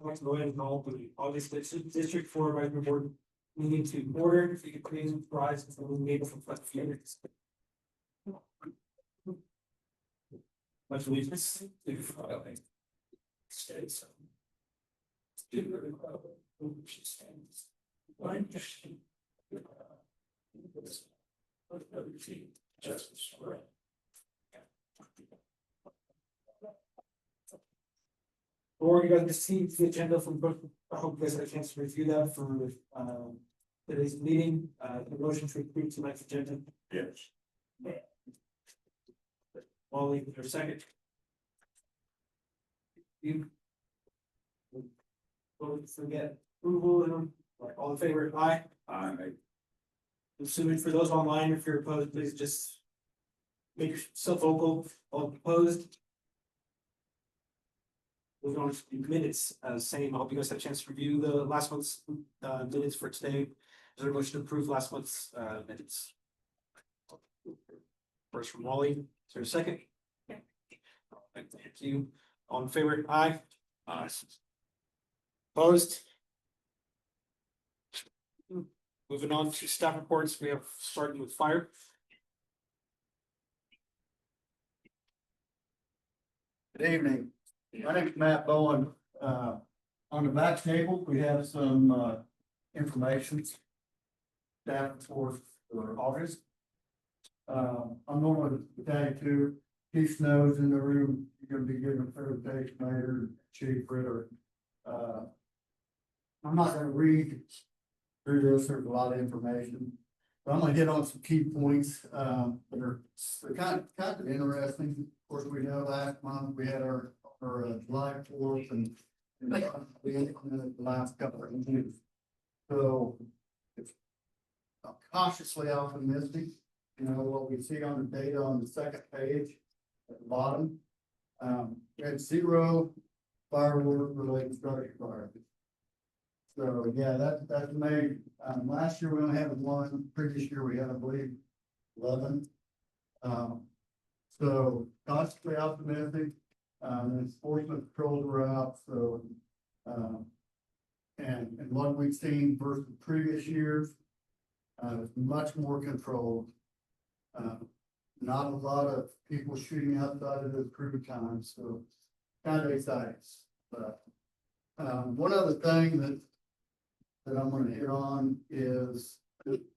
I'd like to go ahead and call the August District 4 Advisory Board meeting to order. If you could please rise and we'll be able to reflect the minutes. Much allegiance to the flag. States. To the republic which stands one nation. With liberty, justice for all. Or you guys received the agenda from both. I hope you guys had a chance to review that for today's meeting. The motion to approve tonight's agenda. Yes. Wally, for a second. You. Don't forget approval and like all in favor, aye. Assuming for those online, if you're opposed, please just make yourself vocal. All opposed. We're going to the minutes, same. I hope you guys had a chance to review the last month's minutes for today. Is there a motion to approve last month's minutes? First from Wally. Is there a second? Yeah. Thank you. All in favor? Aye. Opposed? Moving on to staff reports, we have starting with fire. Good evening. My name is Matt Bowen. On the back table, we have some information. Staff report for August. I'm normally the tag two. Chief Snow's in the room. You're gonna be giving a presentation later. Chief Ritter. I'm not gonna read through this. There's a lot of information. But I'm gonna hit on some key points that are they're kind of interesting. Of course, we know last month we had our July 4th and we implemented the last couple of years. So it's cautiously optimistic. You know what we see on the data on the second page at the bottom. We had 0 firework related structure fire. So yeah, that's made. Last year we only had 1. Previous year we had, I believe, 11. So cautiously optimistic. Enforcement patrols were out. So and what we've seen versus previous years, much more controlled. Not a lot of people shooting outside of the crew time. So kind of exciting. But one other thing that I'm going to hit on is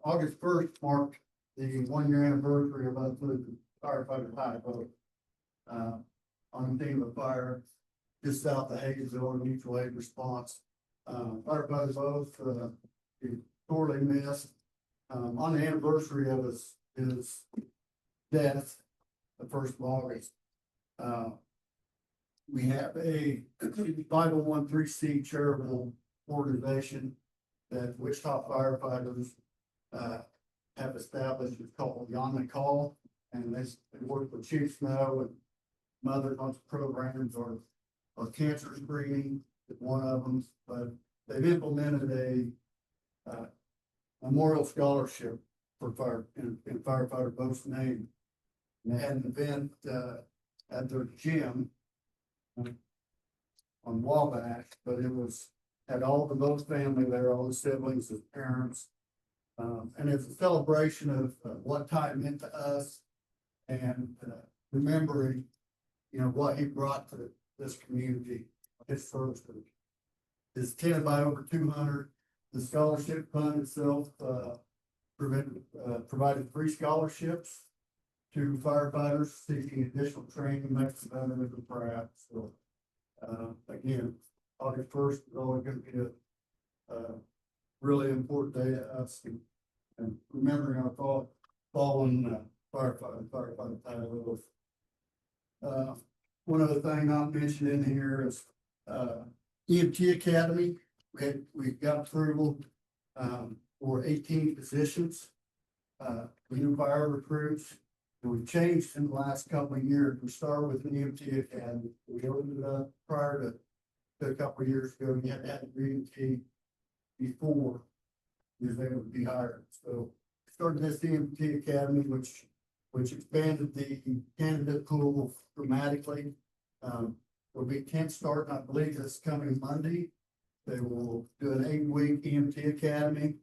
August 1st marked the 1-year anniversary of us with the firefighter high vote on the theme of fire just south of Hagesville and mutual aid response. Firefighters both sorely missed. On the anniversary of his death, the 1st of August. We have a 501(c) charitable organization that Wichita firefighters have established. It's called Beyond the Call, and they work with Chief Snow and other bunch of programs or cancer screening is one of them. But they've implemented a memorial scholarship for firefighter both's name. And they had an event at their gym on Wabash, but it had all the Both family there, all the siblings, the parents. And it's a celebration of what Ty meant to us and remembering, you know, what he brought to this community. His first is 10 by over 200. The scholarship fund itself provided 3 scholarships to firefighters seeking additional training, makes them better than Pratt. So again, August 1st is always going to be a really important day to us and remembering our fallen firefighter title. One other thing I'll mention in here is EMT Academy. We got approval for 18 positions. We new fire recruits. And we've changed in the last couple of years. We started with an EMT Academy. We opened it up prior to a couple of years ago. We had to have an EMT before he was able to be hired. So we started this EMT Academy, which expanded the candidate pool dramatically. Will be 10 start, I believe, this coming Monday They will do an 8-week EMT academy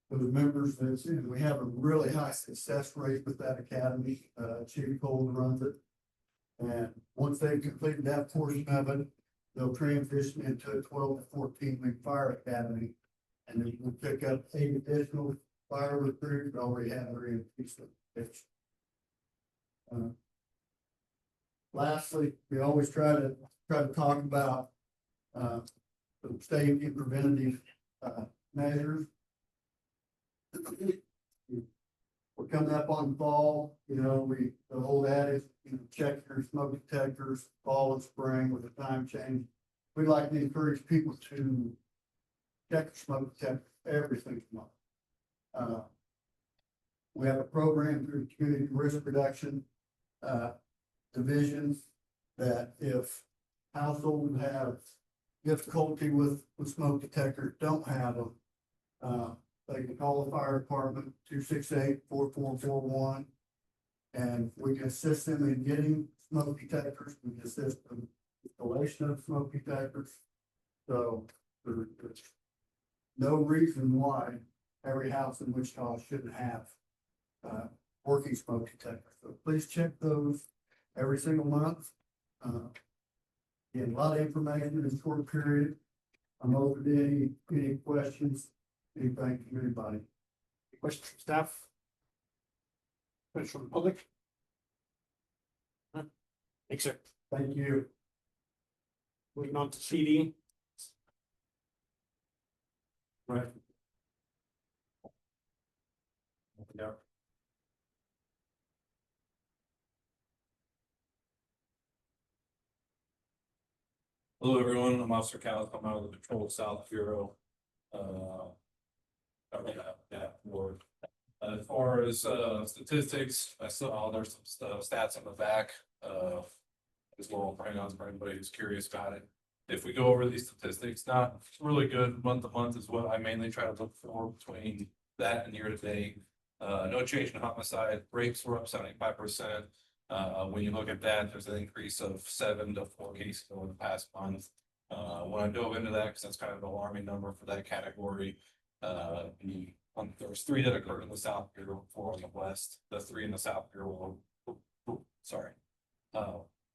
for the members that's in. We have a really high success rate with that academy. Chief Cole runs it. And once they've completed that portion of it, they'll transition into a 12 to 14-week fire academy. And then we'll pick up 8 additional fire recruits that already have their EMT certification. Lastly, we always try to talk about the safety and preventative measures. We're coming up on fall, the old adage, check your smoke detectors, fall and spring with the time change. We like to encourage people to check your smoke detector every single month. We have a program through the community risk reduction divisions that if households have difficulty with smoke detectors, don't have them, they can call the fire department 268-4441, and we can assist them in getting smoke detectors. We can assist them in installation of smoke detectors. So there's no reason why every house in Wichita shouldn't have working smoke detectors. So please check those every single month. Get a lot of information in a short period. I'm open to any questions, anything from anybody. Questions from staff? Questions from the public? Thanks, sir. Thank you. Moving on to CD. Right. Yeah. Hello, everyone. I'm Officer Cal. I'm out of the Patrol South Bureau. Ward. As far as statistics, I saw there's some stats on the back as well. Hang-ons for anybody who's curious about it. If we go over these statistics, not really good month to month is what I mainly try to look for between that and year to date. No change in homicide. Rapes were up 75%. When you look at that, there's an increase of 7 to 4 cases over the past month. When I dove into that, because that's kind of an alarming number for that category, there was 3 that occurred in the South Bureau, 4 in the West. The 3 in the South Bureau were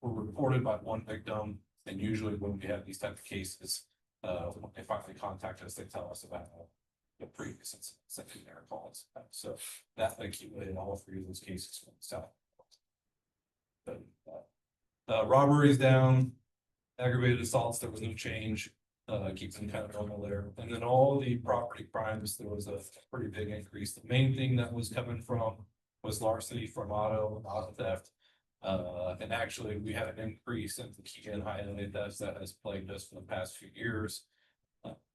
reported by 1 victim. And usually when we have these type of cases, when they finally contact us, they tell us about the previous incidents that we never calls. So that accumulated all 3 of those cases from the South. But robberies down, aggravated assaults, there was no change, keeps them kind of normal there. And then all the property crimes, there was a pretty big increase. The main thing that was coming from was larceny from auto theft. And actually we had an increase in the key and highlighted that has plagued us for the past few years.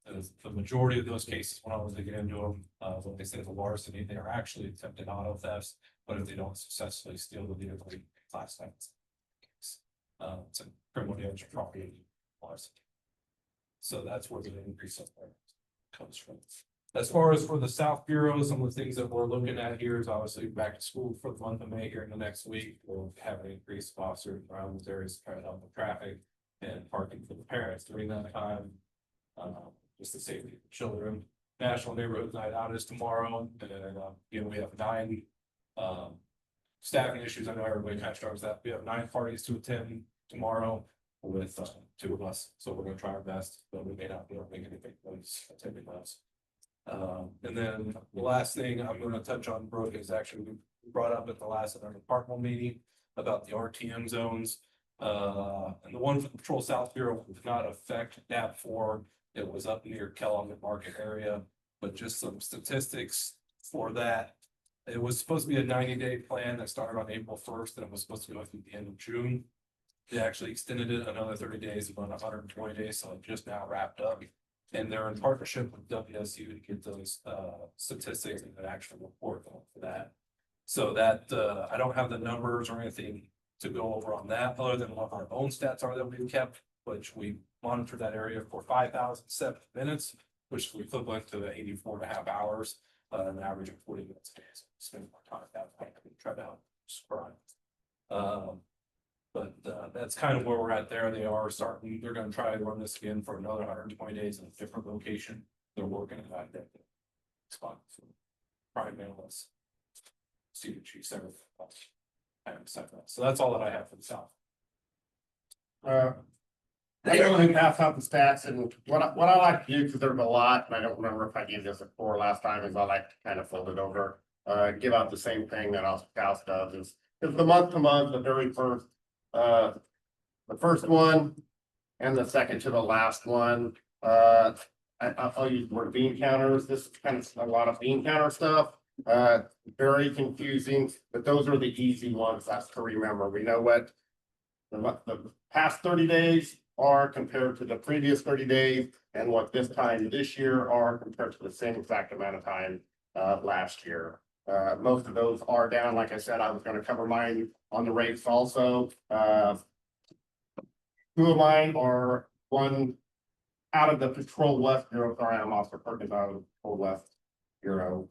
The majority of those cases, when I was digging into them, when they say the larceny, they are actually attempted auto thefts, but if they don't successfully steal the vehicle, class it's a criminal damage to property larceny. So that's where the increase of comes from. As far as for the South Bureau, some of the things that we're looking at here is obviously back to school for the month of May here in the next week. We'll have an increase of officers around those areas to try to help with traffic and parking for the parents during that time. Just the safety of the children. National Neighborhood Night Out is tomorrow, and we have 9 staffing issues. I know everybody kind of struggles that. We have 9 parties to attend tomorrow with 2 of us, so we're going to try our best, but we may not be able to make anything those attending us. And then the last thing I'm going to touch on, Brooke, is actually we brought up at the last of our departmental meeting about the RTM zones. And the one for the Patrol South Bureau did not affect DAP4. It was up near Kellogg Market area, but just some statistics for that. It was supposed to be a 90-day plan that started on April 1st, and it was supposed to go through the end of June. They actually extended it another 30 days, about 120 days, so it just now wrapped up. And they're in partnership with WSU to get those statistics and an actual report for that. So that I don't have the numbers or anything to go over on that, other than what our own stats are that we've kept, which we monitored that area for 5,007 minutes, which is equivalent to 84.5 hours, an average of 40 minutes a day. So spend more time at that point to try to help spread. But that's kind of where we're at there. They are starting, they're gonna try and run this again for another 120 days in a different location. They're working at that spot. So probably mail us. See what she said. I haven't said that. So that's all that I have for the South. I don't want to pass out the stats, and what I like to do, because there's a lot, and I don't remember if I gave this before last time, is I like to kind of fold it over. Give out the same thing that House does, is the month to month, the very first, the first one. And the second to the last one, I'll use the word bean counters. This is kind of a lot of bean counter stuff. Very confusing, but those are the easy ones. That's to remember. We know what the past 30 days are compared to the previous 30 days, and what this time this year are compared to the same exact amount of time last year. Most of those are down. Like I said, I was going to cover mine on the rates also. Two of mine are one out of the Patrol West Bureau. Sorry, I'm Officer Perkins out of the Patrol West Bureau.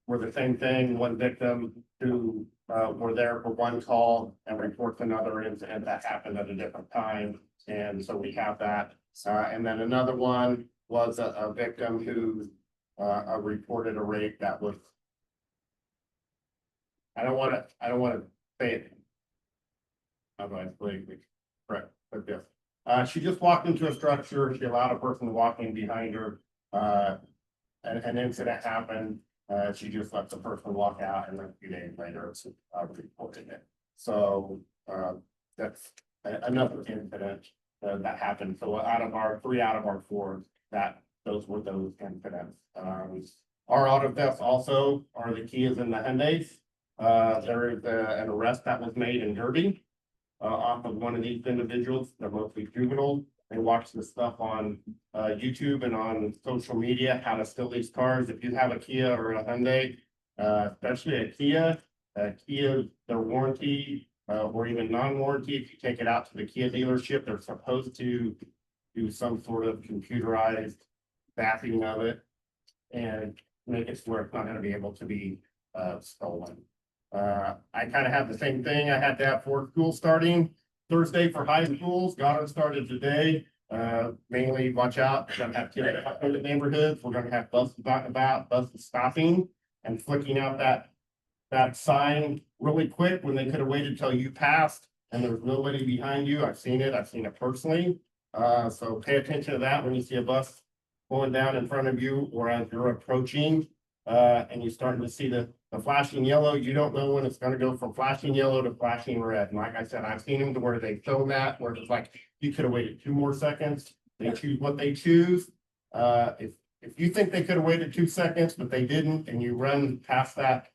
We're the same thing, one victim who were there for one call and reports another incident that happened at a different time. And so we have that. And then another one was a victim who reported a rape that was, I don't want to say it. Otherwise, correct, but this. She just walked into a structure. She allowed a person walking behind her. An incident happened. She just let the person walk out, and then a few days later, it's reported it. So that's another incident that happened. So out of our 3 out of our 4, those were those incidents. Our auto thefts also are the Kias and the Hyundais. There is an arrest that was made in Derby off of one of these individuals. They're mostly juvenile. They watch this stuff on YouTube and on social media, how to steal these cars. If you have a Kia or a Hyundai, especially a Kia, their warranty or even non-warranty, if you take it out to the Kia dealership, they're supposed to do some sort of computerized mapping of it and make it so where it's not going to be able to be stolen. I kind of have the same thing. I had to have for school starting Thursday for high schools. Got it started today. Mainly watch out. We're gonna have kids in the neighborhoods. We're gonna have buses about, buses stopping and flicking out that sign really quick when they could have waited till you passed and there's nobody behind you. I've seen it personally. So pay attention to that when you see a bus going down in front of you or as you're approaching, and you're starting to see the flashing yellow. You don't know when it's going to go from flashing yellow to flashing red. And like I said, I've seen them to where they show that, where it's like, you could have waited 2 more seconds. They choose what they choose. If you think they could have waited 2 seconds, but they didn't, and you run past that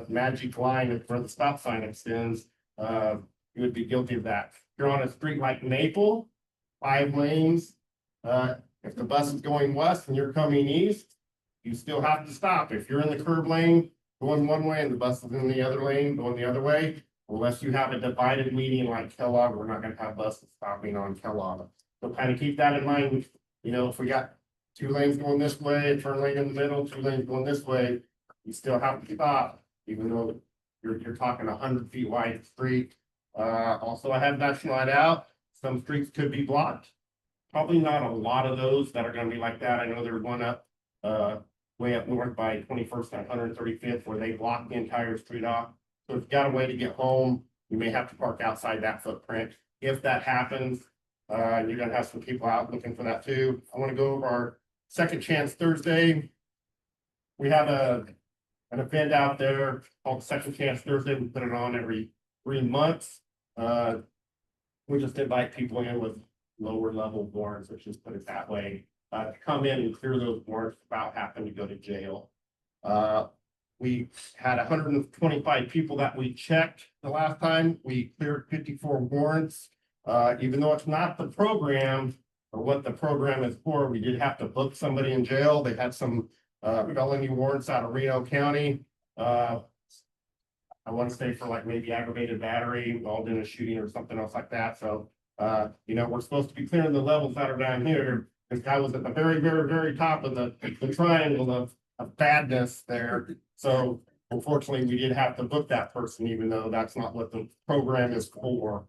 magic line where the stop sign extends, you would be guilty of that. If you're on a street like Maple, 5 lanes, if the bus is going west and you're coming east, you still have to stop. If you're in the curb lane, going one way and the bus is in the other lane, going the other way, unless you have a divided median like Kellogg, we're not gonna have buses stopping on Kellogg. So kind of keep that in mind. You know, if we got 2 lanes going this way, a turn lane in the middle, 2 lanes going this way, you still have to stop, even though you're talking 100 feet wide street. Also, I have that slide out. Some streets could be blocked. Probably not a lot of those that are gonna be like that. I know there's one up, way up north by 21st and 135th where they block the entire street off. So if you got a way to get home, you may have to park outside that footprint. If that happens, you're gonna have some people out looking for that too. I want to go over our Second Chance Thursday. We have an event out there called Second Chance Thursday. We put it on every 3 months. We just invite people in with lower level warrants, let's just put it that way. To come in and clear those warrants without having to go to jail. We had 125 people that we checked the last time. We cleared 54 warrants. Even though it's not the program or what the program is for, we did have to book somebody in jail. They had some felony warrants out of Reno County. I want to say for like maybe aggravated battery involved in a shooting or something else like that. So, you know, we're supposed to be clearing the levels that are down here. This guy was at the very, very, very top of the triangle of badness there. So unfortunately, we did have to book that person, even though that's not what the program is for.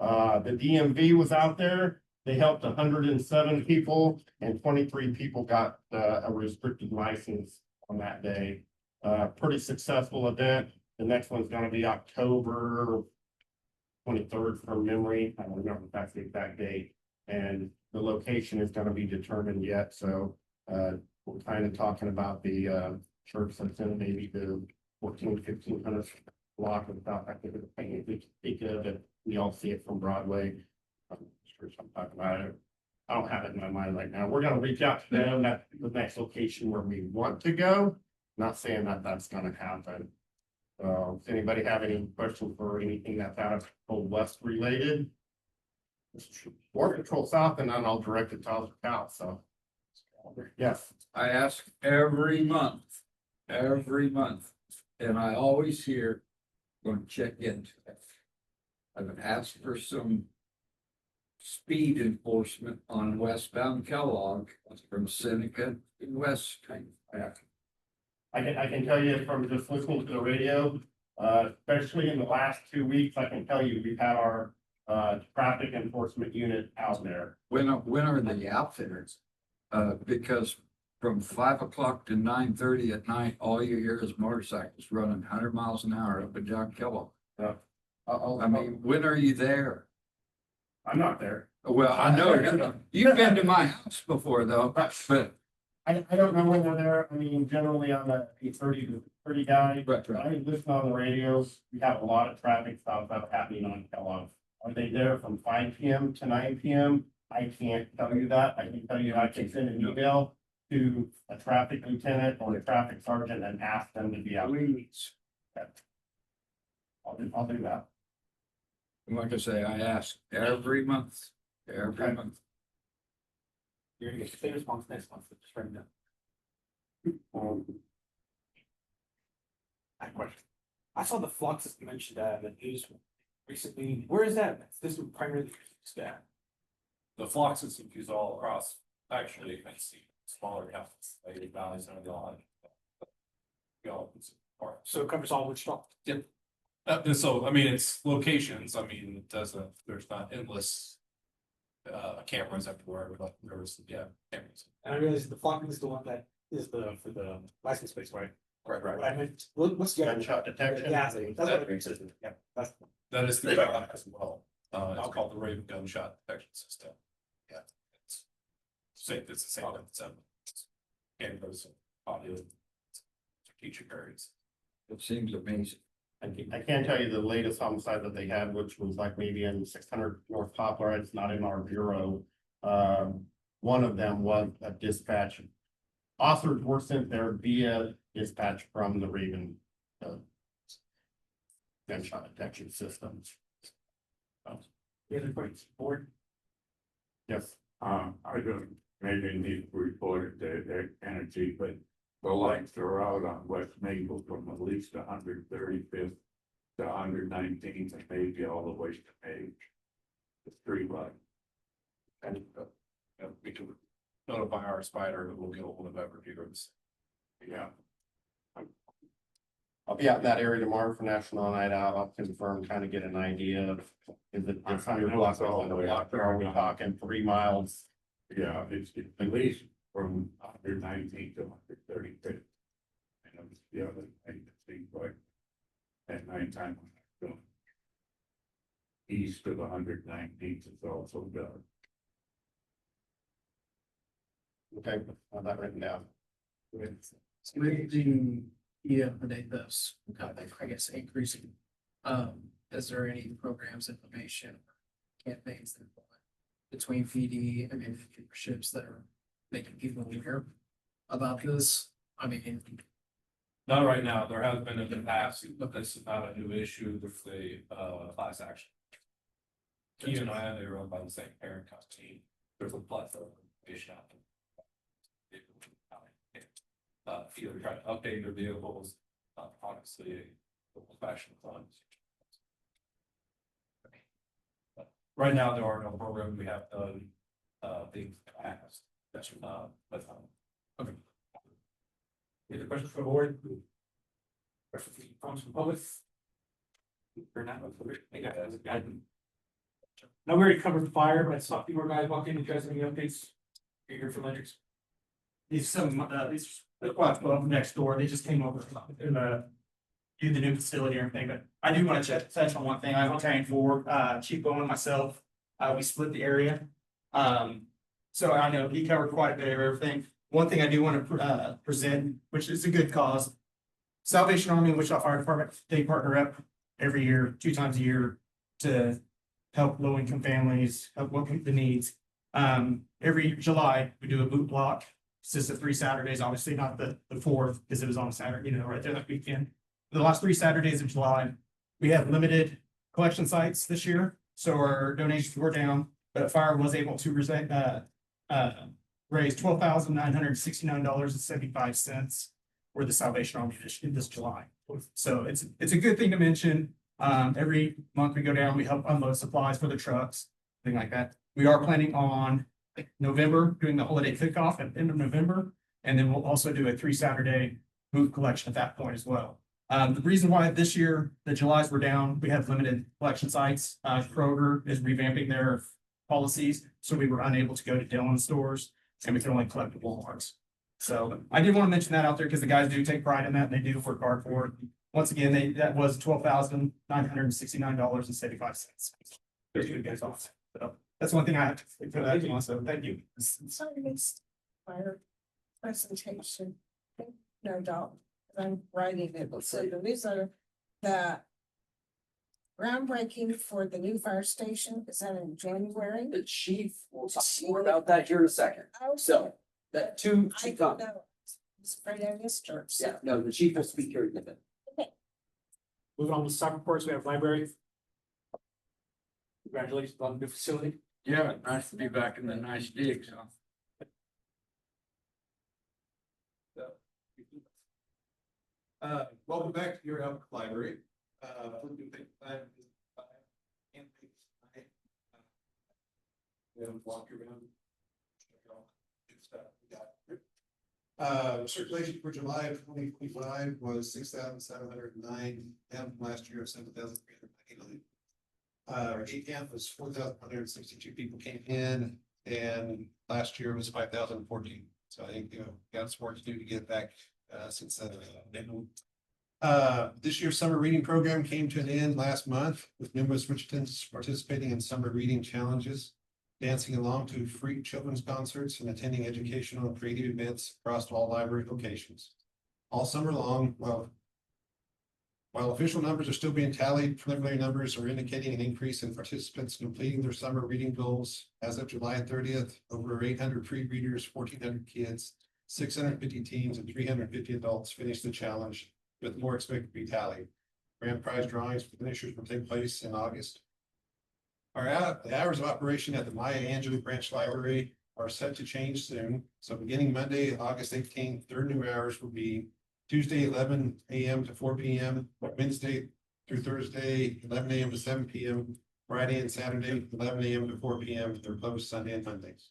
The DMV was out there. They helped 107 people and 23 people got a restricted license on that day. Pretty successful event. The next one's gonna be October 23rd from memory. I don't remember if that's the exact date. And the location is gonna be determined yet, so we're kind of talking about the church that's in maybe the 1500 block of South. I think it's think of it. We all see it from Broadway. I'm sure I'm talking about it. I don't have it in my mind right now. We're gonna reach out to them. That's the next location where we want to go. Not saying that that's gonna happen. Does anybody have any questions for anything that's out of Old West related? Border Patrol South, and then I'll direct it to Officer Cal, so. Yes, I ask every month, and I always hear, going to check into it. I've been asked for some speed enforcement on westbound Kellogg from Seneca to West Street. I can tell you from just listening to the radio, especially in the last 2 weeks, I can tell you, we've had our traffic enforcement unit out there. When are the outfitters? Because from 5 o'clock to 9:30 at night, all you hear is motorcycles running 100 miles an hour up and down Kellogg. I mean, when are you there? I'm not there. Well, I know, you've been to my house before though, but. I don't know when they're there. I mean, generally I'm a 30 to 30 guy. Right, I listen on the radios. We have a lot of traffic stops up happening on Kellogg. Are they there from 5 PM to 9 PM? I can't tell you that. I can tell you I can send an email to a traffic lieutenant or a traffic sergeant and ask them to be out. Please. I'll do that. And like I say, I ask every month. You're gonna get the same response next month, just right now. I have a question. I saw the flux mentioned in the news recently. Where is that? This is primarily staff. The flux is used all across, actually, I see smaller counties, like valleys and the line. So it covers all Wichita. So, I mean, it's locations, I mean, it doesn't, there's not endless. Cameras everywhere, but there's, cameras. And I realize the flocking is the one that is for the license plates, right? Right, What I meant, what's the other? Gunshot detection. Yeah, that's what it makes it. Yeah, that's. That is the as well. It's called the Raven Gunshot Detection System. Yeah. It's the same concept. Cameras, audio, strategic areas. It seems amazing. I can't tell you the latest homicide that they had, which was like maybe in 600 North Poplar. It's not in our bureau. One of them was a dispatch. Officers were sent there via dispatch from the Raven gunshot detection system. The other points, board. Yes, I don't maybe need to report it to energy, but the lights are out on West Maple from at least 135th to 119th and maybe all the way to Page. The street light. And we can notify our spider that we'll get a hold of Everviewers. Yeah, I'll be out in that area tomorrow for National Night Out. I'll confirm, kind of get an idea of, is it this 100 blocks or the block? Are we talking 3 miles? yeah, it's at least from 119th to 135th. And the other thing that seems like at nighttime when I'm going east of 119th is also dark. Okay, I'll have that written down. With the, this, I guess, increasing, is there any programs, information, campaigns that between PD and memberships that are making people aware about this? I mean, Not right now, there has been in the past, but this is not a new issue with the class action. Key and I, they run by the same parent company, there's a plethora of information out there. Either try to update their vehicles, honestly, fashion funds. Right now, there are no programs we have done, things past. That's but Okay. Any other questions for the board? Questions from the public? Or not, I think that as a guidance. Now we already covered the fire, but I saw a few more guys walk in. You guys have any updates? You're here for Ledger's. These well, next door, they just came over and do the new facility and everything, but I do want to touch on one thing. I was retained for Chief Bowen and myself. We split the area. So I know he covered quite a bit of everything. One thing I do want to present, which is a good cause. Salvation Army and Wichita Fire Department, they partner up every year, 2 times a year to help low income families, help look at the needs. Every July, we do a boot block. It's just the 3 Saturdays, obviously not the 4th, because it was on a Saturday, right there that weekend. The last 3 Saturdays of July, we have limited collection sites this year, so our donations were down, but fire was able to raise $12,969.75 for the Salvation Army this July. So it's a good thing to mention. Every month we go down, we help unload supplies for the trucks, thing like that. We are planning on November, doing the holiday kickoff at the end of November. And then we'll also do a 3 Saturday booth collection at that point as well. The reason why this year the Julys were down, we have limited collection sites. Kroger is revamping their policies, so we were unable to go to Dillon stores and we can only collect at Walmart's. So I did want to mention that out there because the guys do take pride in that and they do work hard for it. Once again, that was $12,969.75. There's you guys off. So that's one thing I have to say for that. So thank you. Sorry, missed fire presentation. No doubt, I'm writing it, so the newsletter, the groundbreaking for the new fire station, is that in January? The chief will talk more about that here in a second. So that two, I don't know. I was afraid I missed her. So- yeah, no, the chief will speak here in a minute. Moving on to stock reports, we have library. Congratulations on the new facility. Yeah, nice to be back in the nice digs, huh? Welcome back to your Elk Library. Walk around. Circulation for July of 2025 was 6,709, down from last year of 7,399. Our gate count was 4,162 people came in, and last year was 5,014. So I think, got some work to do to get back, since this year's summer reading program came to an end last month with numerous Wichitans participating in summer reading challenges, dancing along to free children's concerts, and attending educational and creative events across all library locations. All summer long, while official numbers are still being tallied, preliminary numbers are indicating an increase in participants completing their summer reading goals. As of July 30th, over 800 pre-readers, 1,400 kids, 650 teens, and 350 adults finished the challenge, with more expected to be tallied. Grand prize drawings for finishers will take place in August. The hours of operation at the Maya Angelou Branch Library are set to change soon. So beginning Monday, August 18th, their new hours will be Tuesday, 11 a.m. to 4 p.m., Wednesday through Thursday, 11 a.m. to 7 p.m., Friday and Saturday, 11 a.m. to 4 p.m. They're closed Sunday and Mondays.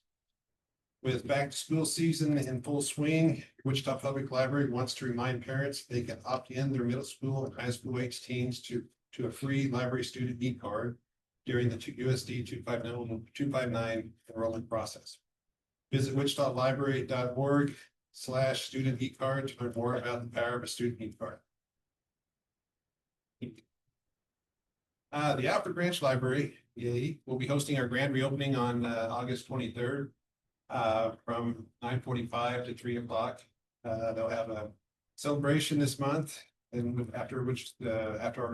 With back to school season in full swing, Wichita Public Library wants to remind parents they can opt in their middle school and high school age teens to a free library student e-card during the USD 259 enrollment process. Visit wichitalibrary.org/student e-card to learn more about the power of a student e-card. The Alfred Branch Library will be hosting our grand reopening on August 23rd from 9:45 to 3 o'clock. They'll have a celebration this month, and after our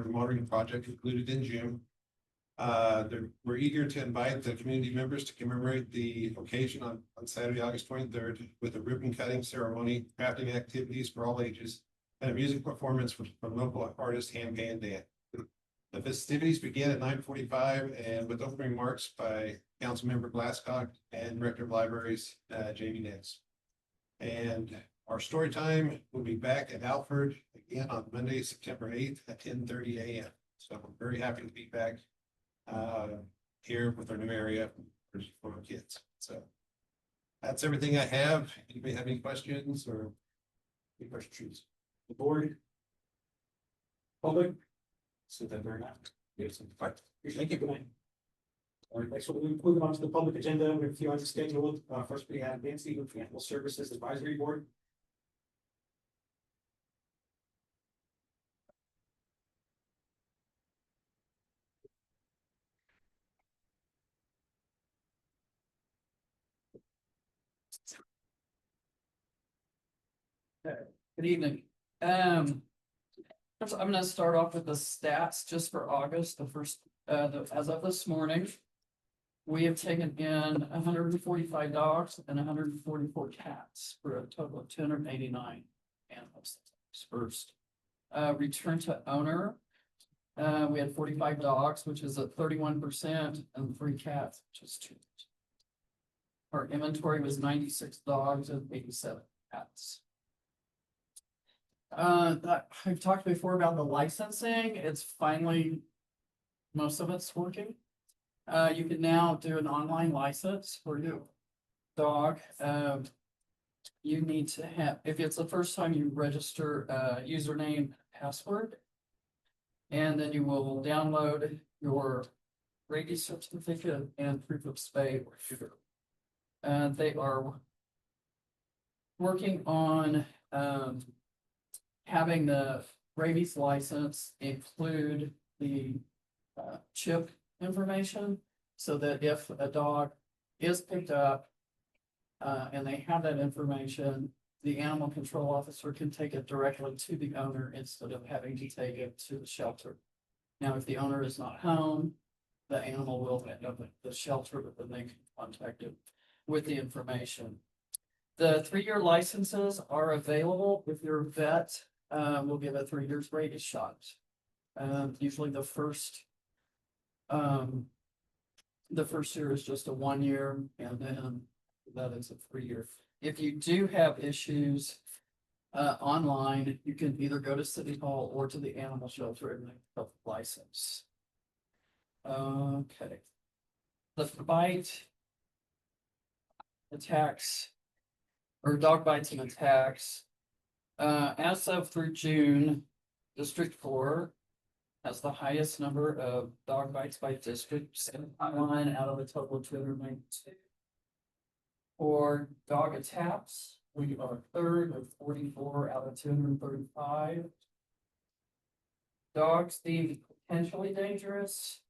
remodeling project concluded in June. We're eager to invite the community members to commemorate the occasion on Saturday, August 23rd, with a ribbon cutting ceremony, crafting activities for all ages, and a music performance from local artist Ham Pan Dan. The festivities begin at 9:45 and with opening remarks by Councilmember Glasscock and Director of Libraries, Jamie Nix. And our story time will be back at Alfred again on Monday, September 8th at 10:30 a.m. So we're very happy to be back here with our new area for our kids. So that's everything I have. Anybody have any questions or any questions? The board. Public. So that they're not. Yes, thank you. Good night. All right, next we'll move on to the public agenda. We have a few items scheduled. First, we have Nancy with the Animal Services Advisory Board. Good evening. First, I'm gonna start off with the stats just for August, the first, as of this morning. We have taken in 145 dogs and 144 cats for a total of 289 animals dispersed. Return to owner. We had 45 dogs, which is at 31%, and 3 cats, which is 2%. Our inventory was 96 dogs and 87 cats. I've talked before about the licensing. It's finally, most of it's working. You can now do an online license for your dog. You need to have, if it's the first time you register a username, password. And then you will download your rabies certificate and proof of spay or neuter. They are working on, having the rabies license include the chip information, so that if a dog is picked up and they have that information, the animal control officer can take it directly to the owner instead of having to take it to the shelter. Now, if the owner is not home, the animal will end up at the shelter, but then they can contact it with the information. The 3-year licenses are available if your vet will give a 3 years rabies shot. Usually the first year is just a 1 year, and then that is a 3 year. If you do have issues online, you can either go to City Hall or to the animal shelter and make a license. Okay. The bite attacks or dog bites and attacks. As of through June, District 4 has the highest number of dog bites by district, 7.1 out of a total of 292. For dog attacks, we are third with 44 out of 235. Dogs deemed potentially dangerous.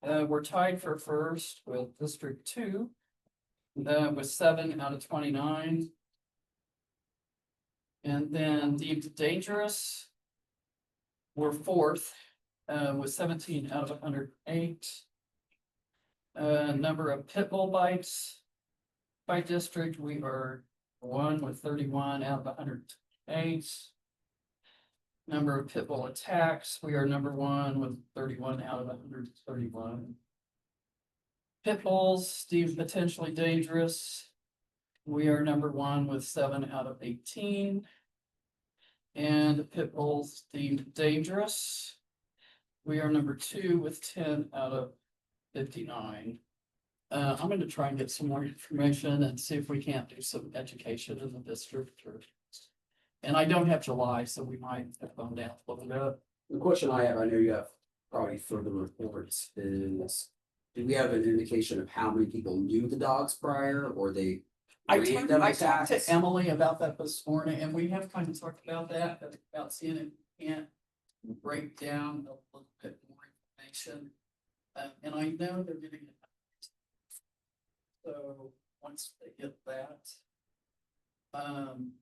We're tied for first with District 2, with 7 out of 29. And then deemed dangerous, we're fourth, with 17 out of 108. Number of pit bull bites by district, we are 1 with 31 out of 108. Number of pit bull attacks, we are number 1 with 31 out of 131. Pit bulls deemed potentially dangerous, we are number 1 with 7 out of 18. And pit bulls deemed dangerous, we are number 2 with 10 out of 59. I'm going to try and get some more information and see if we can't do some education in the district. And I don't have July, so we might have gone down a little bit. The question I have, I know you have probably further reports, is do we have an indication of how many people knew the dogs prior, or they? I ran them talked to attacks? Emily about that this morning, and we have kind of talked about that, about seeing if we can't break down a little bit more information. And I know they're getting it. So once they get that,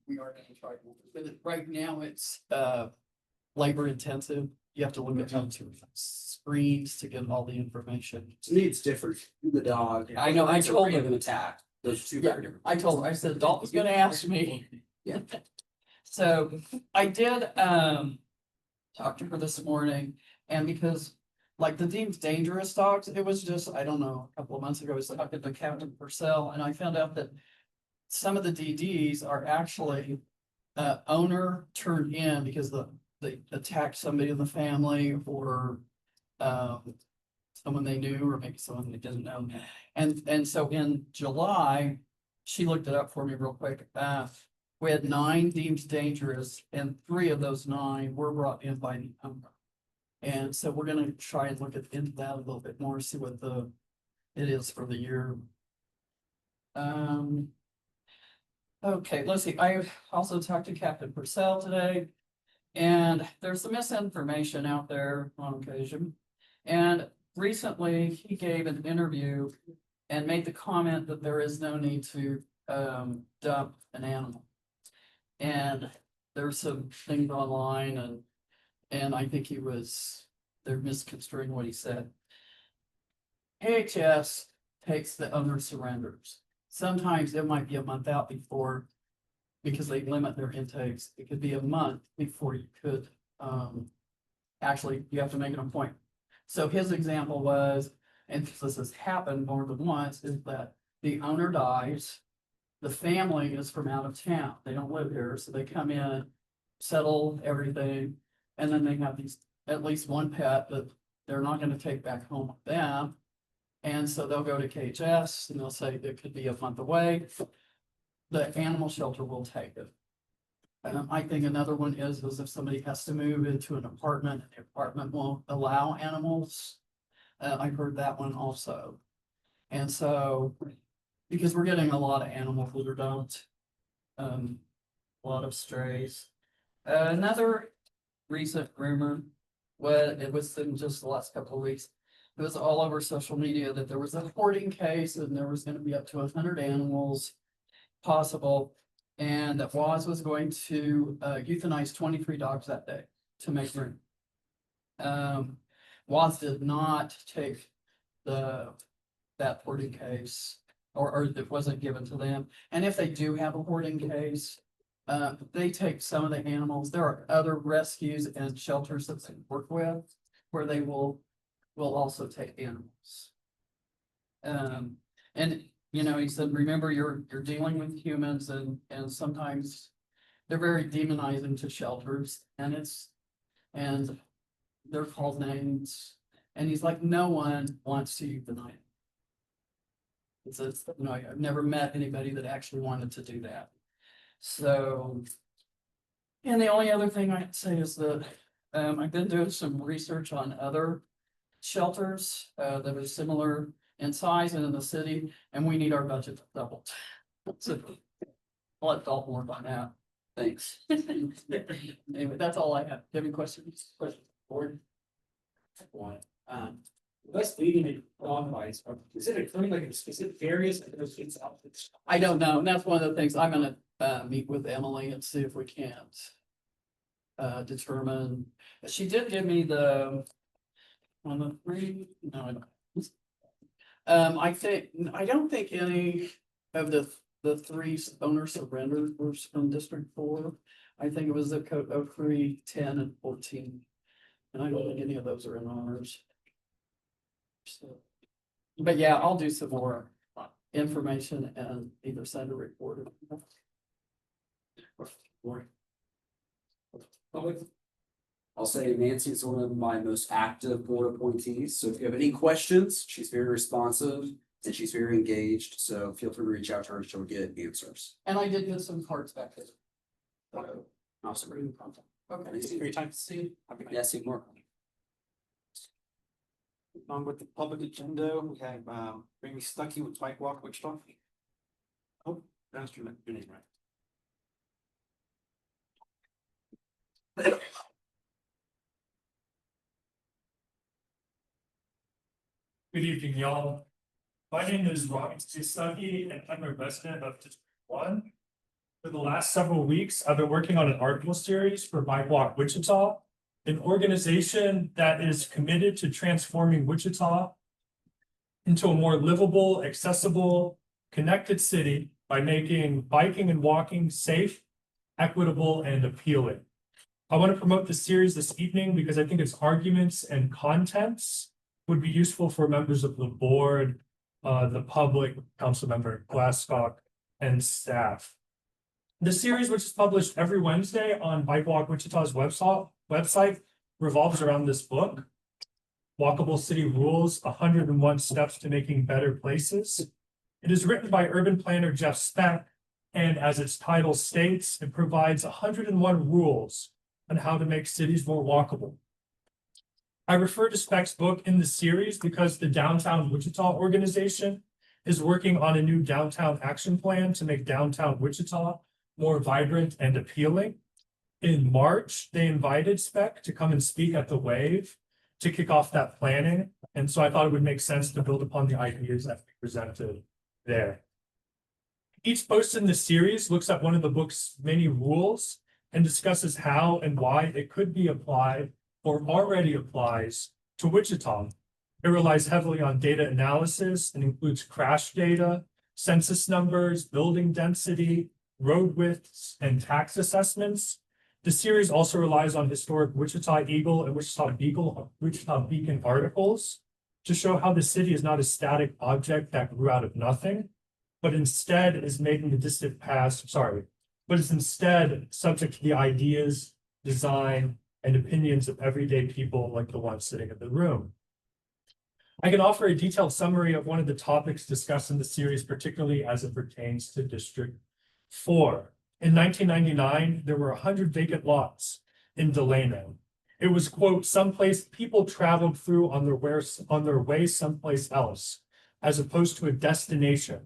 we are gonna try to, but right now it's labor intensive. You have to look at how to screens to get all the information. To me, it's different. The dog. I know, I told him him. an attack. Those two Yeah, very different. I told her, I said, Dalton's gonna ask me. Yeah. So I did talk to her this morning, and because like the deemed dangerous dogs, it was just, I don't know, a couple of months ago, I was talking to Captain Purcell, and I found out that some of the DDs are actually owner turned in because they attacked somebody in the family, or someone they knew, or maybe someone they didn't know. And so in July, she looked it up for me real quick. We had 9 deemed dangerous, and 3 of those 9 were brought in by the owner. And so we're gonna try and look into that a little bit more, see what the it is for the year. Okay, let's see, I also talked to Captain Purcell today. And there's some misinformation out there on occasion. And recently, he gave an interview and made the comment that there is no need to dump an animal. And there's some things online and I think they're misconstruing what he said. KHS takes the owner surrenders. Sometimes it might be a month out before, because they limit their intakes. It could be a month before you could, actually, you have to make an appointment. So his example was, and this has happened more than once, is that the owner dies, the family is from out of town, they don't live here, so they come in, settle everything, and then they have at least one pet that they're not gonna take back home with them. And so they'll go to KHS and they'll say it could be a month away. The animal shelter will take it. I think another one is if somebody has to move into an apartment, and the apartment won't allow animals. I heard that one also. And so, because we're getting a lot of animal litter dumped, a lot of strays. Another recent rumor, it was in just the last couple of weeks, it was all over social media that there was a hoarding case and there was gonna be up to 100 animals possible, and that WAS was going to euthanize 23 dogs that day to make room. WAS did not take that hoarding case, or it wasn't given to them. And if they do have a hoarding case, they take some of the animals. There are other rescues and shelters that they work with where they will also take animals. And you know, he said, remember, you're dealing with humans and sometimes they're very demonizing to shelters and they're called names. And he's like, no one wants to euthanize. He says, you know, I've never met anybody that actually wanted to do that. So, and the only other thing I'd say is that I've been doing some research on other shelters that are similar in size and in the city, and we need our budget doubled. So I'll let Dalton work on that. Thanks. Anyway, that's all I have. Do you have any questions? Board. One, what's leading to dog bites? Is it occurring like in specific areas? I don't know, and that's one of the things I'm gonna meet with Emily and see if we can't determine. She did give me the on the three. No, I don't. I don't think any of the three owner surrenders were from District 4. I think it was the code 03, 10, and 14. And I don't think any of those are in ours. So, but yeah, I'll do some more information and either send a report or. I'll say Nancy is one of my most active board appointees, so if you have any questions, she's very responsive and she's very engaged, so feel free to reach out to her, she'll get answers. And I did get some cards back there. So, awesome, bring contact. Okay. Thanks for your time to see. Yeah, see you more. On with the public agenda, we have Amy Stuckey with Bike Walk Wichita. Oh, that's your name, right? Good evening, y'all. My name is Robin Stuckey, and I'm a resident of District 1. For the last several weeks, I've been working on an article series for Bike Walk Wichita, an organization that is committed to transforming Wichita into a more livable, accessible, connected city by making biking and walking safe, equitable, and appealing. I want to promote the series this evening because I think its arguments and contents would be useful for members of the board, the public, Councilmember Glasscock, and staff. The series, which is published every Wednesday on Bike Walk Wichita's website, revolves around this book, Walkable City Rules, 101 Steps to Making Better Places. It is written by urban planner Jeff Speck, and as its title states, it provides 101 rules on how to make cities more walkable. I refer to Speck's book in the series because the Downtown Wichita organization is working on a new downtown action plan to make downtown Wichita more vibrant and appealing. In March, they invited Speck to come and speak at the Wave to kick off that planning. And so I thought it would make sense to build upon the ideas that we presented there. Each post in the series looks at one of the book's many rules and discusses how and why it could be applied or already applies to Wichita. It relies heavily on data analysis and includes crash data, census numbers, building density, road widths, and tax assessments. The series also relies on historic Wichita Eagle and Wichita Beacon articles to show how the city is not a static object that grew out of nothing, but instead is made in the distant past, but is instead subject to the ideas, design, and opinions of everyday people like the ones sitting in the room. I can offer a detailed summary of one of the topics discussed in the series, particularly as it pertains to District 4. In 1999, there were 100 vacant lots in Delano. It was, quote, someplace people traveled through on their way someplace else, as opposed to a destination,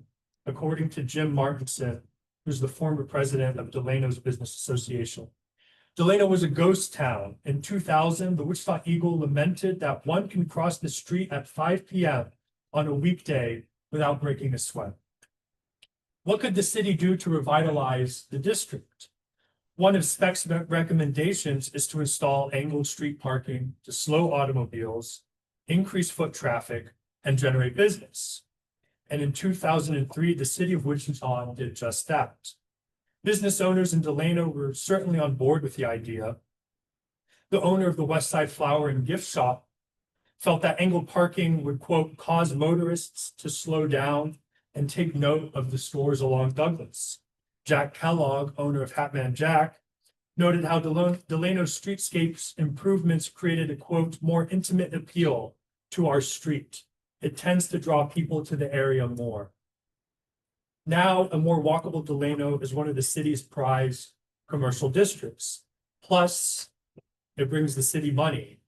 according to Jim Martinson, who's the former president of Delano's Business Association. Delano was a ghost town. In 2000, the Wichita Eagle lamented that one can cross the street at 5 p.m. on a weekday without breaking a sweat. What could the city do to revitalize the district? One of Speck's recommendations is to install angled street parking to slow automobiles, increase foot traffic, and generate business. And in 2003, the city of Wichita did just that. Business owners in Delano were certainly on board with the idea. The owner of the Westside Flower and Gift Shop felt that angled parking would, quote, cause motorists to slow down and take note of the stores along Douglas. Jack Kellogg, owner of Hatman Jack, noted how Delano streetscapes improvements created a, quote, more intimate appeal to our street. It tends to draw people to the area more. Now, a more walkable Delano is one of the city's prized commercial districts. Plus, it brings the city money.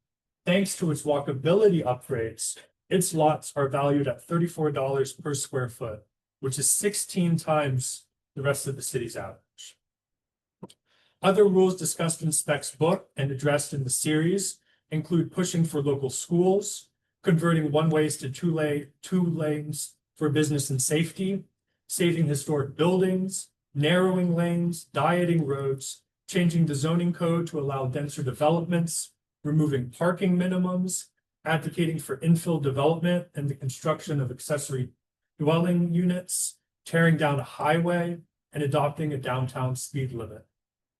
Thanks to its walkability upgrades, its lots are valued at $34 per square foot, which is 16 times the rest of the city's average. Other rules discussed in Speck's book and addressed in the series include pushing for local schools, converting one-ways to two lanes for business and safety, saving historic buildings, narrowing lanes, dieting roads, changing the zoning code to allow denser developments, removing parking minimums, advocating for infill development and the construction of accessory dwelling units, tearing down a highway, and adopting a downtown speed limit.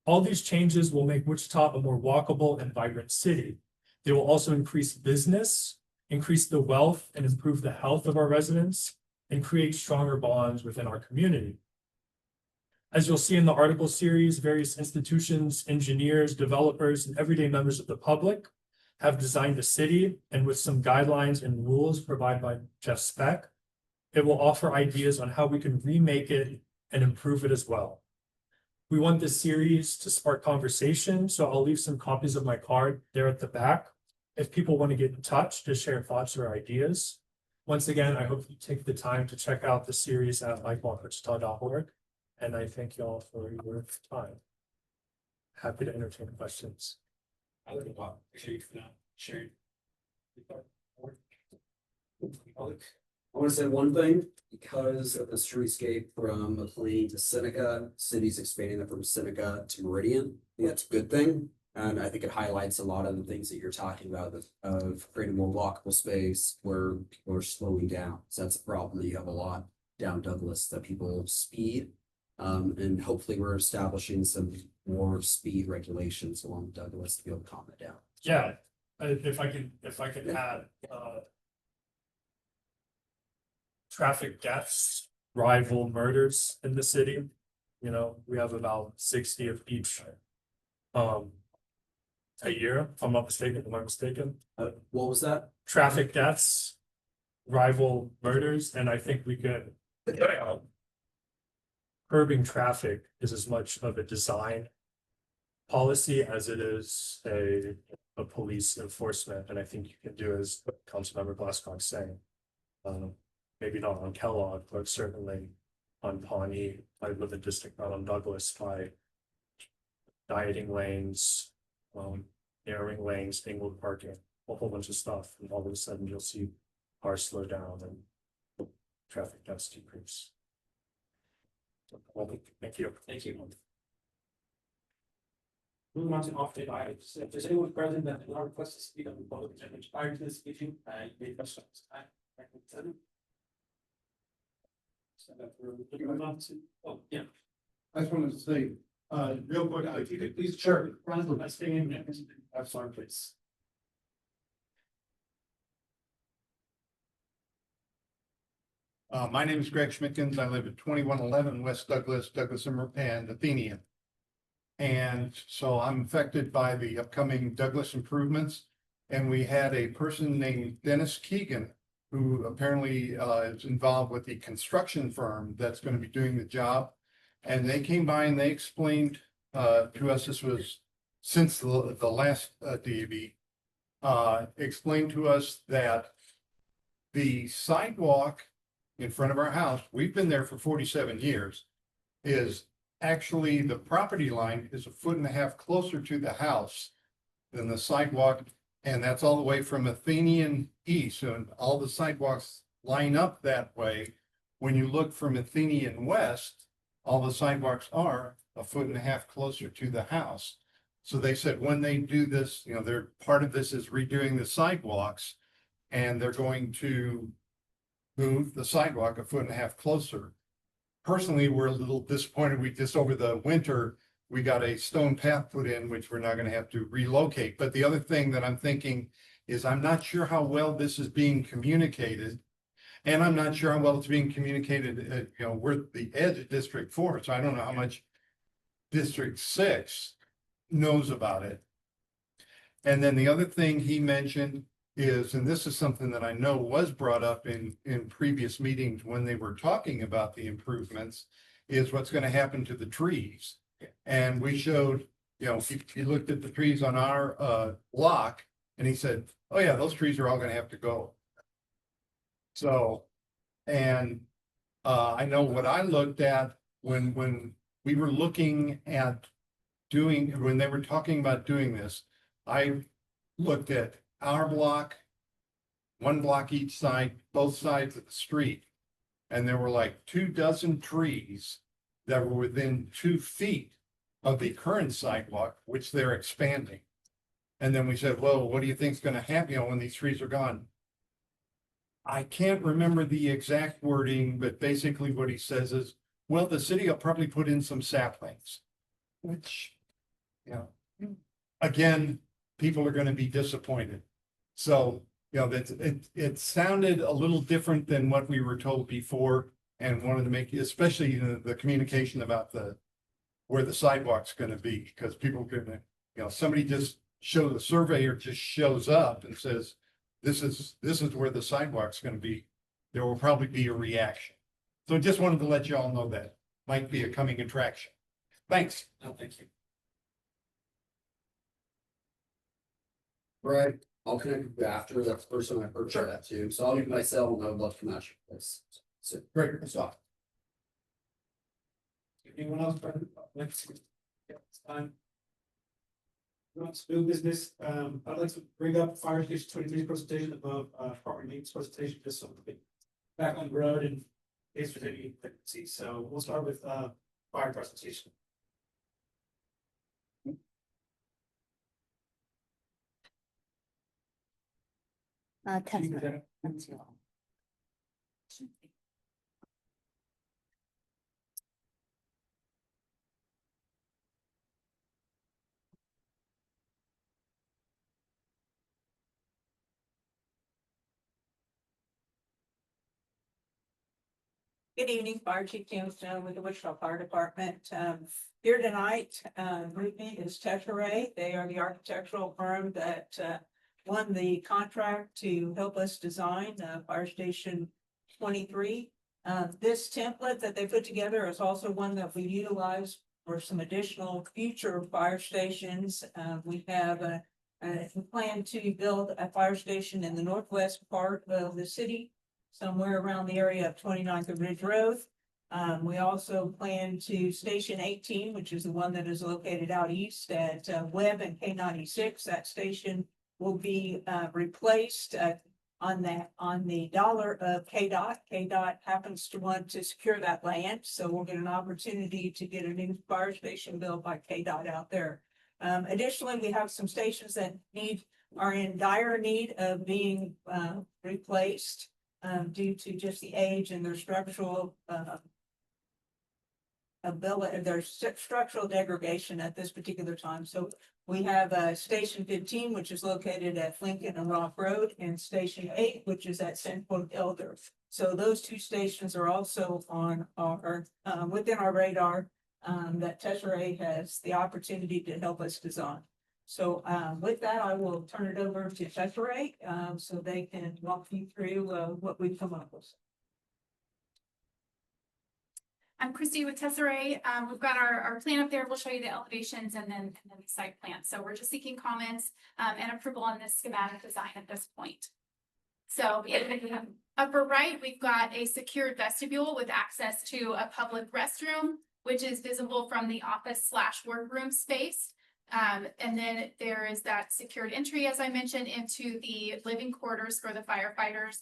All these changes will make Wichita a more walkable and vibrant city. They will also increase business, increase the wealth, and improve the health of our residents, and create stronger bonds within our community. As you'll see in the article series, various institutions, engineers, developers, and everyday members of the public have designed the city, and with some guidelines and rules provided by Jeff Speck, it will offer ideas on how we can remake it and improve it as well. We want this series to spark conversation, so I'll leave some copies of my card there at the back if people want to get in touch to share thoughts or ideas. Once again, I hope you take the time to check out the series at mikewalkwichita.org, and I thank you all for your time. Happy to entertain questions. I would appreciate you for that sharing. I want to say one thing, because of the streetscape from McLean to Seneca, city's expanding it from Seneca to Meridian. I think that's a good thing. And I think it highlights a lot of the things that you're talking about of creating more walkable space where people are slowing down. So that's a problem that you have a lot down Douglas, that people speed. And hopefully we're establishing some more speed regulations along Douglas to be able to calm it down. Yeah, if I could add, traffic deaths rival murders in the city. You know, we have about 60 of each a year, if I'm not mistaken. Am I mistaken? What was that? Traffic deaths rival murders, and I think we could curbing traffic is as much of a design policy as it is a police enforcement, and I think you can do as Councilmember Glasscock saying. Maybe not on Kellogg, but certainly on Pawnee, I live in district, not on Douglas, by dieting lanes, narrowing lanes, angled parking, a whole bunch of stuff, and all of a sudden you'll see cars slow down and traffic does decrease. Well, thank you. Thank you. Moving on to off-date items, if there's anyone present that did not request to speak on the public agenda prior to this meeting, you may press star. Moving on to, oh, yeah. I just wanted to say, real quick, If you could please, sure, run by staying in there. I'm sorry, please. my name is Greg Schmidkins. I live at 2111 West Douglas, and Athenian. And so I'm affected by the upcoming Douglas improvements. And we had a person named Dennis Keegan, who apparently is involved with the construction firm that's going to be doing the job. And they came by and they explained to us, this was since the last DAB, explained to us that the sidewalk in front of our house, we've been there for 47 years, is actually the property line is 1.5 feet closer to the house than the sidewalk. And that's all the way from Athenian east, and all the sidewalks line up that way. When you look from Athenian west, all the sidewalks are 1.5 feet closer to the house. So they said when they do this, you know, they're part of this is redoing the sidewalks, and they're going to move the sidewalk 1.5 feet closer. Personally, we're a little disappointed. We just over the winter, we got a stone path put in, which we're not going to have to relocate. But the other thing that I'm thinking is I'm not sure how well this is being communicated. And I'm not sure how well it's being communicated at, you know, we're the edge of District 4. So I don't know how much District 6 knows about it. And then the other thing he mentioned is, and this is something that I know was brought up in previous meetings when they were talking about the improvements, is what's going to happen to the trees. And we showed, you know, he looked at the trees on our block and he said, oh yeah, those trees are all going to have to go. So, and I know what I looked at when we were looking at doing, when they were talking about doing this, I looked at our block, 1 block each side, both sides of the street. And there were like 24 trees that were within 2 feet of the current sidewalk, which they're expanding. And then we said, well, what do you think is going to happen, you know, when these trees are gone? I can't remember the exact wording, but basically what he says is, well, the city will probably put in some saplings, which, you know, again, people are going to be disappointed. So, you know, it sounded a little different than what we were told before, and wanted to make, especially the communication about where the sidewalk's going to be, because people are going to, you know, somebody just the surveyor just shows up and says, this is where the sidewalk's going to be. There will probably be a reaction. So just wanted to let you all know that might be a coming attraction. Thanks. No, thank you. Right, I'll connect with you after. That's the person I heard that too. So I'll leave my cell and I'd love to match. That's it. Great, that's all. Anyone else? Next. Yeah, it's time. Let's do business. I'd like to bring up Fire Station 23 presentation above property maintenance presentation, just so we can back on the road and in case there's any vacancies. So we'll start with fire presentation. Good evening, Fire Chief James Stone with the Wichita Fire Department. Here tonight, with me is Tetra Ray. They are the architectural firm that won the contract to help us design Fire Station 23. This template that they put together is also one that we utilize for some additional future fire stations. We have a plan to build a fire station in the northwest part of the city, somewhere around the area of 29th Ridge Road. We also plan to Station 18, which is the one that is located out east at Webb and K96. That station will be replaced on the dollar of KDOT. KDOT happens to want to secure that land, so we'll get an opportunity to get a new fire station built by KDOT out there. Additionally, we have some stations that are in dire need of being replaced due to just the age and their structural ability, their structural degradation at this particular time. So we have Station 15, which is located at Lincoln and Rock Road, and Station 8, which is at Central Elder. So those two stations are also on our within our radar that Tesserae has the opportunity to help us design. So with that, I will turn it over to Tesserae so they can walk you through what we've come up with. I'm Christy with Tesserae. We've got our plan up there. We'll show you the elevations and then the site plan. So we're just seeking comments and approval on this schematic design at this point. So in the upper right, we've got a secured vestibule with access to a public restroom, which is visible from the office/workroom space. And then there is that secured entry, as I mentioned, into the living quarters for the firefighters.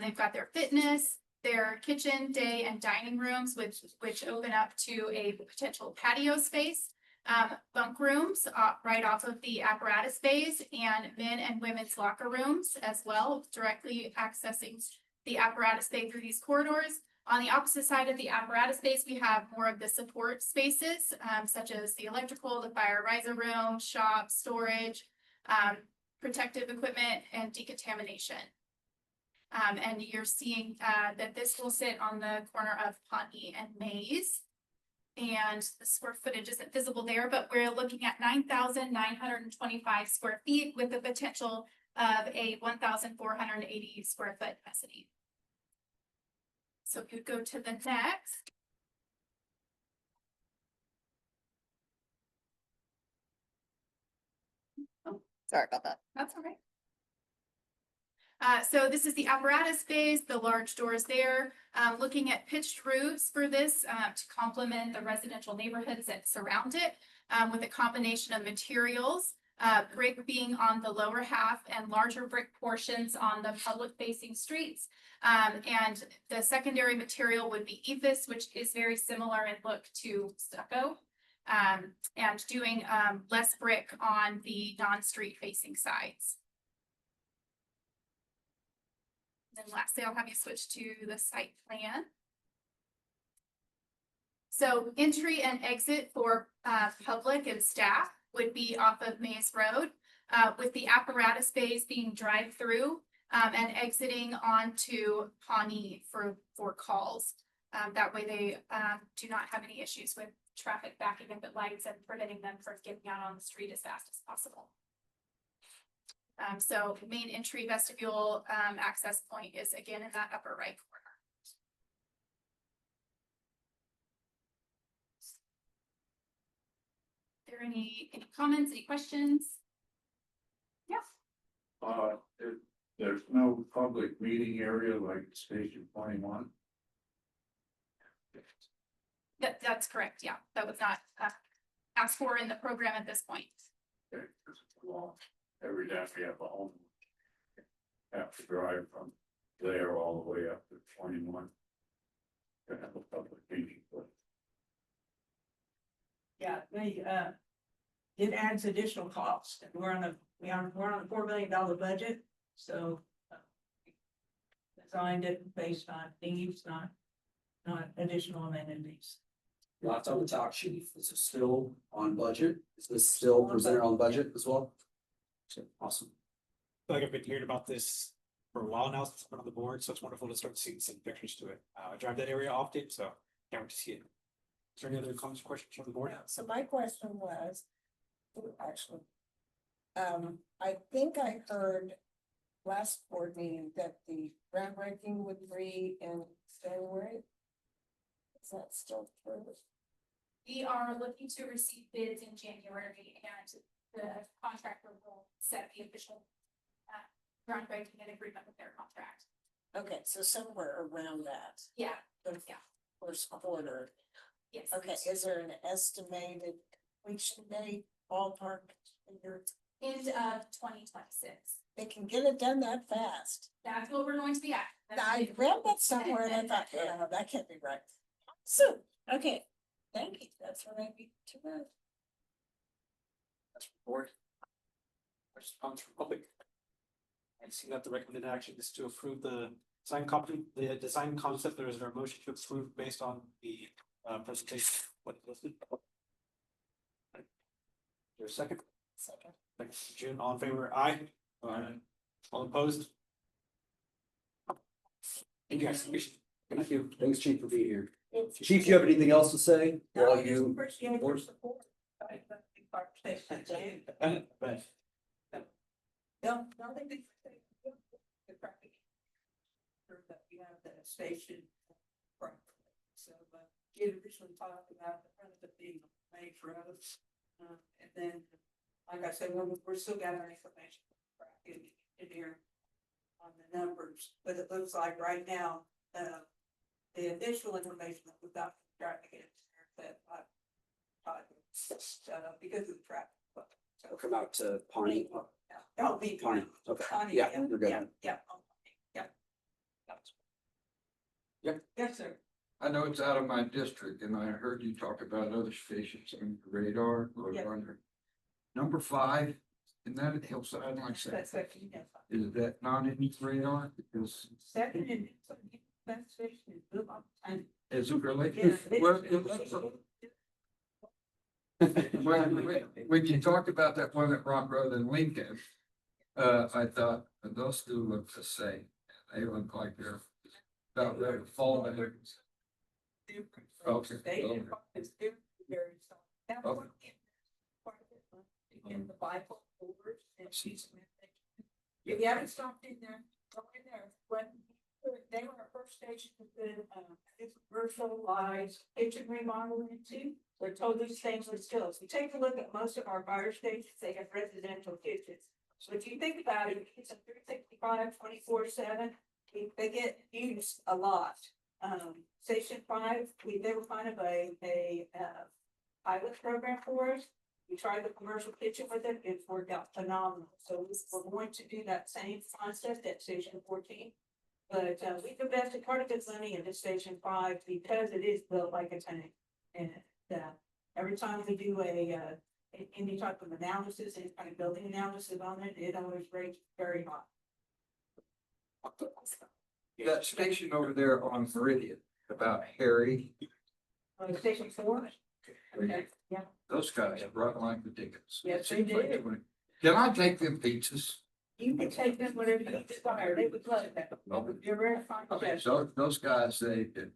They've got their fitness, their kitchen, day, and dining rooms, which open up to a potential patio space, bunk rooms right off of the apparatus bays, and men and women's locker rooms as well, directly accessing the apparatus bay through these corridors. On the opposite side of the apparatus space, we have more of the support spaces, such as the electrical, the fire riser room, shop, storage, protective equipment, and decontamination. And you're seeing that this will sit on the corner of Pawnee and Mays. And the square footage isn't visible there, but we're looking at 9,925 square feet with the potential of a 1,480 square foot mezzanine. So if you go to the next. Oh, sorry about that. That's all right. So this is the apparatus space, the large doors there, looking at pitched roofs for this to complement the residential neighborhoods that surround it with a combination of materials, brick being on the lower half and larger brick portions on the public facing streets. And the secondary material would be ephes, which is very similar in look to stucco, and doing less brick on the non-street facing sides. And lastly, I'll have you switch to the site plan. So entry and exit for public and staff would be off of Mays Road, with the apparatus bays being drive-through and exiting onto Pawnee for calls. That way they do not have any issues with traffic backing up at lights and preventing them from getting out on the street as fast as possible. So main entry vestibule access point is again in that upper right corner. Are there any comments, any questions? Yes. There's no public meeting area like Station 21. That's correct. Yeah, that was not asked for in the program at this point. Okay, every time we have a home, have to drive from there all the way up to 21. To have a public meeting, but Yeah, they it adds additional cost. We're on a $4 million budget, so designed it based on needs, not additional amenities. Lots on the talk sheet. This is still on budget. Is this still presented on budget as well? Awesome. I feel like I've been hearing about this for a while now since I've been on the board, so it's wonderful to start seeing some pictures to it. I drive that area often, so can't wait to see it. Is there any other comments, questions from the board? So my question was, actually, I think I heard last board meeting that the groundbreaking would be in January. Is that still true? We are looking to receive bids in January and the contractor will set the official groundbreaking and agreement with their contract. Okay, so somewhere around that. Yeah, The yeah. first quarter. Yes. Okay, is there an estimated completion date, ballpark figure? End of 2026. They can get it done that fast. That's what we're going to be at. I read that somewhere and I thought, yeah, that can't be right. So, okay, thank you, that's what I need to know. Board. Response from public. I see that the recommended action is to approve the the design concept. There is a motion to approve based on the presentation. What is listed? There's a second. Second. Thanks, June. All in favor? Aye. Aye. All opposed? Thank you guys. Thank you. Thanks, Chief, for being here. Chief, do you have anything else to say? No, While I just you, appreciate your support. I think the fire station, too. But No, nothing to say. The traffic. That we have the station. Right. So, it originally talked about the front of it being made road. And then, like I said, we're still gathering information. In here. On the numbers, but it looks like right now, the initial information that we got from traffic engineer that because of the traffic. So come out to Pawnee. Don't be Pawnee. Okay. Pawnee, Yeah, you're good. Yeah. Yes, sir. I know it's out of my district and I heard you talk about other stations on your radar. Or Yeah. on your- Number 5, isn't that at Hillside? Like I said, That's second, yes. is that not in your radar? Because Second and that station is built on time. is it really? Yeah. Well, when you talked about that one at Rock Road in Lincoln, I thought those two look the same. They look like they're about ready to fall in. Okay. Station is very strong. That Okay. one part of it, in the Bible orders and she's. If you haven't stopped in there, go in there, when they were our first station to put commercialized kitchen remodeling into, they're totally stainless steel. So take a look at most of our fire stations, they have residential kitchens. So if you think about it, it's a 365, 24/7, they get used a lot. Station 5, they were kind of a pilot program for us. We tried the commercial kitchen with it, it's worked out phenomenal. So we're going to do that same concept at Station 14. But we've invested part of this money into Station 5 because it is built like a tank. And every time we do any type of analysis, any kind of building analysis on it, it always rates very hot. That station over there on Meridian about Harry, Station 4? Okay, yeah. those guys run like the dickens. Yes, they Seems like do. when- Can I take them pizzas? You can take them whatever you desire, they would love that. You're very fine. Okay, so those guys, they did.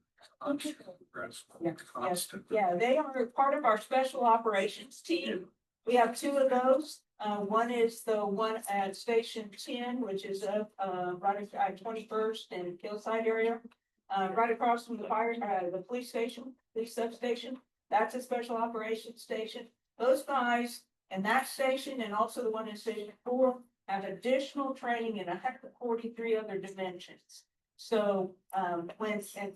Yeah. Constant. Yeah, they are part of our special operations team. We have 2 of those. One is the one at Station 10, which is up, right at 21st and Hillside area. Right across from the the police station, police substation. That's a special operations station. Those guys and that station and also the one in Station 4 have additional training in 143 other dimensions. So, and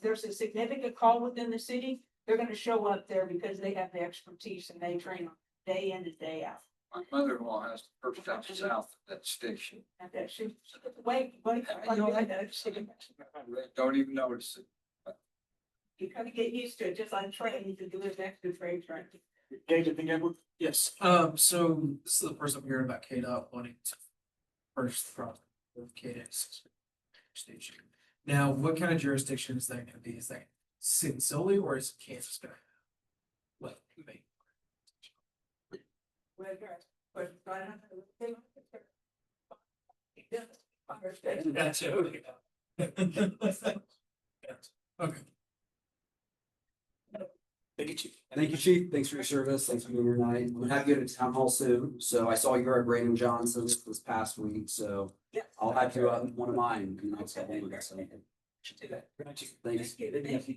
there's a significant call within the city, they're gonna show up there because they have the expertise and they train day in and day out. My mother-in-law has the first time south of that station. And that should, wait, Don't even notice it. you kind of get used to it, just like training to do it next to trade training. Gage, I think Edward. Yes, so this is the first I'm hearing about KDOT wanting to first project with KDOT station. Now, what kind of jurisdiction is that gonna be? Is that city solely or is Kansas gonna? What, maybe? That's it. Okay. Thank you, Chief. Thank you, Chief. Thanks for your service. Thanks for being here tonight. I'm gonna have you at town hall soon. So I saw you were at Raymond Johnson's this past week, so I'll have you at one of mine. You know, so thank you. Should do that. Good night, Chief. Thanks. Thank you.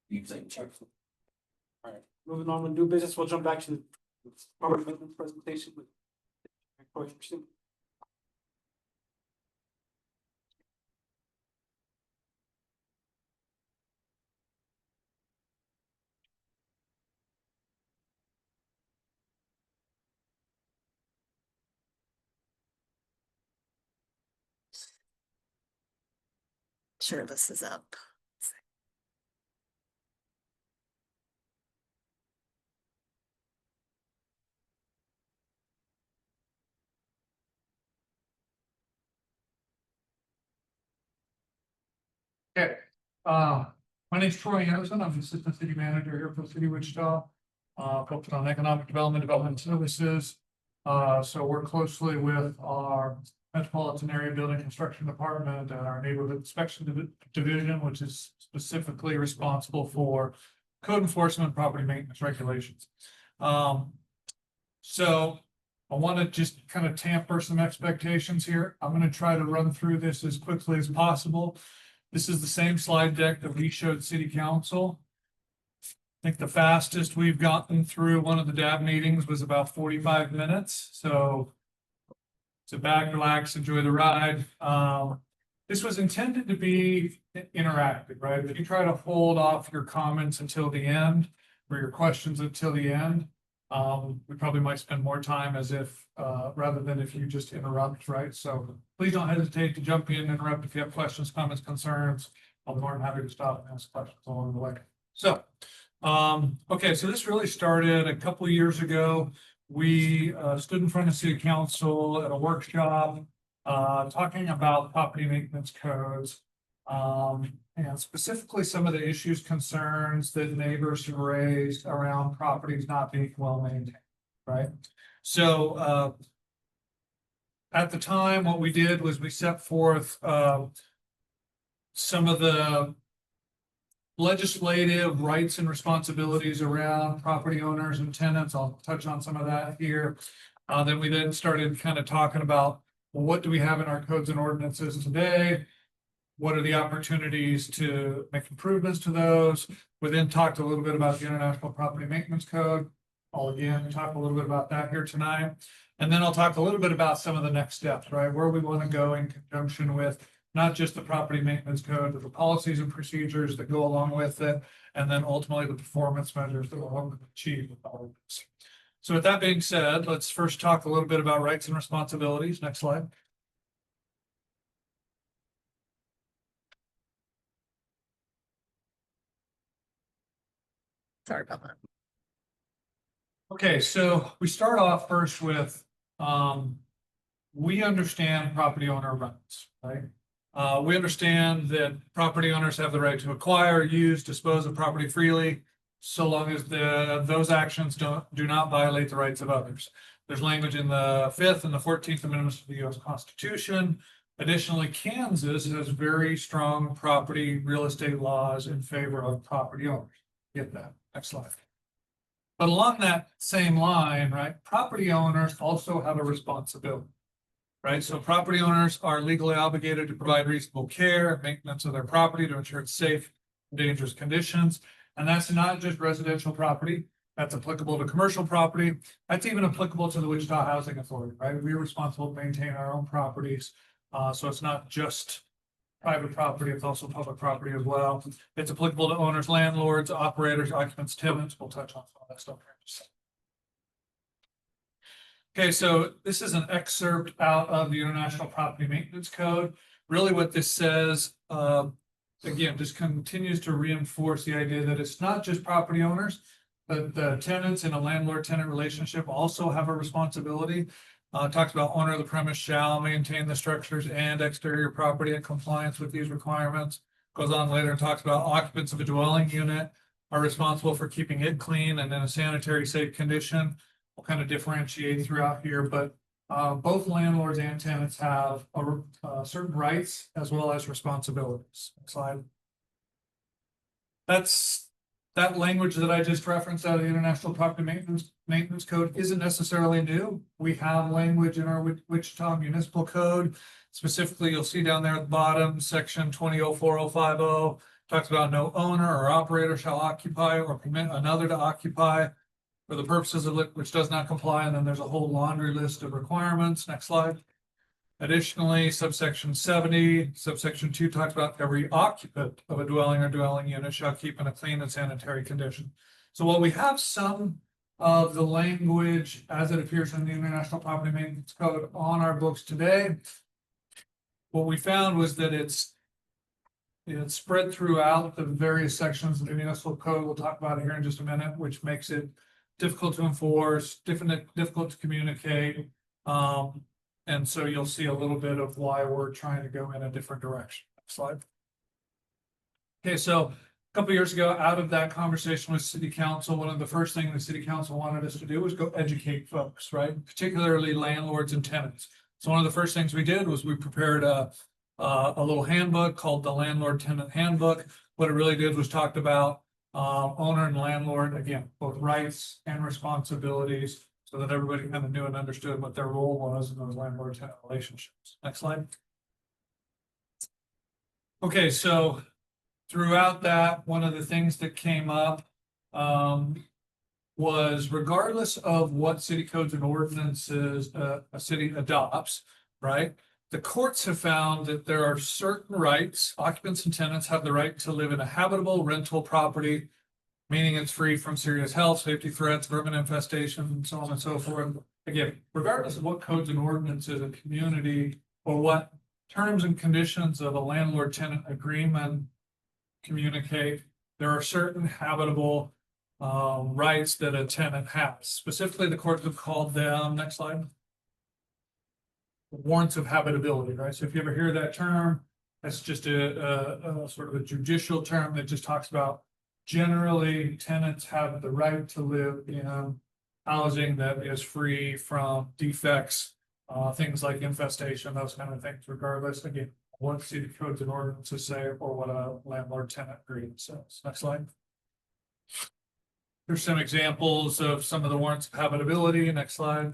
You thank you. Moving on with new business, we'll jump back to the property maintenance presentation with. Sure, this is up. Okay, my name's Troy Anderson. I'm the Assistant City Manager here for the City of Wichita. Focused on economic development services. So work closely with our Metropolitan Area Building Construction Department and our Neighborhood Inspection Division, which is specifically responsible for code enforcement and property maintenance regulations. So I want to just kind of tamper some expectations here. I'm going to try to run through this as quickly as possible. This is the same slide deck that we showed City Council. I think the fastest we've gotten through one of the DAB meetings was about 45 minutes. So sit back, relax, enjoy the ride. This was intended to be interactive, right? If you try to hold off your comments until the end or your questions until the end, we probably might spend more time as if, rather than if you just interrupt, right? So please don't hesitate to jump in and interrupt if you have questions, comments, concerns. I'll be more than happy to stop and ask questions along the way. So, okay, so this really started a couple of years ago. We stood in front of City Council at a workshop, talking about property maintenance codes. And specifically some of the issues, concerns that neighbors have raised around properties not being well maintained, right? So, at the time, what we did was we set forth, some of the legislative rights and responsibilities around property owners and tenants. I'll touch on some of that here. Then we started kind of talking about, well, what do we have in our codes and ordinances today? What are the opportunities to make improvements to those? We then talked a little bit about the International Property Maintenance Code. I'll again talk a little bit about that here tonight. And then I'll talk a little bit about some of the next steps, right? Where we want to go in conjunction with not just the property maintenance code, but the policies and procedures that go along with it, and then ultimately the performance measures that will achieve with all of this. So with that being said, let's first talk a little bit about rights and responsibilities. Next slide. Sorry about that. Okay, so we start off first with, we understand property owner rights, right? We understand that property owners have the right to acquire, use, dispose of property freely, so long as those actions do not violate the rights of others. There's language in the 5th and the 14th Amendments to the U.S. Constitution. Additionally, Kansas has very strong property real estate laws in favor of property owners. Get that. Next slide. But along that same line, right, property owners also have a responsibility, right? So property owners are legally obligated to provide reasonable care, maintenance of their property to ensure it's safe in dangerous conditions. And that's not just residential property. That's applicable to commercial property. That's even applicable to the Wichita Housing Authority, right? We're responsible to maintain our own properties. So it's not just private property, it's also public property as well. It's applicable to owners, landlords, operators, occupants, tenants. We'll touch on some of that stuff here in just a second. Okay, so this is an excerpt out of the International Property Maintenance Code. Really what this says, again, just continues to reinforce the idea that it's not just property owners, but the tenants in a landlord-tenant relationship also have a responsibility. Talks about owner of the premise shall maintain the structures and exterior property in compliance with these requirements. Goes on later and talks about occupants of a dwelling unit are responsible for keeping it clean and in a sanitary safe condition. We'll kind of differentiate throughout here, but both landlords and tenants have certain rights as well as responsibilities. Next slide. That language that I just referenced out of the International Property Maintenance Code isn't necessarily new. We have language in our Wichita Municipal Code. Specifically, you'll see down there at the bottom, section 2004-050. talks about no owner or operator shall occupy or permit another to occupy for the purposes of which does not comply, and then there's a whole laundry list of requirements. Next slide. Additionally, subsection 70, subsection 2 talks about every occupant of a dwelling or dwelling unit shall keep in a clean and sanitary condition. So while we have some of the language as it appears in the International Property Maintenance Code on our books today, what we found was that it's spread throughout the various sections of the municipal code. We'll talk about it here in just a minute, which makes it difficult to enforce, difficult to communicate. And so you'll see a little bit of why we're trying to go in a different direction. Next slide. Okay, so a couple years ago, out of that conversation with city council, one of the first things the city council wanted us to do was go educate folks, right? Particularly landlords and tenants. So one of the first things we did was we prepared a little handbook called the Landlord Tenant Handbook. What it really did was talked about owner and landlord, again, both rights and responsibilities, so that everybody kind of knew and understood what their role was in those landlord-tenant relationships. Next slide. Okay, so throughout that, one of the things that came up was regardless of what city codes and ordinances a city adopts, right? The courts have found that there are certain rights, occupants and tenants have the right to live in a habitable rental property, meaning it's free from serious health, safety threats, vermin infestation, and so on and so forth. Again, regardless of what codes and ordinances a community or what terms and conditions of a landlord-tenant agreement communicate, there are certain habitable rights that a tenant has. Specifically, the courts have called them, next slide, warrants of habitability, right? So if you ever hear that term, that's just a sort of a judicial term that just talks about generally tenants have the right to live in housing that is free from defects, things like infestation, those kind of things, regardless, again, what city codes and ordinances say or what a landlord-tenant agreement says. Next slide. Here's some examples of some of the warrants of habitability. Next slide.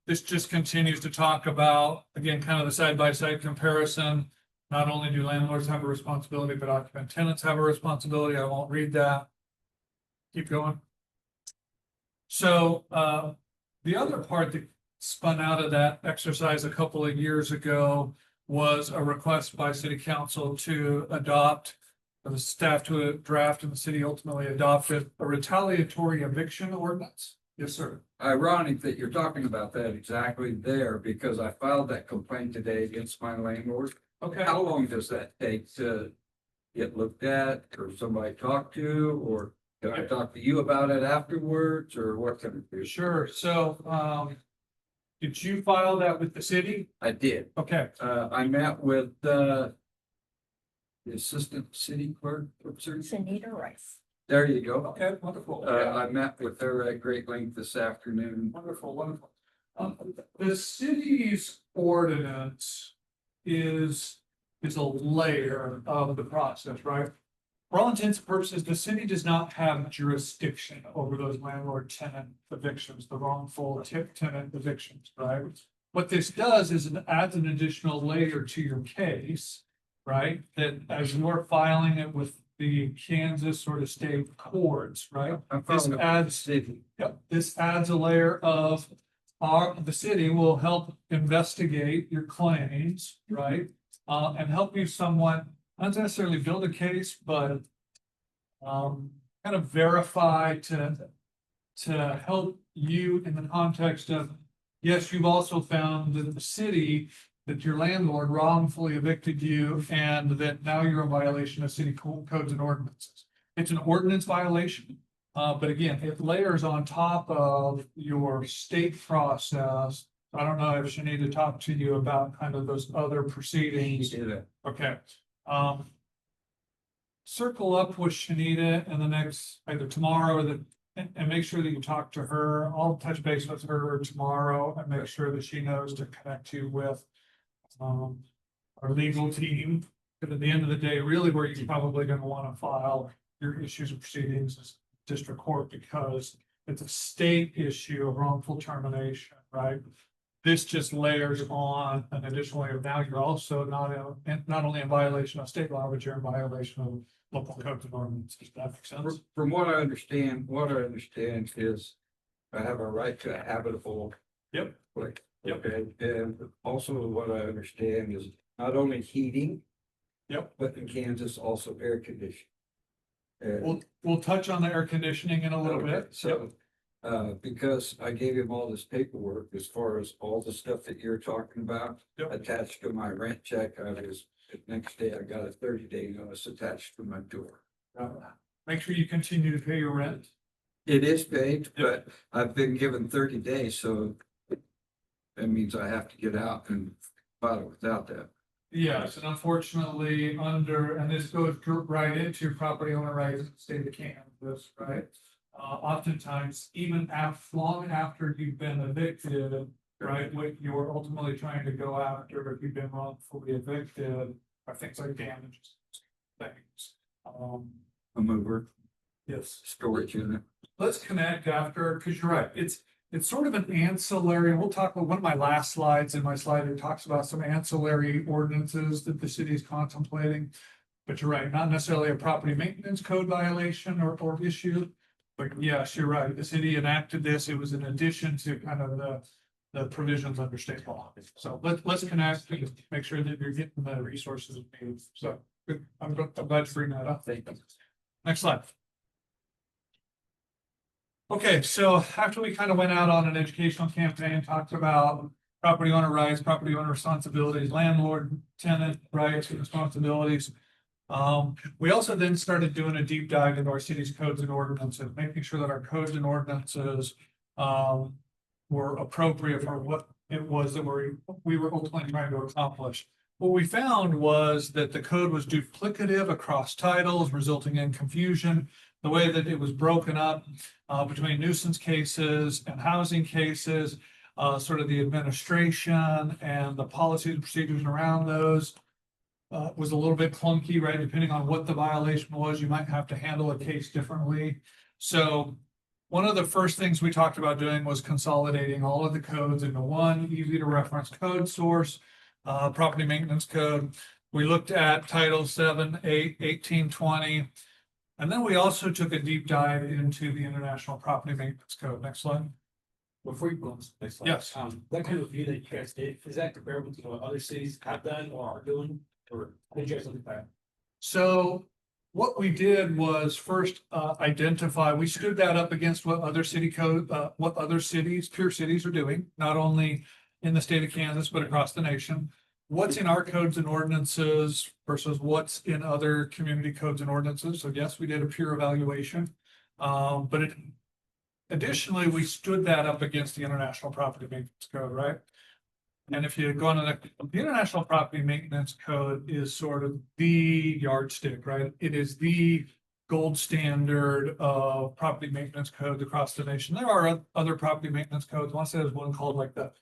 This just continues to talk about, again, kind of the side-by-side comparison. Not only do landlords have a responsibility, but occupant tenants have a responsibility. I won't read that. Keep going. So the other part that spun out of that exercise a couple of years ago was a request by city council to adopt, or the staff to draft, and the city ultimately adopted a retaliatory eviction ordinance. Yes, sir. Ironic that you're talking about that exactly there, because I filed that complaint today against my landlord. Okay. How long does that take to get looked at, or somebody talk to, or can I talk to you about it afterwards, or what can I do? Sure. So, did you file that with the city? I did. Okay. I met with the assistant city clerk. Shanita Rice. There you go. Okay, wonderful. I met with her at great length this afternoon. Wonderful, wonderful. The city's ordinance is a layer of the process, right? For all intents and purposes, the city does not have jurisdiction over those landlord-tenant evictions, the wrongful tenant evictions, right? What this does is it adds an additional layer to your case, right? That as you're filing it with the Kansas sort of state courts, right? This adds a layer of the city will help investigate your claims, right? And help you somewhat, not necessarily build a case, but kind of verify to help you in the context of, yes, you've also found that the city, that your landlord wrongfully evicted you and that now you're in violation of city codes and ordinances. It's an ordinance violation. But again, it layers on top of your state process. I don't know if Shanita talked to you about kind of those other proceedings. Okay. Circle up with Shanita in the next, either tomorrow or and make sure that you talk to her. I'll touch base with her tomorrow and make sure that she knows to connect you with our legal team. Because at the end of the day, really where you're probably going to want to file your issues and proceedings is district court, because it's a state issue of wrongful termination, right? This just layers on an additional layer. Now you're also not only in violation of state law, but you're in violation of local codes and ordinances. Does that make sense? From what I understand is I have a right to a habitable. Yep. Place. Yep. Okay, and also what I understand is not only heating. Yep. But in Kansas also air conditioning. And We'll touch on the air conditioning in a little okay, bit. so, because I gave him all this paperwork as far as all the stuff that you're talking about. Yep. Attached to my rent check, the next day I got a 30-day notice attached to my door. Make sure you continue to pay your rent. It is paid, but I've been given 30 days, so that means I have to get out and file it without that. Yes, and unfortunately, and this goes right into your property owner rights in the state of Kansas, right? Oftentimes, even long after you've been evicted, right, what you're ultimately trying to go after if you've been wrongfully evicted are things like damages. Things. A mover, Yes. storage unit. Let's connect after, because you're right, it's sort of an ancillary, and we'll talk about one of my last slides in my slide, it talks about some ancillary ordinances that the city is contemplating. But you're right, not necessarily a property maintenance code violation or issue. But yes, you're right, the city enacted this, it was in addition to kind of the provisions under state law. So let's connect and make sure that you're getting the resources needed. So good. I'm glad to bring that up. Thank you. Next slide. Okay, so after we kind of went out on an educational campaign, talked about property owner rights, property owner responsibilities, landlord, tenant rights and responsibilities. We also then started doing a deep dive into our city's codes and ordinances, making sure that our codes and ordinances were appropriate for what it was that we were ultimately trying to accomplish. What we found was that the code was duplicative across titles, resulting in confusion. The way that it was broken up between nuisance cases and housing cases, sort of the administration and the policies and procedures around those was a little bit clunky, right? Depending on what the violation was, you might have to handle a case differently. So one of the first things we talked about doing was consolidating all of the codes into one easy to reference code source, property maintenance code. We looked at Title 7, 8, 18, 20. And then we also took a deep dive into the International Property Maintenance Code. Next slide. Before you go on to the next slide. Yes. That kind of review that you guys did, is that comparable to what other cities have done or are doing? Or how did you guys look at that? So what we did was first identify, we stood that up against what other what other cities, peer cities are doing, not only in the state of Kansas, but across the nation. What's in our codes and ordinances versus what's in other community codes and ordinances. So yes, we did a peer evaluation. But additionally, we stood that up against the International Property Maintenance Code, right? And if you go on to the International Property Maintenance Code is sort of the yardstick, right? It is the gold standard of property maintenance codes across the nation. There are other property maintenance codes. I want to say there's one called like the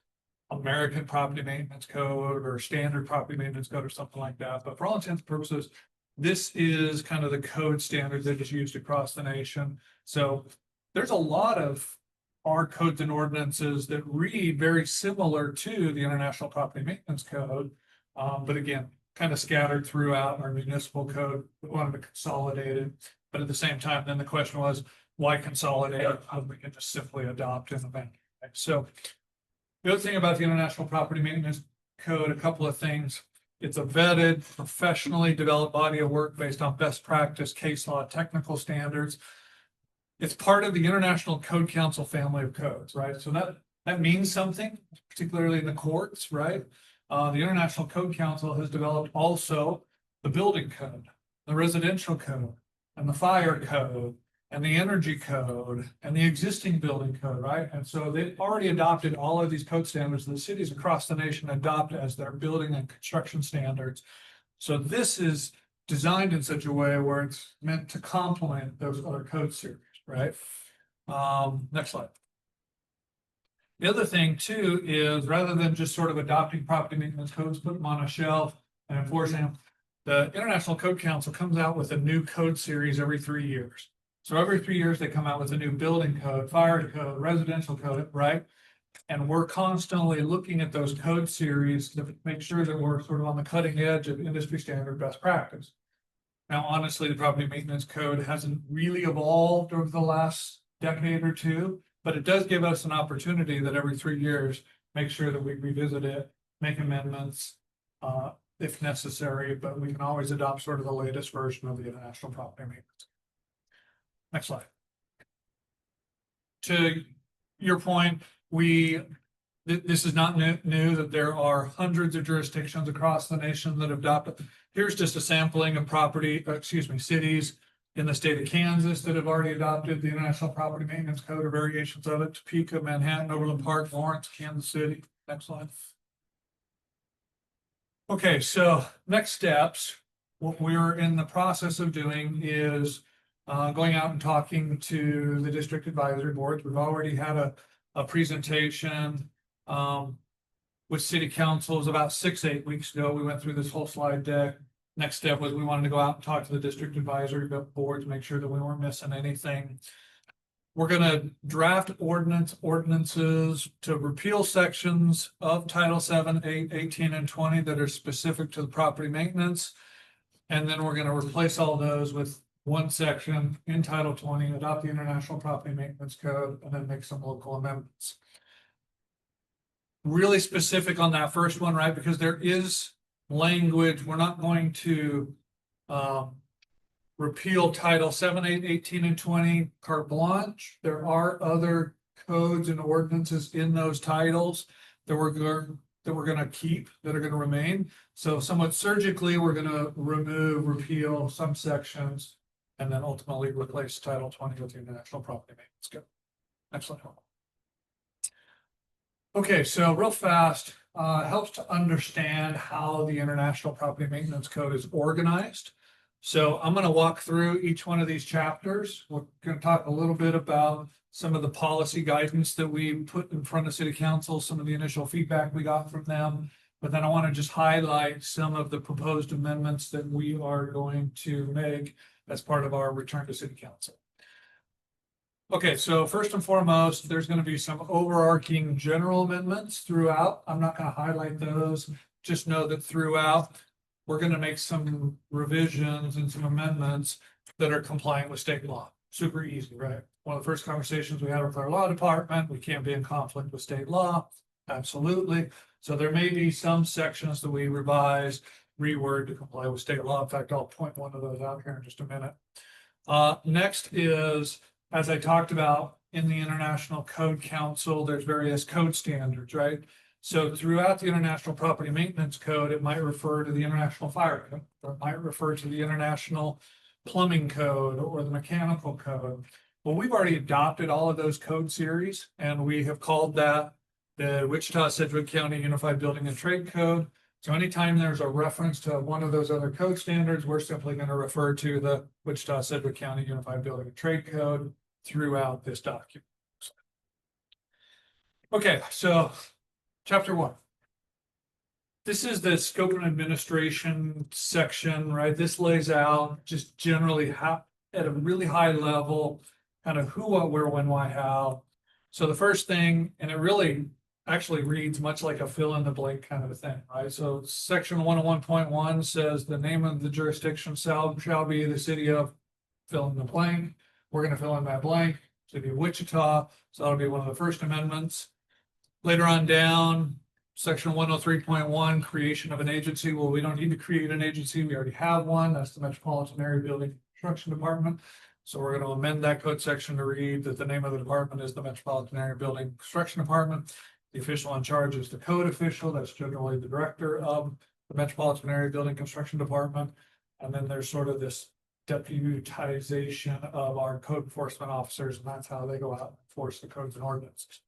American Property Maintenance Code or Standard Property Maintenance Code or something like that. But for all intents and purposes, this is kind of the code standard that is used across the nation. So there's a lot of our codes and ordinances that read very similar to the International Property Maintenance Code. But again, kind of scattered throughout our municipal code. We wanted to consolidate it. But at the same time, then the question was, why consolidate it? We can just simply adopt and amend. So the other thing about the International Property Maintenance Code, a couple of things. It's a vetted, professionally developed body of work based on best practice, case law, technical standards. It's part of the International Code Council family of codes, right? So that means something, particularly in the courts, right? The International Code Council has developed also the building code, the residential code, and the fire code, and the energy code, and the existing building code, right? And so they've already adopted all of these code standards that cities across the nation adopt as their building and construction standards. So this is designed in such a way where it's meant to complement those other code series, right? Next slide. The other thing too is rather than just sort of adopting property maintenance codes, put them on a shelf and enforcing them, the International Code Council comes out with a new code series every 3 years. So every 3 years, they come out with a new building code, fire code, residential code, right? And we're constantly looking at those code series to make sure that we're sort of on the cutting edge of industry standard best practice. Now, honestly, the property maintenance code hasn't really evolved over the last decade or two, but it does give us an opportunity that every 3 years, make sure that we revisit it, make amendments, if necessary, but we can always adopt sort of the latest version of the International Property Maintenance. Next slide. To your point, this is not new that there are hundreds of jurisdictions across the nation that have adopted. Here's just a sampling of cities in the state of Kansas that have already adopted the International Property Maintenance Code or variations of it: Topeka, Manhattan, Overland Park, Lawrence, Kansas City. Next slide. Okay, so next steps, what we're in the process of doing is going out and talking to the district advisory boards. We've already had a presentation with city councils about 6-8 weeks ago. We went through this whole slide deck. Next step was we wanted to go out and talk to the district advisory boards, make sure that we weren't missing anything. We're gonna draft ordinances to repeal sections of Title 7, 8, 18, and 20 that are specific to the property maintenance. And then we're gonna replace all those with one section in Title 20, adopt the International Property Maintenance Code, and then make some local amendments. Really specific on that first one, right? Because there is language, we're not going to repeal Title 7, 8, 18, and 20 carte blanche. There are other codes and ordinances in those titles that we're going to keep, that are going to remain. So somewhat surgically, we're going to repeal some sections, and then ultimately replace Title 20 with the International Property Maintenance Code. Next slide. Okay, so real fast, helps to understand how the International Property Maintenance Code is organized. So I'm going to walk through each one of these chapters. We're going to talk a little bit about some of the policy guidance that we put in front of City Council, some of the initial feedback we got from them. But then I want to just highlight some of the proposed amendments that we are going to make as part of our return to City Council. Okay, so first and foremost, there's going to be some overarching general amendments throughout. I'm not going to highlight those. Just know that throughout, we're going to make some revisions and some amendments that are compliant with state law. Super easy, right? One of the first conversations we had with our law department, we can't be in conflict with state law. Absolutely. So there may be some sections that we revise, reword to comply with state law. In fact, I'll point one of those out here in just a minute. Next is, as I talked about in the International Code Council, there's various code standards, right? So throughout the International Property Maintenance Code, it might refer to the International Fire Code, or it might refer to the International Plumbing Code or the Mechanical Code. Well, we've already adopted all of those code series, and we have called that the Wichita-Sedgwick County Unified Building and Trade Code. So anytime there's a reference to one of those other code standards, we're simply going to refer to the Wichita-Sedgwick County Unified Building and Trade Code throughout this document. Okay, so Chapter 1. This is the scope and administration section, right? This lays out just generally how, at a really high level, kind of who, what, where, when, why, how. So the first thing, and it really actually reads much like a fill in the blank kind of a thing, right? So section 101.1 says the name of the jurisdiction shall be the city of fill in the blank. We're going to fill in that blank, city of Wichita. So that'll be one of the first amendments. Later on down, section 103.1, creation of an agency. Well, we don't need to create an agency. We already have one. That's the Metropolitan Area Building Construction Department. So we're going to amend that code section to read that the name of the department is the Metropolitan Area Building Construction Department. The official in charge is the code official. That's generally the director of the Metropolitan Area Building Construction Department. And then there's sort of this deputization of our code enforcement officers, and that's how they go out and enforce the codes and ordinances.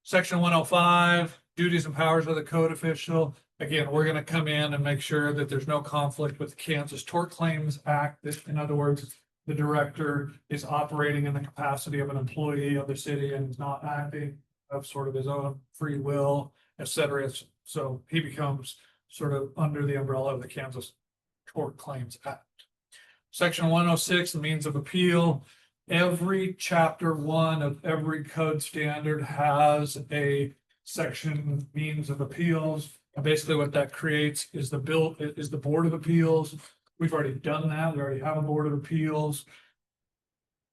Section 105, duties and powers of the code official. Again, we're going to come in and make sure that there's no conflict with the Kansas Tort Claims Act. In other words, the director is operating in the capacity of an employee of the city and is not acting of sort of his own free will, etc. So he becomes sort of under the umbrella of the Kansas Tort Claims Act. Section 106, the means of appeal. every chapter one of every code standard has a section means of appeals. And basically what that creates is the Board of Appeals. We've already done that. We already have a Board of Appeals.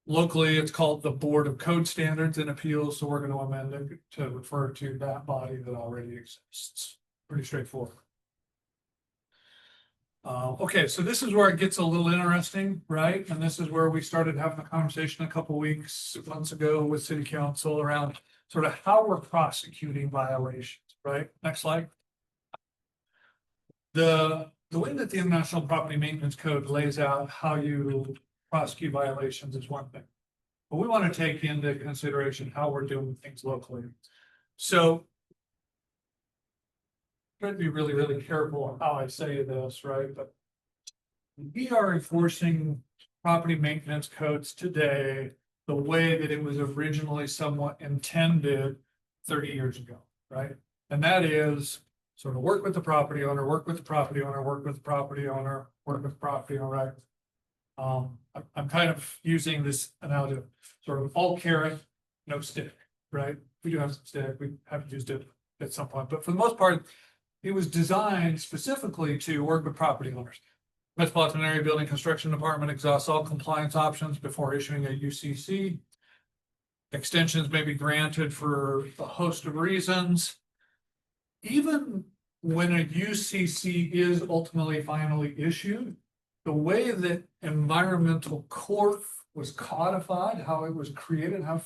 Locally, it's called the Board of Code Standards and Appeals, so we're going to amend it to refer to that body that already exists. Pretty straightforward. Okay, so this is where it gets a little interesting, right? And this is where we started having a conversation a couple months ago with City Council around sort of how we're prosecuting violations, right? Next slide. The way that the International Property Maintenance Code lays out how you prosecute violations is one thing. But we want to take into consideration how we're doing things locally. So try to be really, really careful how I say this, right? But we are enforcing property maintenance codes today the way that it was originally somewhat intended 30 years ago, right? And that is sort of work with the property owner, work with the property owner, work with the property owner, work with the property owner, right? I'm kind of using this analogy of sort of all carrot, no stick, right? We do have some stick, we haven't used it at some point, but for the most part, it was designed specifically to work with property owners. Metropolitan Area Building Construction Department exhausts all compliance options before issuing a UCC. Extensions may be granted for a host of reasons. Even when a UCC is ultimately finally issued, the way that environmental court was codified, how it was created, how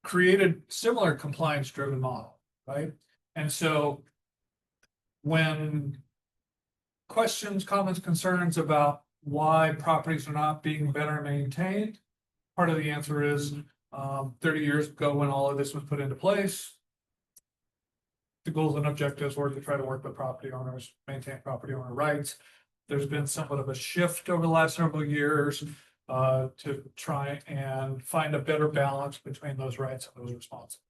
created similar compliance driven model, right? And so when questions, comments, concerns about why properties are not being better maintained, part of the answer is 30 years ago when all of this was put into place, the goals and objectives were to try to work with property owners, maintain property owner rights. There's been somewhat of a shift over the last several years to try and find a better balance between those rights and those responsibilities.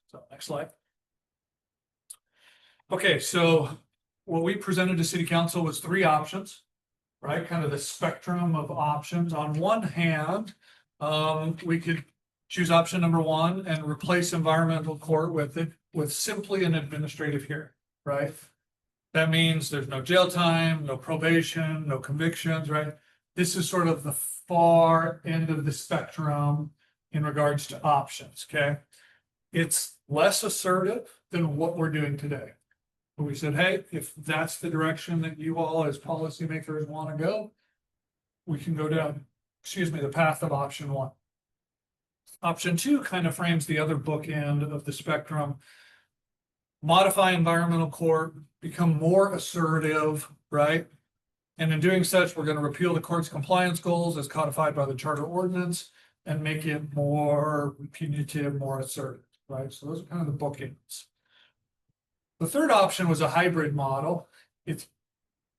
So next slide. Okay, so what we presented to City Council was 3 options, right? Kind of the spectrum of options. On one hand, we could choose option number 1 and replace environmental court with simply an administrative hearing, right? That means there's no jail time, no probation, no convictions, right? This is sort of the far end of the spectrum in regards to options, okay? It's less assertive than what we're doing today. We said, hey, if that's the direction that you all as policymakers want to go, we can go down, the path of option 1. Option 2 kind of frames the other bookend of the spectrum. Modify environmental court, become more assertive, right? And in doing such, we're going to repeal the court's compliance goals as codified by the charter ordinance and make it more punitive, more assertive, right? So those are kind of the bookends. The third option was a hybrid model. It's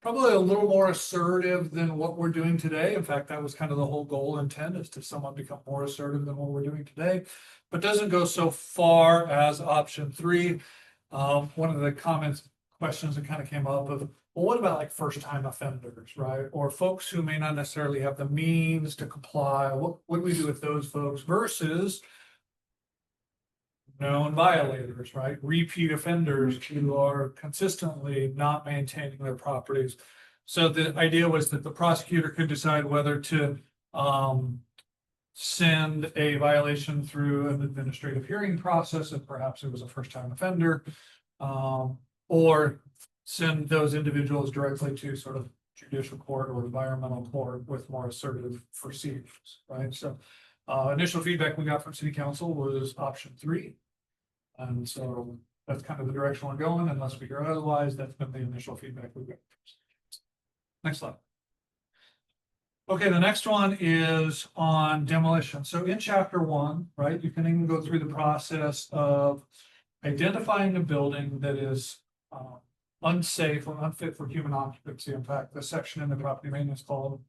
probably a little more assertive than what we're doing today. In fact, that was kind of the whole goal intent, is to somewhat become more assertive than what we're doing today, but doesn't go so far as option 3. One of the questions that kind of came up of, well, what about like first-time offenders, right? Or folks who may not necessarily have the means to comply. What do we do with those folks versus known violators, right? Repeat offenders who are consistently not maintaining their properties. So the idea was that the prosecutor could decide whether to send a violation through an administrative hearing process, if perhaps it was a first-time offender, or send those individuals directly to sort of judicial court or environmental court with more assertive procedures, right? So initial feedback we got from City Council was option 3. And so that's kind of the direction we're going, unless we hear otherwise. That's been the initial feedback we've got. Next slide. Okay, the next one is on demolition. So in chapter 1, right, you can even go through the process of identifying a building that is unsafe or unfit for human occupancy. In fact, the section in the property maintenance code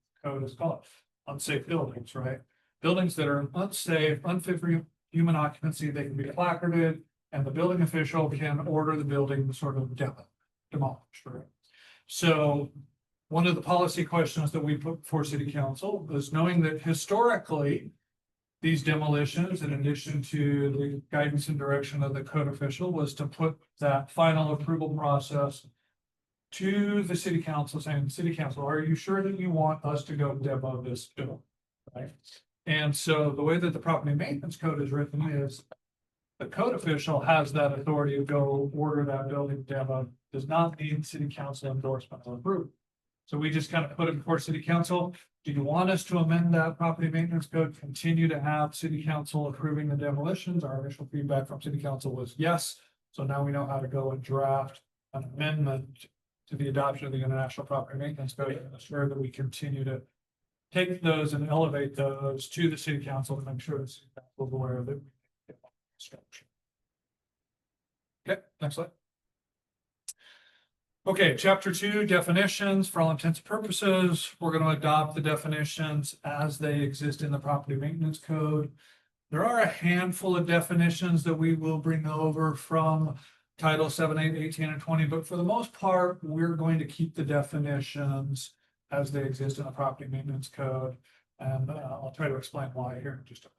is called unsafe buildings, right? Buildings that are unsafe, unfit for human occupancy, they can be placarded, and the building official can order the building sort of demolished, right? So one of the policy questions that we put before City Council was, knowing that historically these demolitions, in addition to the guidance and direction of the code official, was to put that final approval process to the city council, saying, city council, are you sure that you want us to go demo this building? Right? And so the way that the property maintenance code is written is the code official has that authority to go order that building demo, does not need city council endorsement or approval. So we just kind of put it before city council. Do you want us to amend that property maintenance code, continue to have city council approving the demolitions? Our initial feedback from city council was yes. So now we know how to go and draft an amendment to the adoption of the International Property Maintenance Code and ensure that we continue to take those and elevate those to the city council to make sure the city council is aware of it. Okay, next slide. Okay, chapter 2, definitions. For all intents and purposes, we're going to adopt the definitions as they exist in the property maintenance code. There are a handful of definitions that we will bring over from Title 7, 8, 18, and 20, but for the most part, we're going to keep the definitions as they exist in the property maintenance code. And I'll try to explain why here in just a moment.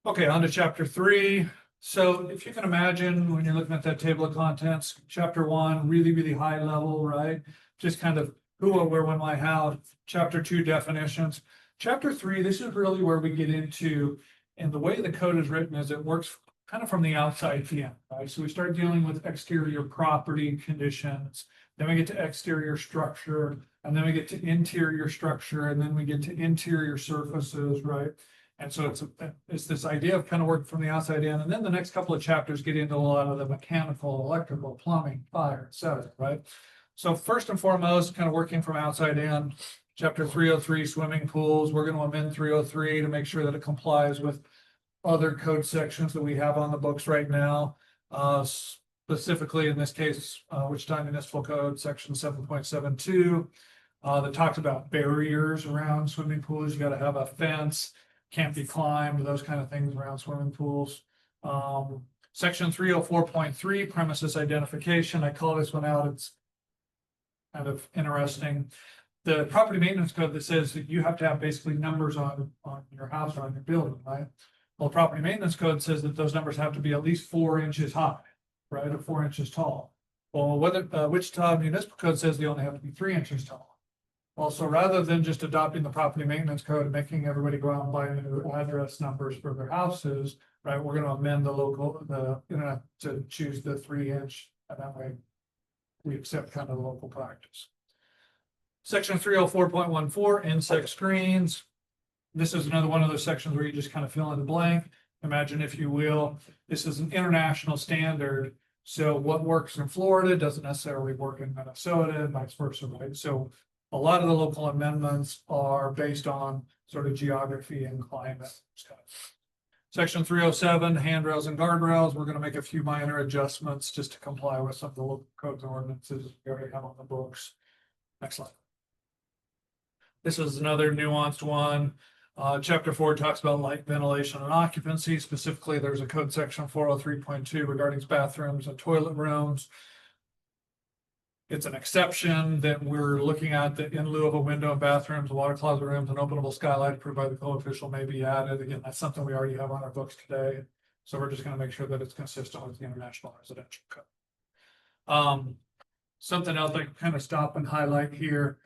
Okay, on to chapter 3. So if you can imagine when you're looking at that table of contents, chapter 1, really, really high level, right? Just kind of who, what, where, when, why, how. Chapter 2, definitions. Chapter 3, this is really where we get into, and the way the code is written is it works kind of from the outside to the end, right? So we start dealing with exterior property conditions, then we get to exterior structure, and then we get to interior structure, and then we get to interior surfaces, right? And so it's this idea of kind of working from the outside in, and then the next couple of chapters get into a lot of the mechanical, electrical, plumbing, fire, et cetera, right? So first and foremost, kind of working from outside in, chapter 303, swimming pools, we're going to amend 303 to make sure that it complies with other code sections that we have on the books right now. Specifically in this case, Wichita Municipal Code, section 7.72, that talks about barriers around swimming pools. You got to have a fence, can't be climbed, those kind of things around swimming pools. Section 304.3, premises identification. I call this one out. It's kind of interesting. The property maintenance code that says that you have to have basically numbers on your house or on your building, right? Well, the property maintenance code says that those numbers have to be at least 4 inches high, right, or 4 inches tall. Well, Wichita Municipal Code says they only have to be 3 inches tall. Well, so rather than just adopting the property maintenance code and making everybody go out and buy new address numbers for their houses, right, we're going to amend to choose the 3 inch, and that way we accept kind of the local practice. Section 304.14, insect screens. This is another one of those sections where you just kind of fill in the blank. Imagine, if you will, this is an international standard. So what works in Florida doesn't necessarily work in Minnesota and vice versa, right? So a lot of the local amendments are based on sort of geography and climate stuff. Section 307, handrails and guardrails. We're going to make a few minor adjustments just to comply with some of the local codes and ordinances we already have on the books. Next slide. This is another nuanced one. Chapter 4 talks about light, ventilation, and occupancy. Specifically, there's a code section 403.2 regarding bathrooms and toilet rooms. It's an exception that we're looking at that in lieu of a window in bathrooms, water closet rooms, and openable skylight approved by the code official may be added. Again, that's something we already have on our books today. So we're just going to make sure that it's consistent with the International Residential Code. Something else I can kind of stop and highlight here.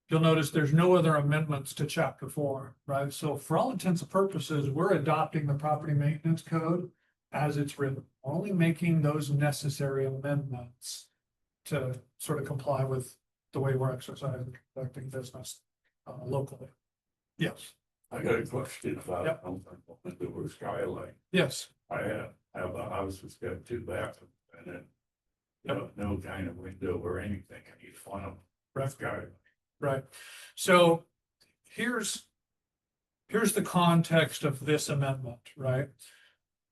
You'll notice there's no other amendments to chapter 4, right? So for all intents and purposes, we're adopting the property maintenance code as it's written, only making those necessary amendments to sort of comply with the way we're exercising, conducting business locally. Yes. I got a question about the word skylight. Yes. I have a house that's got 2 bathrooms and then no kind of window or anything. I need one of skylight. Right. So here's the context of this amendment, right?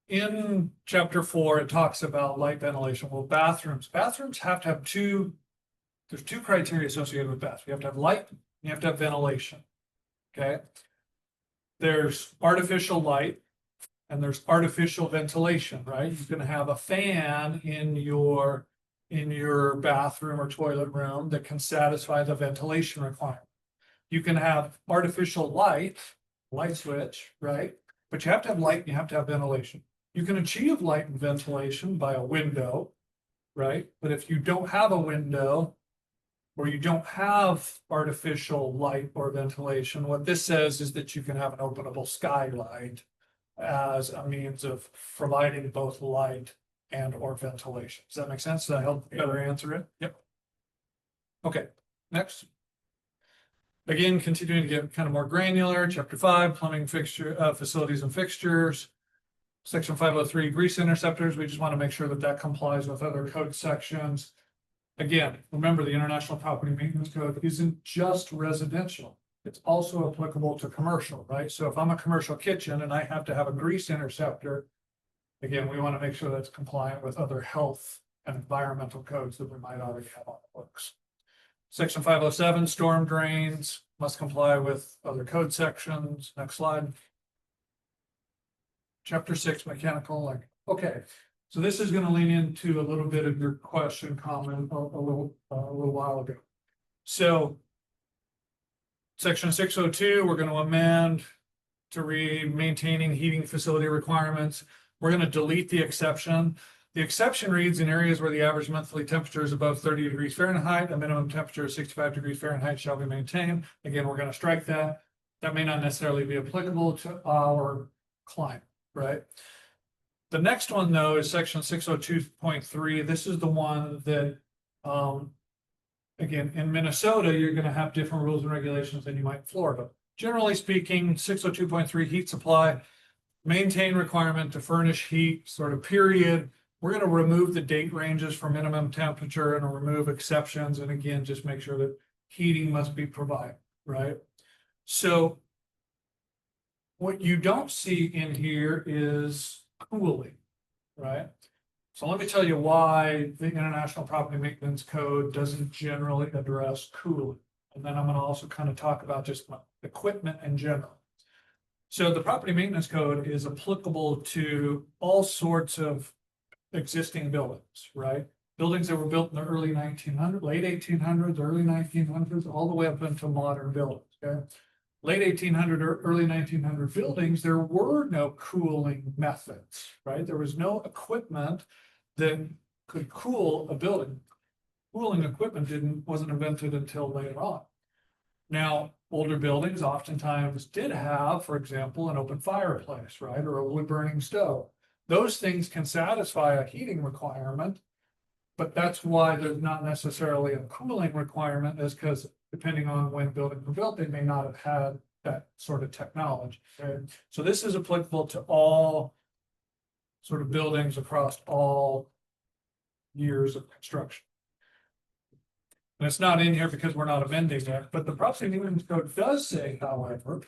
In chapter 4, it talks about light ventilation. Well, bathrooms have to have there's 2 criteria associated with bathrooms. You have to have light, and you have to have ventilation. Okay. There's artificial light and there's artificial ventilation, right? You can have a fan in your bathroom or toilet room that can satisfy the ventilation requirement. You can have artificial light light switch, right? But you have to have light and you have to have ventilation. You can achieve light and ventilation by a window, right? But if you don't have a window, or you don't have artificial light or ventilation, what this says is that you can have an openable skylight as a means of providing both light and or ventilation. Does that make sense? Does that help better answer it? Yep. Okay, next. Again, continuing to get kind of more granular, chapter 5, plumbing fixture, facilities and fixtures. Section 503, grease interceptors, we just want to make sure that that complies with other code sections. Again, remember the International Property Maintenance Code isn't just residential. It's also applicable to commercial, right? So if I'm a commercial kitchen and I have to have a grease interceptor, again, we want to make sure that's compliant with other health and environmental codes that we might already have on the books. Section 507, storm drains must comply with other code sections. Next slide. Chapter 6, mechanical. Okay, so this is going to lean into a little bit of your question comment a little while ago. So section 602, we're going to amend to read maintaining heating facility requirements. We're going to delete the exception. The exception reads in areas where the average monthly temperature is above 30 degrees Fahrenheit, a minimum temperature of 65 degrees Fahrenheit shall be maintained. Again, we're going to strike that. That may not necessarily be applicable to our client, right? The next one, though, is section 602.3. This is the one that, again, in Minnesota, you're going to have different rules and regulations than you might in Florida. Generally speaking, 602.3 heat supply, maintain requirement to furnish heat, sort of period. We're going to remove the date ranges for minimum temperature and remove exceptions. And again, just make sure that heating must be provided, right? So what you don't see in here is cooling, right? So let me tell you why the International Property Maintenance Code doesn't generally address cooling. And then I'm going to also kind of talk about just equipment in general. So the Property Maintenance Code is applicable to all sorts of existing buildings, right? Buildings that were built in the early 1900s, late 1800s, early 1900s, all the way up into modern buildings, okay? Late 1800 or early 1900 buildings, there were no cooling methods, right? There was no equipment that could cool a building. Cooling equipment wasn't invented until later on. Now, older buildings oftentimes did have, for example, an open fireplace, right? Or a wood burning stove. Those things can satisfy a heating requirement, but that's why there's not necessarily a cooling requirement, is because depending on when buildings were built, they may not have had that sort of technology. Okay? So this is applicable to all sort of buildings across all years of construction. And it's not in here because we're not amending it, but the Property Maintenance Code does say, however,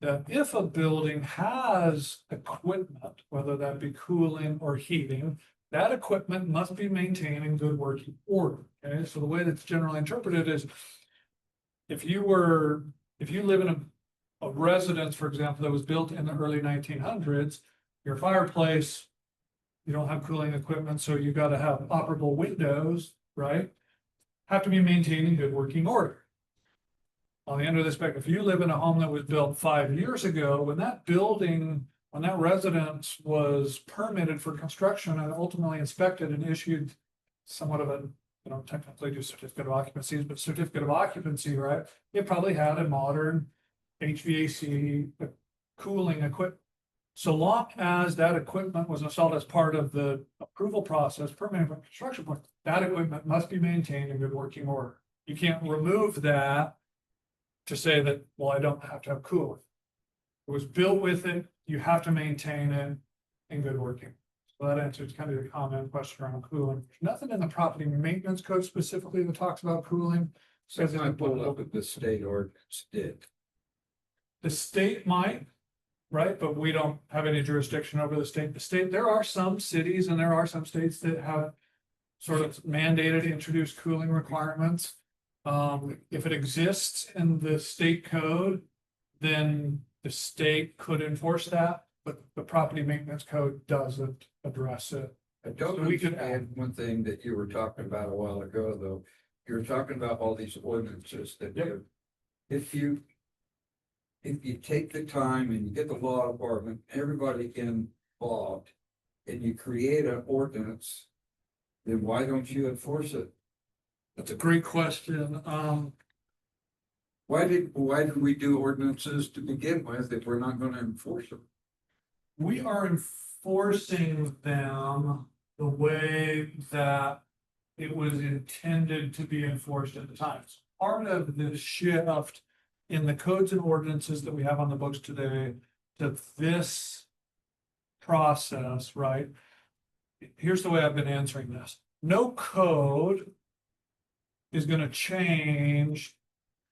that if a building has equipment, whether that be cooling or heating, that equipment must be maintained in good working order. Okay, so the way that's generally interpreted is if you live in a residence, for example, that was built in the early 1900s, your fireplace, you don't have cooling equipment, so you got to have operable windows, right? Have to be maintained in good working order. On the end of the spectrum, if you live in a home that was built 5 years ago, when that residence was permitted for construction and ultimately inspected and issued somewhat of a, technically do certificate of occupancy, but certificate of occupancy, right? It probably had a modern HVAC cooling equipment. So long as that equipment was installed as part of the approval process, permitting for construction point, that equipment must be maintained in good working order. You can't remove that to say that, well, I don't have to have cooling. It was built with it, you have to maintain it in good working. So that answers kind of the comment question around cooling. There's nothing in the Property Maintenance Code specifically that talks about cooling. Says I pulled up at the state ordinance did. The state might, right? But we don't have any jurisdiction over the state. There are some cities and there are some states that have sort of mandated, introduced cooling requirements. If it exists in the state code, then the state could enforce that, but the Property Maintenance Code doesn't address it. I don't So we could understand one thing that you were talking about a while ago, though. You were talking about all these ordinances that Yep. if you if you take the time and you get the law department, everybody involved, and you create an ordinance, then why don't you enforce it? That's a great question. Why did we do ordinances to begin with if we're not gonna enforce them? We are enforcing them the way that it was intended to be enforced at the time. Part of the shift in the codes and ordinances that we have on the books today to this process, right? Here's the way I've been answering this. No code is gonna change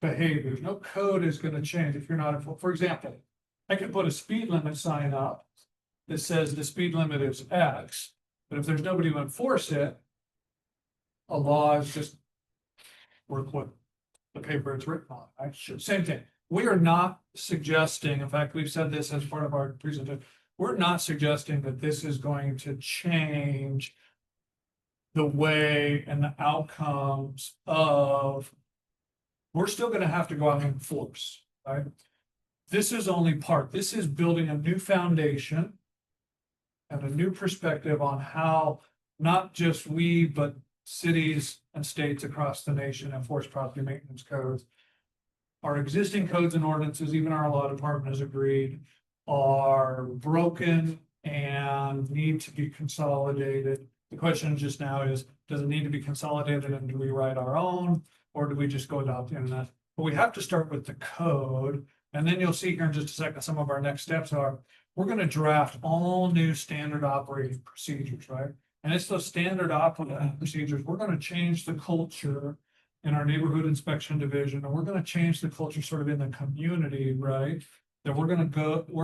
behaviors. No code is gonna change if you're not, for example, I can put a speed limit sign up that says the speed limit is X, but if there's nobody to enforce it, a law is just work with the paper it's written on. Same thing. We are not suggesting, in fact, we've said this as part of our presentation, we're not suggesting that this is going to change the way and the outcomes of, we're still gonna have to go out and enforce, right? This is only part, this is building a new foundation and a new perspective on how not just we, but cities and states across the nation enforce property maintenance codes. Our existing codes and ordinances, even our law department has agreed, are broken and need to be consolidated. The question just now is, does it need to be consolidated and do we write our own, or do we just go adopt the internet? But we have to start with the code, and then you'll see here in just a second, some of our next steps are, we're gonna draft all new standard operating procedures, right? And it's those standard operating procedures, we're gonna change the culture in our neighborhood inspection division, and we're gonna change the culture sort of in the community, right? That we're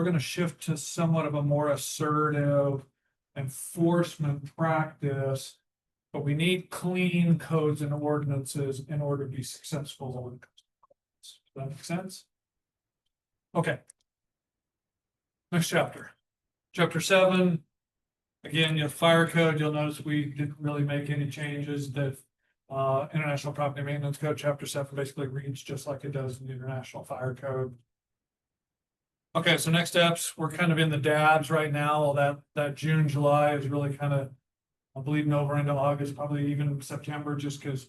gonna shift to somewhat of a more assertive enforcement practice, but we need clean codes and ordinances in order to be successful when it comes to codes. Does that make sense? Okay. Next chapter. Chapter 7. Again, your fire code, you'll notice we didn't really make any changes. The International Property Maintenance Code, Chapter 7 basically reads just like it does in the International Fire Code. Okay, so next steps, we're kind of in the dabs right now. That June, July is really kind of bleeding over into August, probably even September, just because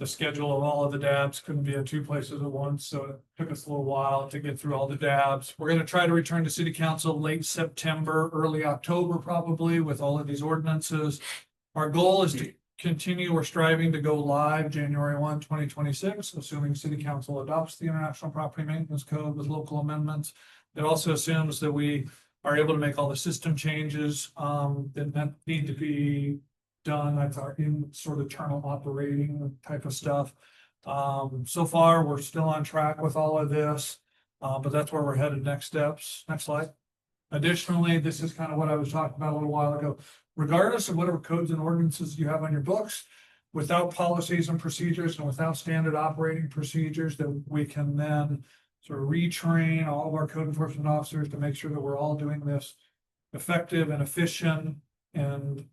the schedule of all of the dabs couldn't be in two places at once. So it took us a little while to get through all the dabs. We're going to try to return to city council late September, early October, probably with all of these ordinances. Our goal is to continue, we're striving to go live January 1, 2026, assuming city council adopts the International Property Maintenance Code with local amendments. It also assumes that we are able to make all the system changes that need to be done. That's our sort of internal operating type of stuff. So far, we're still on track with all of this, but that's where we're headed. Next steps. Next slide. Additionally, this is kind of what I was talking about a little while ago. Regardless of whatever codes and ordinances you have on your books, without policies and procedures and without standard operating procedures that we can then sort of retrain all of our code enforcement officers to make sure that we're all doing this effective and efficient and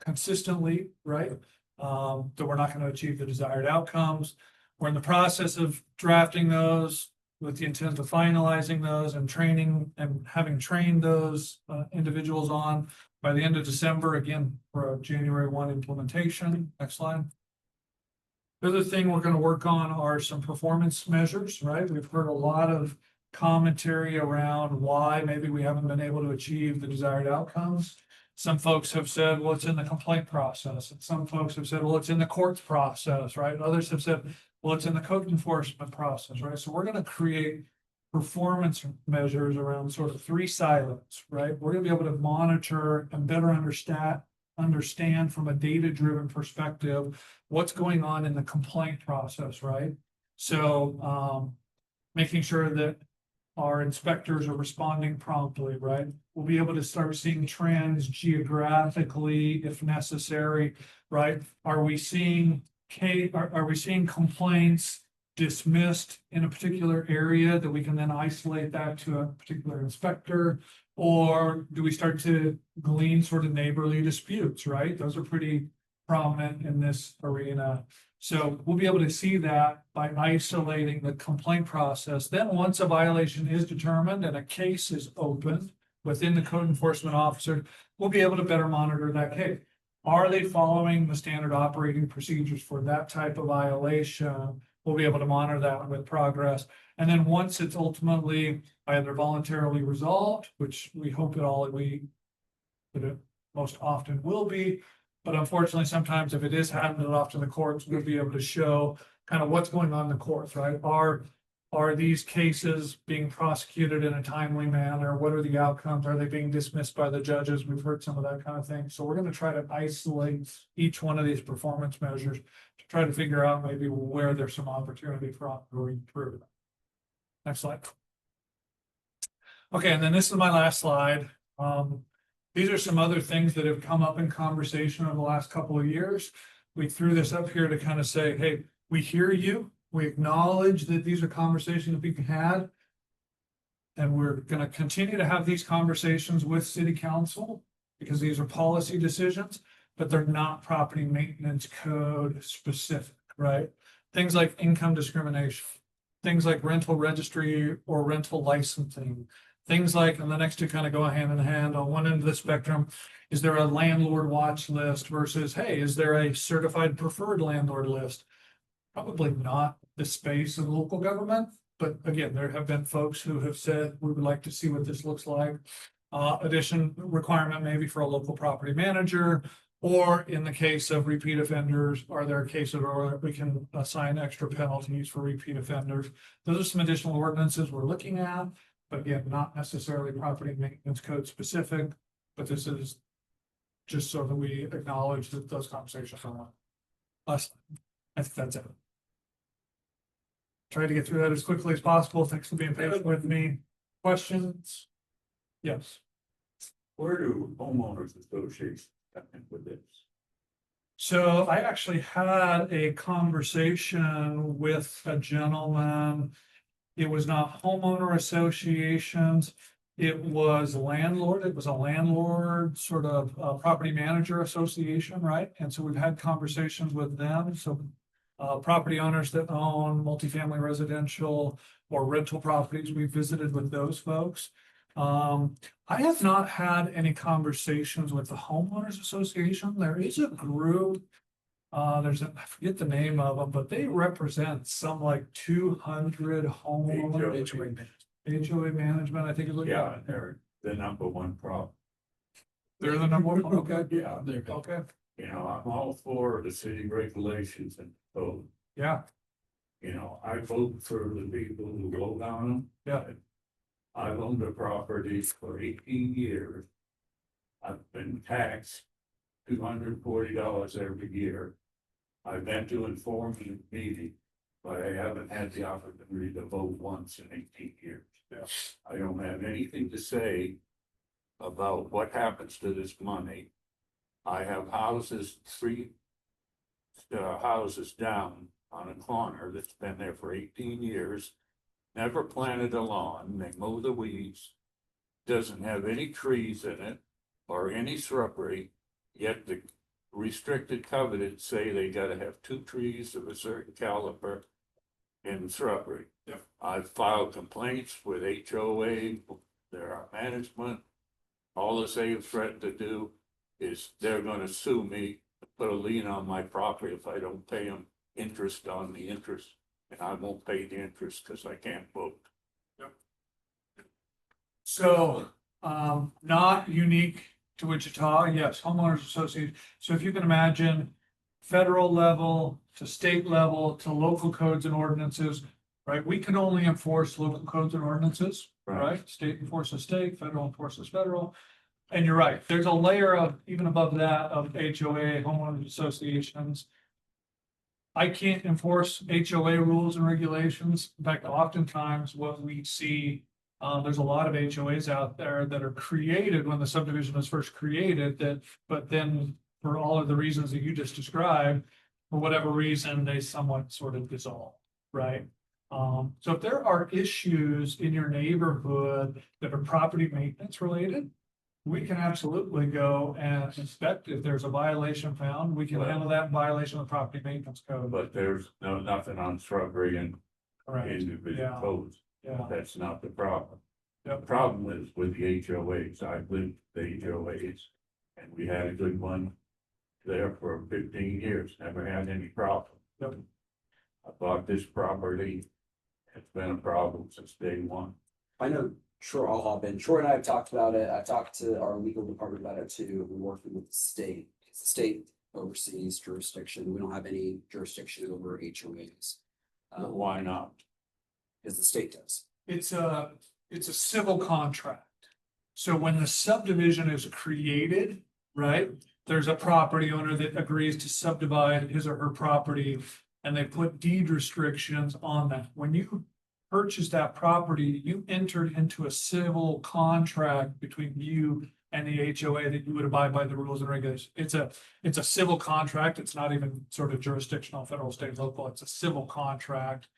consistently, right? That we're not going to achieve the desired outcomes. We're in the process of drafting those with the intent of finalizing those and training and having trained those individuals on by the end of December, again, for a January 1 implementation. Next slide. The other thing we're going to work on are some performance measures, right? We've heard a lot of commentary around why maybe we haven't been able to achieve the desired outcomes. Some folks have said, well, it's in the complaint process. And some folks have said, well, it's in the courts process, right? Others have said, well, it's in the code enforcement process, right? So we're going to create performance measures around sort of 3 silos, right? We're going to be able to monitor and better understand from a data-driven perspective what's going on in the complaint process, right? So making sure that our inspectors are responding promptly, right? We'll be able to start seeing trends geographically if necessary, right? Are we seeing complaints dismissed in a particular area that we can then isolate that to a particular inspector? Or do we start to glean sort of neighborly disputes, right? Those are pretty prominent in this arena. So we'll be able to see that by isolating the complaint process. Then once a violation is determined and a case is opened within the code enforcement officer, we'll be able to better monitor that case. Are they following the standard operating procedures for that type of violation? We'll be able to monitor that with progress. And then once it's ultimately either voluntarily resolved, which we hope it most often will be, but unfortunately, sometimes if it is handed off to the courts, we'll be able to show kind of what's going on in the courts, right? Are these cases being prosecuted in a timely manner? What are the outcomes? Are they being dismissed by the judges? We've heard some of that kind of thing. So we're going to try to isolate each one of these performance measures to try to figure out maybe where there's some opportunity for ongoing improvement. Next slide. Okay, and then this is my last slide. These are some other things that have come up in conversation over the last couple of years. We threw this up here to kind of say, hey, we hear you. We acknowledge that these are conversations that we've had. And we're going to continue to have these conversations with City Council because these are policy decisions, but they're not property maintenance code specific, right? Things like income discrimination, things like rental registry or rental licensing. Things like, and the next two kind of go hand in hand. On one end of the spectrum, is there a landlord watch list versus, hey, is there a certified preferred landlord list? Probably not the space of local government, but again, there have been folks who have said, we would like to see what this looks like. Addition requirement maybe for a local property manager, or in the case of repeat offenders, are there cases where we can assign extra penalties for repeat offenders? Those are some additional ordinances we're looking at. But again, not necessarily property maintenance code specific, but this is just so that we acknowledge that those conversations are on. I think that's it. Try to get through that as quickly as possible. Thanks for being patient with me. Questions? Yes. Where do homeowners associations come in with this? So I actually had a conversation with a gentleman. It was not homeowner associations. It was landlord. It was a landlord sort of property manager association, right? And so we've had conversations with them. So property owners that own multifamily residential or rental properties, we visited with those folks. I have not had any conversations with the homeowners association. There is a group. I forget the name of them, but they represent some like 200 homeowners. HOA management, I think it's like. Yeah, they're the number one problem. They're the number one, okay. Yeah, Okay, you know, I'm all for the city regulations and code. yeah, You know, I vote for the people who vote on them. yeah, I've owned a property for 18 years. I've been taxed $240 every year. I've been to informal meeting, but I haven't had the opportunity to vote once in 18 years. Yeah. I don't have anything to say about what happens to this money. I have houses, three houses down on a corner that's been there for 18 years. Never planted a lawn, they mow the weeds. Doesn't have any trees in it or any shrubbery, yet the restricted covenants say they gotta have 2 trees of a certain caliber in shrubbery. Yep. I've filed complaints with HOA, their management. All that they've threatened to do is they're gonna sue me, put a lien on my property if I don't pay them interest on the interest. And I won't pay the interest because I can't vote. so, not unique to Wichita, yes, homeowners association. So if you can imagine federal level to state level to local codes and ordinances, right? We can only enforce local codes and ordinances, right? State enforces state, federal enforces federal. And you're right, there's a layer of, even above that, of HOA, homeowners associations. I can't enforce HOA rules and regulations. In fact, oftentimes what we see, there's a lot of HOAs out there that are created when the subdivision was first created that, but then for all of the reasons that you just described, for whatever reason, they somewhat sort of dissolve, right? So if there are issues in your neighborhood that are property maintenance related, we can absolutely go and inspect if there's a violation found. We can handle that in violation of the property maintenance code. But there's nothing on shrubbery and Correct. individual Yeah. codes. Yeah. That's not the problem. Yep. The problem is with the HOAs. I've lived the HOAs. And we had a good one there for 15 years, never had any problem. Yep. I bought this property. It's been a problem since day one. I know, sure, I'll hop in. Troy and I have talked about it. I talked to our legal department about it too. We're working with the state. It's the state oversees jurisdiction. We don't have any jurisdiction over HOAs. Why not? Because the state does. It's a civil contract. So when the subdivision is created, right, there's a property owner that agrees to subdivide his or her property. And they put deed restrictions on that. When you purchased that property, you entered into a civil contract between you and the HOA that you would abide by the rules and regulations. It's a civil contract. It's not even sort of jurisdictional, federal, state, local. It's a civil contract.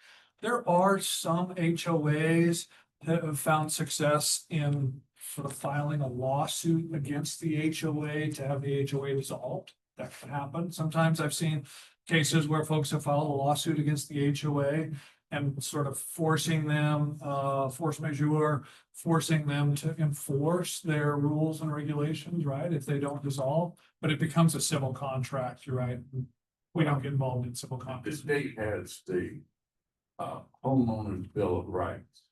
There are some HOAs that have found success in sort of filing a lawsuit against the HOA to have the HOA dissolved. That can happen. Sometimes I've seen cases where folks have filed a lawsuit against the HOA and sort of forcing them, force majeure, forcing them to enforce their rules and regulations, right? If they don't dissolve, but it becomes a civil contract, you're right? We don't get involved in civil The contracts. state has the homeowner's bill of rights.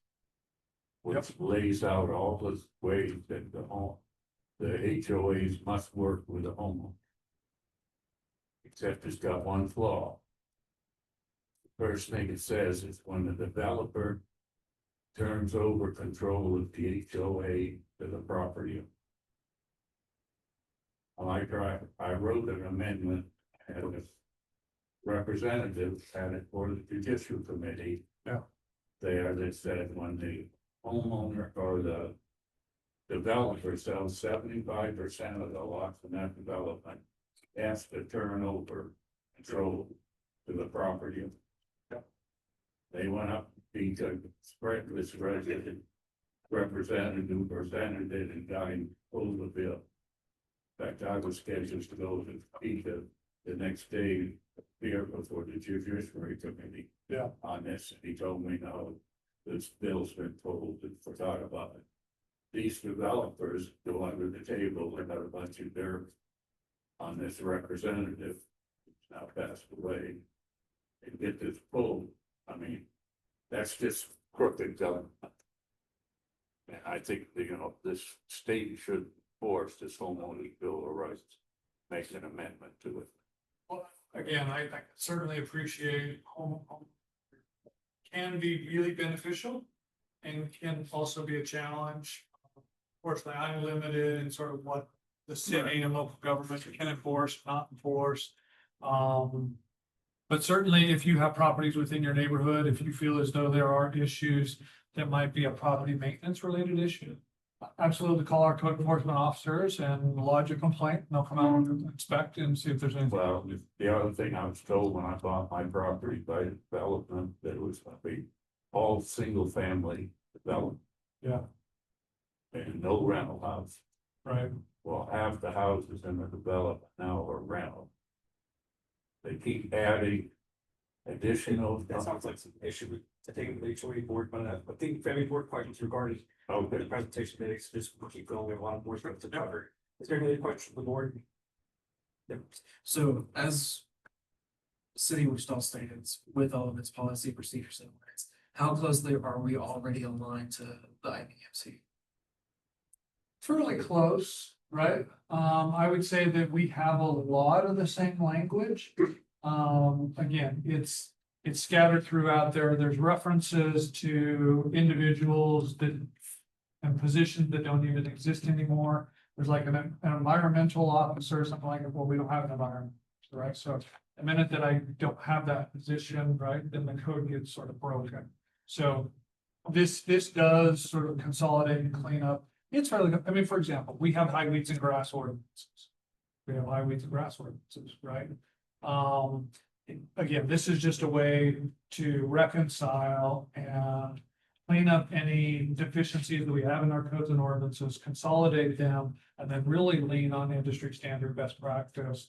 Which lays out all the ways that the HOAs must work with the homeowner. Except it's got one flaw. First thing it says is when the developer turns over control of the HOA to the property. I wrote an amendment and a representative had it for the judicial committee. Yeah. There that said when the homeowner or the developer sells 75% of the lots in that development, has to turn over control to the property. They went up because spread this resident representative presented it and got him pulled the bill. In fact, I was scheduled to go to Topeka the next day, here before the judiciary committee. Yeah. On this, and he told me, no, this bill's been pulled and forgot about it. These developers go under the table and got a bunch of dirt on this representative, who's now passed away, and get this pulled. I mean, that's just crooked government. And I think, this state should force this homeowner's bill of rights, make an amendment to it. Well, again, I certainly appreciate home can be really beneficial and can also be a challenge. Fortunately, I'm limited in sort of what the city and local government can enforce, not enforce. But certainly if you have properties within your neighborhood, if you feel as though there are issues that might be a property maintenance related issue, absolutely call our code enforcement officers and lodge a complaint. And they'll come out and inspect and see if there's anything. Well, the other thing I was told when I bought my property by development, that it was gonna be all single family development. Yeah. And no rental house. Right. Well, half the houses in the development now are rental. They keep adding additional. That sounds like some issue with, I think the HOA board, but I think family board questions regarding the presentation minutes, just we'll keep going, we have a lot more stuff to cover. Is there any other questions from the board? Yep. So as City of Wichita stated, with all of its policy, procedures and rights, how closely are we already aligned to the IBMC? Fairly close, right? I would say that we have a lot of the same language. Again, it's scattered throughout there. There's references to individuals that and positions that don't even exist anymore. There's like an environmental officer or something like that. Well, we don't have an environment, right? So the minute that I don't have that position, right, then the code gets sort of broken. So this does sort of consolidate and clean up. It's fairly good. I mean, for example, we have high weeds and grass ordinances. We have high weeds and grass ordinances, right? Again, this is just a way to reconcile and clean up any deficiencies that we have in our codes and ordinances, consolidate them, and then really lean on industry standard best practice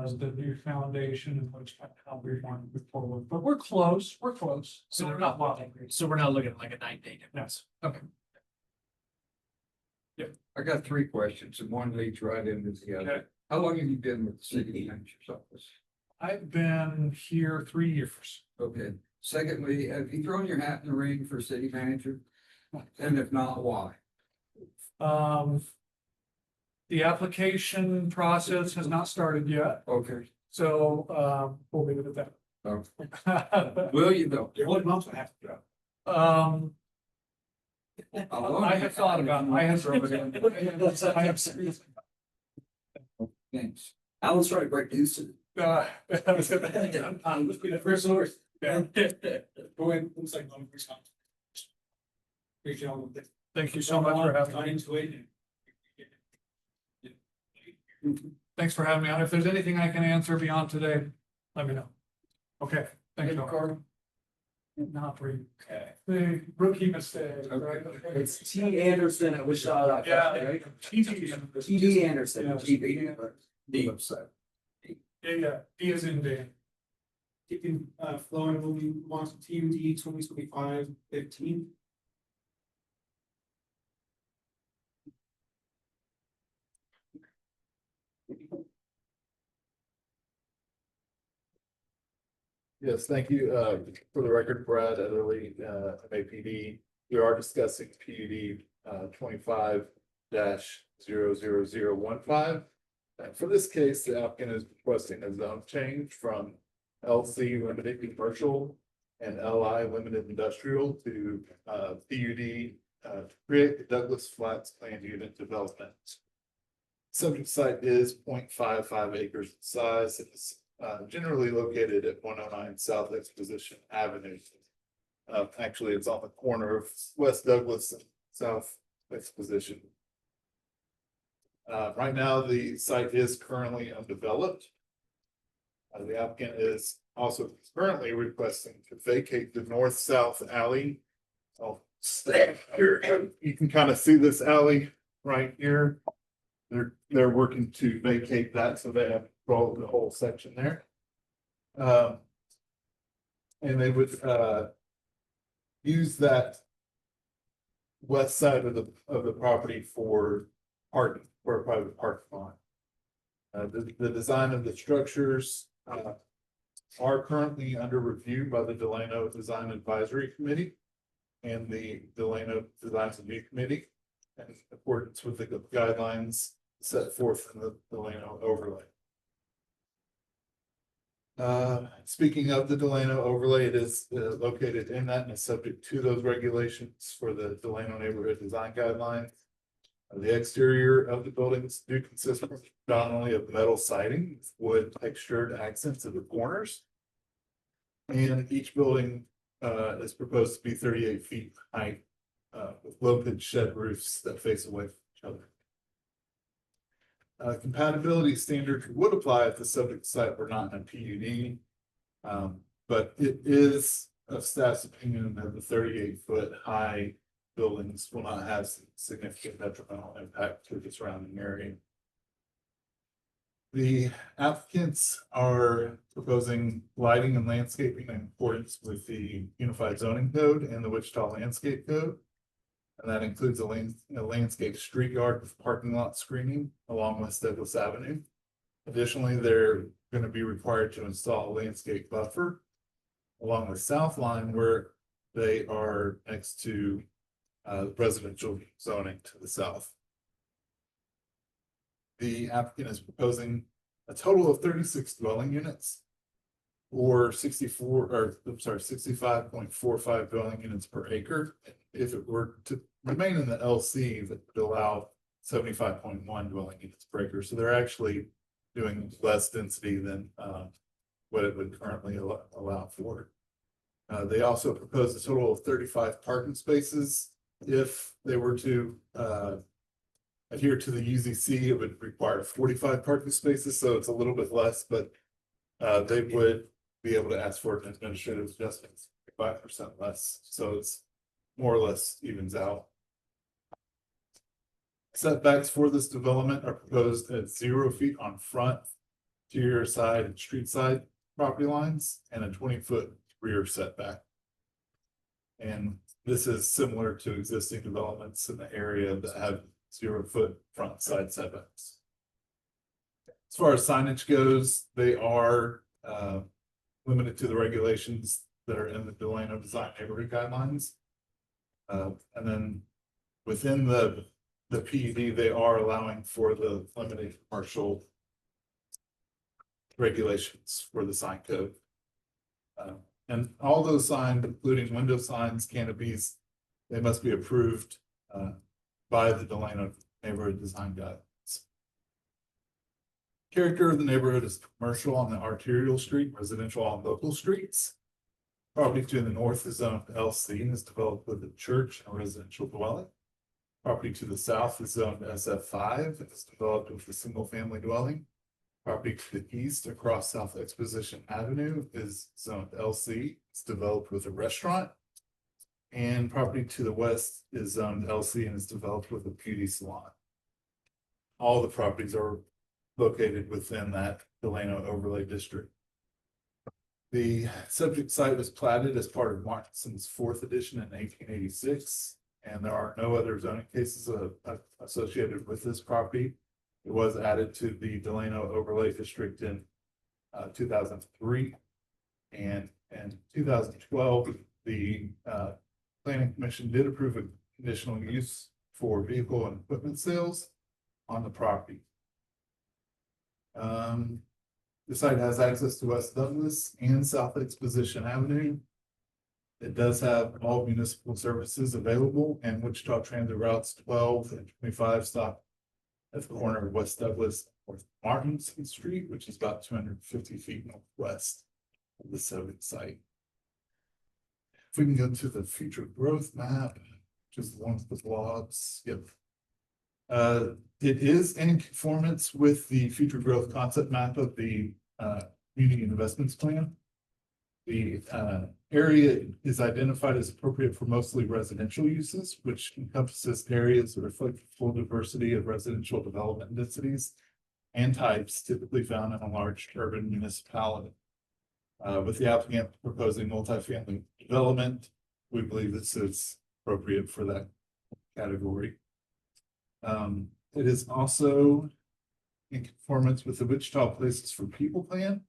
as the new foundation in which how we want to move forward. But we're close, we're close. So we're not, so we're not looking at like a 9-day difference. Okay. I got three questions and one leads right into the Okay. other. How long have you been with the city manager's office? I've been here 3 years. Okay. Secondly, have you thrown your hat in the ring for city manager? And if not, why? The application process has not started yet, Okay. so, we'll leave it at that. Oh. Will you though? What months I have to go? I have thought about it. I have. Thanks. Alan's trying to break news to. Let's be the first source. Yeah. Go ahead, looks like I'm first time. Appreciate all of this. Thank you so much for having Got me. into it. Thanks for having me on. If there's anything I can answer beyond today, let me know. Okay, thank you. Not really. Okay. The rookie mistake, right? It's T Anderson at Wichita. Yeah. TD Anderson. Yeah. TV. D. Website. Yeah, D is in Dan. Keeping flowing, moving on to TUD 2025-15. Yes, thank you. For the record, Brad Etherly, MAPD. We are discussing PUD 25-00015. For this case, the applicant is requesting a zone change from LC Limited Commercial and LI Limited Industrial to PUD to create the Douglas Flats Planned Unit Development. Subject site is 0.55 acres in size. It's generally located at 109 South Exposition Avenue. Actually, it's on the corner of West Douglas and South Exposition. Right now, the site is currently undeveloped. The applicant is also currently requesting to vacate the north-south alley. I'll stay here. You can kind of see this alley right here. They're working to vacate that, so they have control of the whole section there. And they would use that west side of the property for parking, for a private parking lot. The design of the structures are currently under review by the Delano Design Advisory Committee and the Delano Design Review Committee in accordance with the guidelines set forth in the Delano overlay. Speaking of the Delano overlay, it is located in that and is subject to those regulations for the Delano Neighborhood Design Guidelines. The exterior of the buildings do consist predominantly of metal siding, with wood textured accents at the corners. And each building is proposed to be 38 feet high, with low pitched shed roofs that face away from each other. Compatibility standards would apply if the subject site were not in a PUD. But it is a staff's opinion that the 38-foot high buildings will not have significant detrimental impact to the surrounding area. The applicants are proposing lighting and landscaping in accordance with the Unified Zoning Code and the Wichita Landscape Code. And that includes a landscape street yard with parking lot screening along West Douglas Avenue. Additionally, they're going to be required to install a landscape buffer along the south line where they are next to residential zoning to the south. The applicant is proposing a total of 36 dwelling units or 65.45 dwelling units per acre. If it were to remain in the LC, that would allow 75.1 dwelling units per acre. So they're actually doing less density than what it would currently allow for. They also propose a total of 35 parking spaces. If they were to adhere to the UZC, it would require 45 parking spaces, so it's a little bit less, but they would be able to ask for an administrative adjustment 5% less. So it's more or less evens out. Setbacks for this development are proposed at 0 feet on front, interior side and street side property lines and a 20-foot rear setback. And this is similar to existing developments in the area that have 0-foot front side setbacks. As far as signage goes, they are limited to the regulations that are in the Delano Design Neighborhood Guidelines. And then within the PUD, they are allowing for the limited commercial regulations for the sign code. And all those signs, including window signs, canopies, they must be approved by the Delano Neighborhood Design Guidelines. Character of the neighborhood is commercial on the arterial street, residential on local streets. Property to the north is zoned LC and is developed with a church and a residential dwelling. Property to the south is zoned SF5 and is developed with a single family dwelling. Property to the east across South Exposition Avenue is zoned LC. It's developed with a restaurant. And property to the west is zoned LC and is developed with a beauty salon. All the properties are located within that Delano overlay district. The subject site was platted as part of Martinson's 4th edition in 1886, and there are no other zoning cases associated with this property. It was added to the Delano overlay district in 2003, and in 2012, the Planning Commission did approve a conditional use for vehicle and equipment sales on the property. The site has access to West Douglas and South Exposition Avenue. It does have all municipal services available, and Wichita Transit routes 12 and 25 stop at the corner of West Douglas and Martinson Street, which is about 250 feet northwest of the subject site. If we can go to the future growth map, which is the one with the blobs, yep. It is in conformance with the future growth concept map of the community investments plan. The area is identified as appropriate for mostly residential uses, which encompasses areas that reflect full diversity of residential development densities and types typically found in a large urban municipality. With the applicant proposing multifamily development, we believe this is appropriate for that category. It is also in conformance with the Wichita Places for People plan.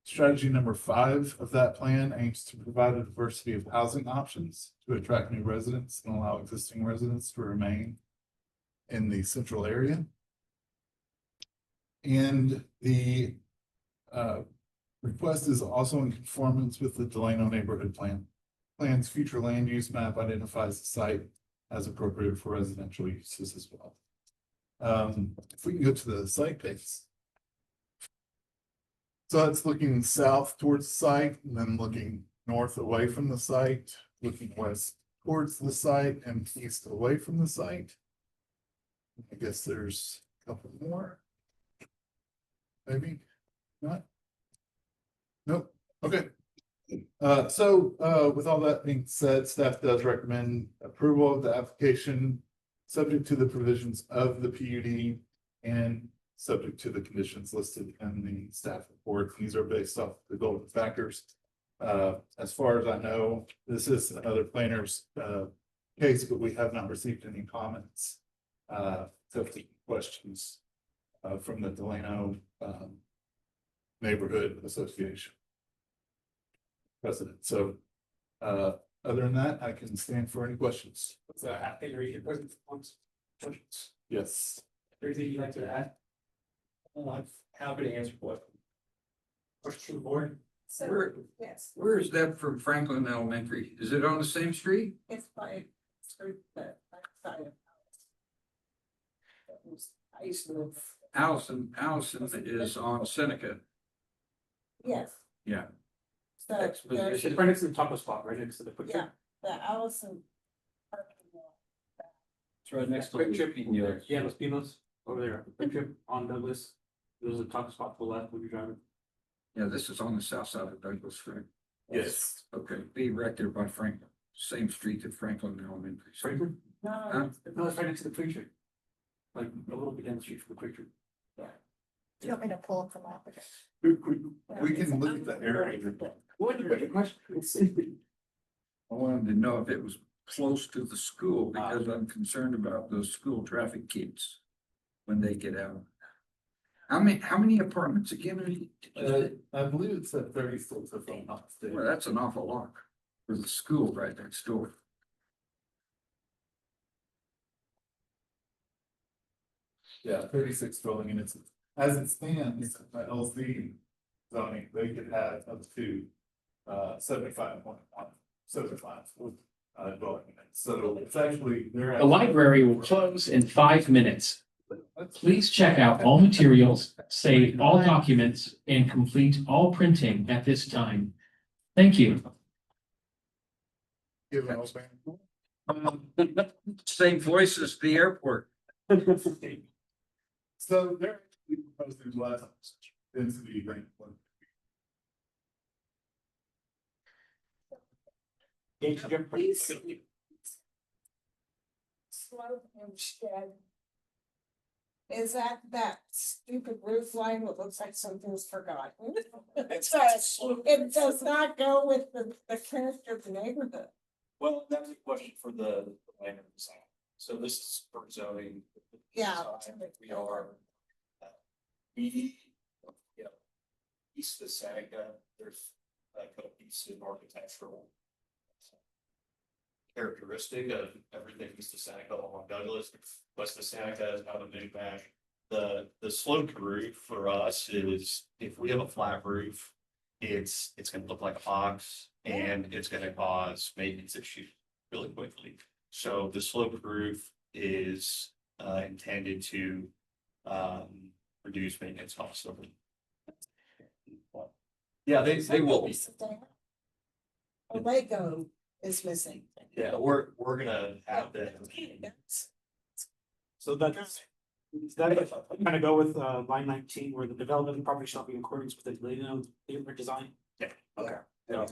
Strategy number 5 of that plan aims to provide a diversity of housing options to attract new residents and allow existing residents to remain in the central area. And the request is also in conformance with the Delano neighborhood plan. Plan's future land use map identifies the site as appropriate for residential uses as well. If we can go to the site base. So it's looking south towards the site and then looking north away from the site, looking west towards the site and east away from the site. I guess there's a couple more. Maybe not. Nope. Okay. With all that being said, staff does recommend approval of the application subject to the provisions of the PUD and subject to the conditions listed in the staff report. These are based off the golden factors. As far as I know, this is another planner's case, but we have not received any comments, questions from the Delano Neighborhood Association president. So other than that, I can stand for any questions. What's that? Happy to read your questions? Yes. Anything you'd like to add? I'm happy to answer questions. Questions from the board? So, yes, Where is that from Franklin Elementary? Is it on the same street? it's by, through the side of house. I used to live, Allison is on Seneca. yes. Yeah. So It's there's, right next to the taco spot, right next to the quick yeah, trip. the Allison parking lot. It's right next to Quick the trip. Pinos. Yeah, Los Pinos over there. Quick trip on Douglas. There's a taco spot to the left when you're driving. Yeah, this is on the south side of Douglas, right? Yes. Okay, be right there by Franklin. Same street that Franklin Elementary. Franklin? Huh? No, it's right next to the preacher. Like a little bit down the street from the preacher. Do you want me to pull up the map? We can look at the area. What a question. I wanted to know if it was close to the school because I'm concerned about those school traffic kids when they get out. How many apartments again are you? I believe it's at 36 if I'm not mistaken. Well, that's an awful lot for the school right next door. Yeah, 36 building and it's, as it stands, LC zoning, they could have up to 75.1, 75 dwelling units. So it's actually, they're. The library will close in 5 minutes. Please check out all materials, save all documents, and complete all printing at this time. Thank you. Same voice as the airport. So they're proposing less density than. Please. Slope and shed. Is that stupid roof line that looks like something's forgotten? It does not go with the character of the neighborhood. Well, that's a question for the land design. So this is for zoning. Yeah. We are. We, you know, east of Seneca, there's a couple pieces of architectural characteristic of everything east of Seneca along Douglas. West of Seneca is not a big match. The sloped roof for us is, if we have a flat roof, it's gonna look like a box and it's gonna cause maintenance issues really quickly. So the sloped roof is intended to reduce maintenance costs over. Yeah, they will be. A Lego is missing. Yeah, we're gonna have that. So that's, that kind of go with line 19 where the development property shall be in accordance with the neighborhood design. Yeah. Okay. Yeah.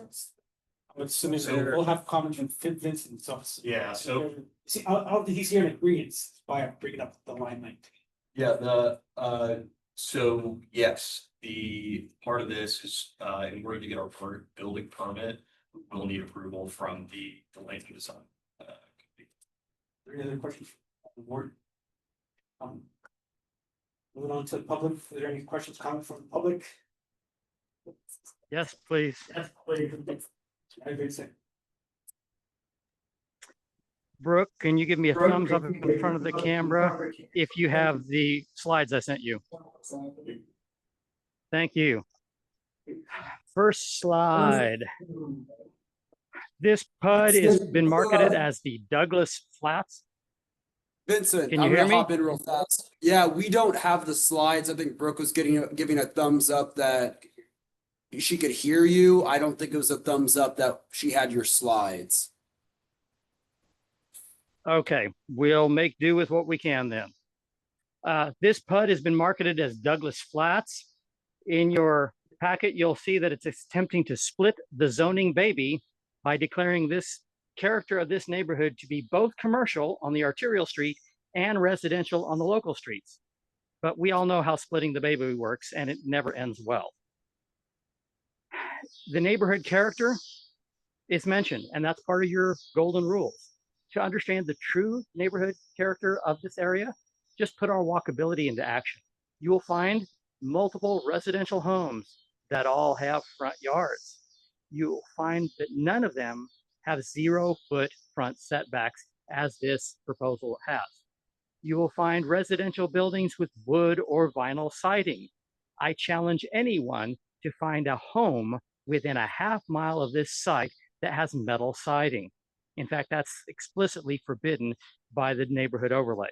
I'm assuming so we'll have comments from Vincent, so. Yeah, so. See, he's here in agreement by bringing up the line 19. Yeah, so yes, the part of this is, in order to get our building permit, we'll need approval from the land design. Are there any other questions from the board? Moving on to the public, are there any questions coming from the public? Yes, please. Yes, please. Vincent. Brooke, can you give me a thumbs up in front of the camera if you have the slides I sent you? Thank you. First slide. This PUD has been marketed as the Douglas Flats. Vincent, Can you I'm hear gonna me? hop in real fast. Yeah, we don't have the slides. I think Brooke was giving a thumbs up that she could hear you. I don't think it was a thumbs up that she had your slides. Okay, we'll make do with what we can then. This PUD has been marketed as Douglas Flats. In your packet, you'll see that it's attempting to split the zoning baby by declaring this character of this neighborhood to be both commercial on the arterial street and residential on the local streets. But we all know how splitting the baby works, and it never ends well. The neighborhood character is mentioned, and that's part of your golden rules. To understand the true neighborhood character of this area, just put our walkability into action. You will find multiple residential homes that all have front yards. You will find that none of them have 0-foot front setbacks as this proposal has. You will find residential buildings with wood or vinyl siding. I challenge anyone to find a home within a half mile of this site that has metal siding. In fact, that's explicitly forbidden by the neighborhood overlay.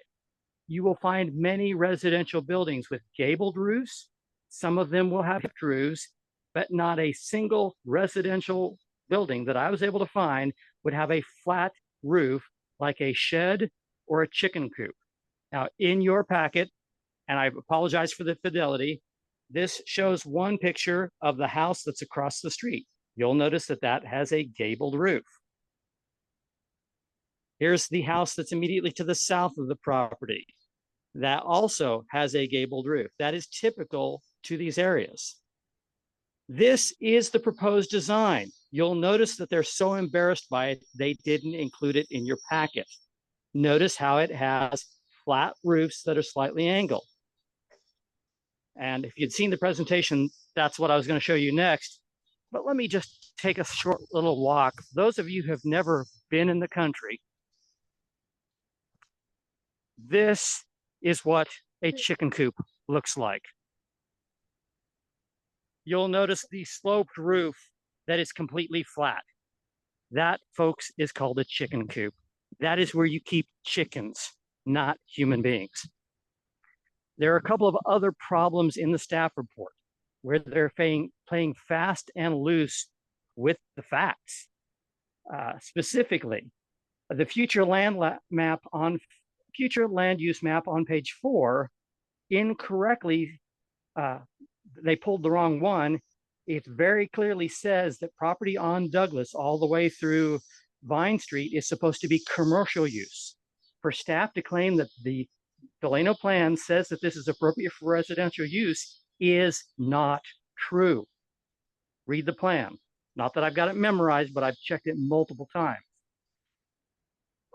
You will find many residential buildings with gabled roofs. Some of them will have hipped roofs, but not a single residential building that I was able to find would have a flat roof like a shed or a chicken coop. Now, in your packet, and I apologize for the fidelity, this shows one picture of the house that's across the street. You'll notice that that has a gabled roof. Here's the house that's immediately to the south of the property. That also has a gabled roof. That is typical to these areas. This is the proposed design. You'll notice that they're so embarrassed by it, they didn't include it in your packet. Notice how it has flat roofs that are slightly angled. And if you'd seen the presentation, that's what I was going to show you next. But let me just take a short little walk. Those of you who have never been in the country, this is what a chicken coop looks like. You'll notice the sloped roof that is completely flat. That, folks, is called a chicken coop. That is where you keep chickens, not human beings. There are a couple of other problems in the staff report where they're playing fast and loose with the facts. Specifically, the future land use map on page 4 incorrectly, they pulled the wrong one. It very clearly says that property on Douglas all the way through Vine Street is supposed to be commercial use. For staff to claim that the Delano plan says that this is appropriate for residential use is not true. Read the plan. Not that I've got it memorized, but I've checked it multiple times.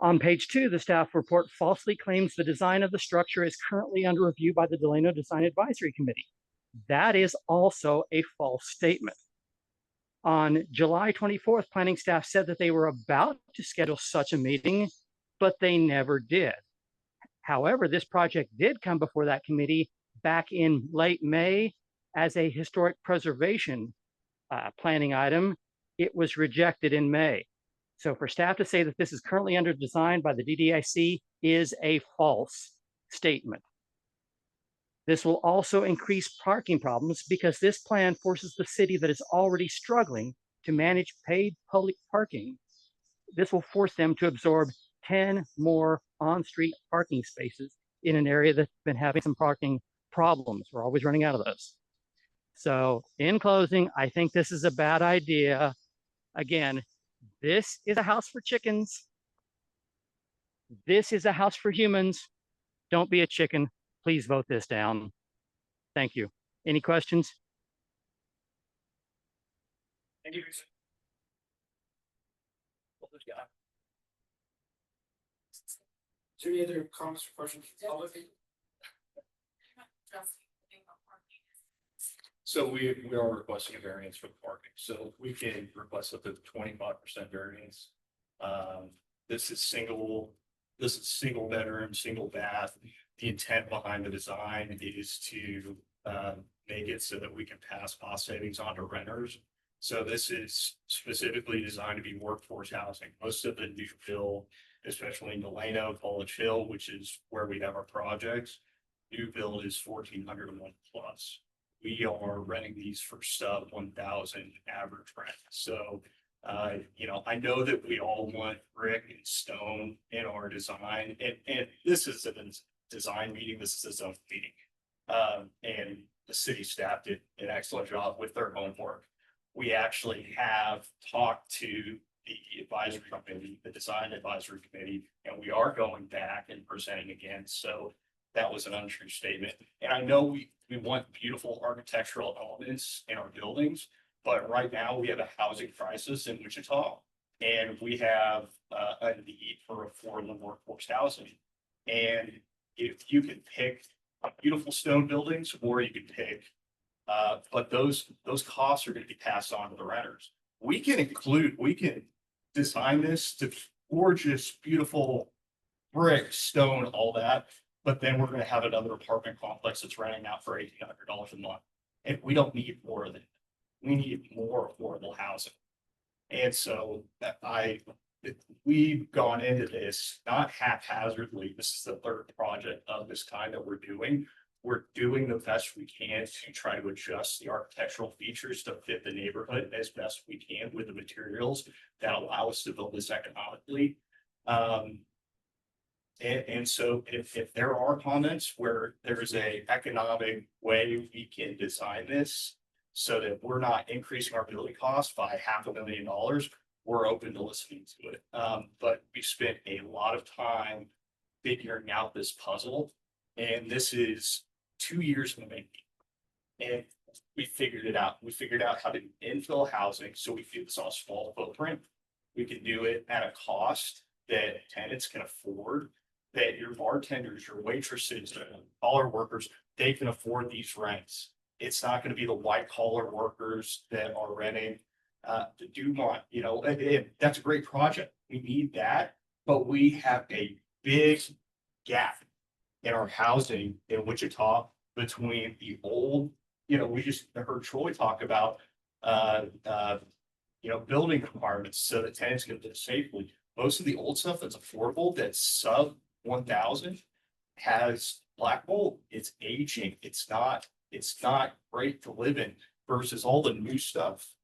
On page 2, the staff report falsely claims the design of the structure is currently under review by the Delano Design Advisory Committee. That is also a false statement. On July 24th, planning staff said that they were about to schedule such a meeting, but they never did. However, this project did come before that committee back in late May as a historic preservation planning item. It was rejected in May. So for staff to say that this is currently under design by the DDIC is a false statement. This will also increase parking problems because this plan forces the city that is already struggling to manage paid public parking. This will force them to absorb 10 more on-street parking spaces in an area that's been having some parking problems. We're always running out of those. So in closing, I think this is a bad idea. Again, this is a house for chickens. This is a house for humans. Don't be a chicken. Please vote this down. Thank you. Any questions? Thank you. Is there any other comments or questions? So we are requesting a variance for the parking, so we can request up to 25% variance. This is single bedroom, single bath. The intent behind the design is to make it so that we can pass cost savings on to renters. So this is specifically designed to be workforce housing. Most of the new build, especially in Delano, College Hill, which is where we have our projects, new build is 1,400 a month plus. We are renting these for sub 1,000 average rent. So, I know that we all want brick and stone in our design, and this is a design meeting. This is a zone meeting, and the city staff did an excellent job with their homework. We actually have talked to the advisory committee, the design advisory committee, and we are going back and presenting again. So that was an untrue statement. And I know we want beautiful architectural elements in our buildings, but right now we have a housing crisis in Wichita, and we have a need for affordable workforce housing. And if you can pick beautiful stone buildings, or you can pick, but those costs are going to be passed on to the renters. We can design this to gorgeous, beautiful brick, stone, all that. But then we're going to have another apartment complex that's renting out for $1,800 a month. And we don't need more of that. We need more affordable housing. And so we've gone into this not haphazardly. This is the third project of this kind that we're doing. We're doing the best we can to try to adjust the architectural features to fit the neighborhood as best we can with the materials that allow us to build this economically. And so if there are comments where there's a economic way we can design this so that we're not increasing our building costs by $500,000, we're open to listening to it. But we spent a lot of time figuring out this puzzle, and this is 2 years in the making. And we figured it out. We figured out how to infill housing, so we do this on a small footprint. We can do it at a cost that tenants can afford, that your bartenders, your waitresses, all our workers, they can afford these rents. It's not gonna be the white collar workers that are renting the Dumont, you know, that's a great project. We need that, but we have a big gap in our housing in Wichita between the old, you know, we just heard Troy talk about you know, building requirements so that tenants can live safely. Most of the old stuff that's affordable, that's sub 1,000, has black mold. It's aging. It's not great to live in versus all the new stuff.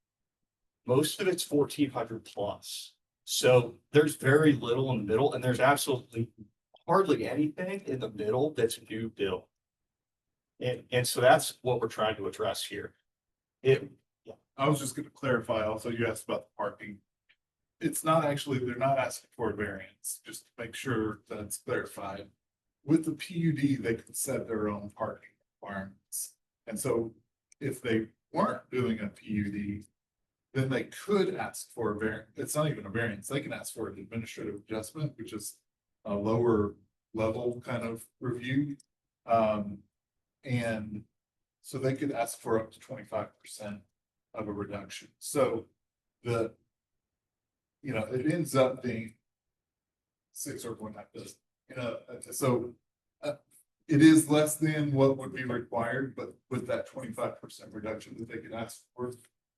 Most of it's 1,400 plus. So there's very little in the middle, and there's absolutely hardly anything in the middle that's new build. And so that's what we're trying to address here. I was just gonna clarify also, you asked about the parking. It's not actually, they're not asking for a variance, just to make sure that's clarified. With the PUD, they can set their own parking requirements. And so if they weren't doing a PUD, then they could ask for a variance. It's not even a variance. They can ask for an administrative adjustment, which is a lower level kind of review. And so they could ask for up to 25% of a reduction. So you know, it ends up being 6 or 1 like this, you know, so it is less than what would be required, but with that 25% reduction that they could ask for,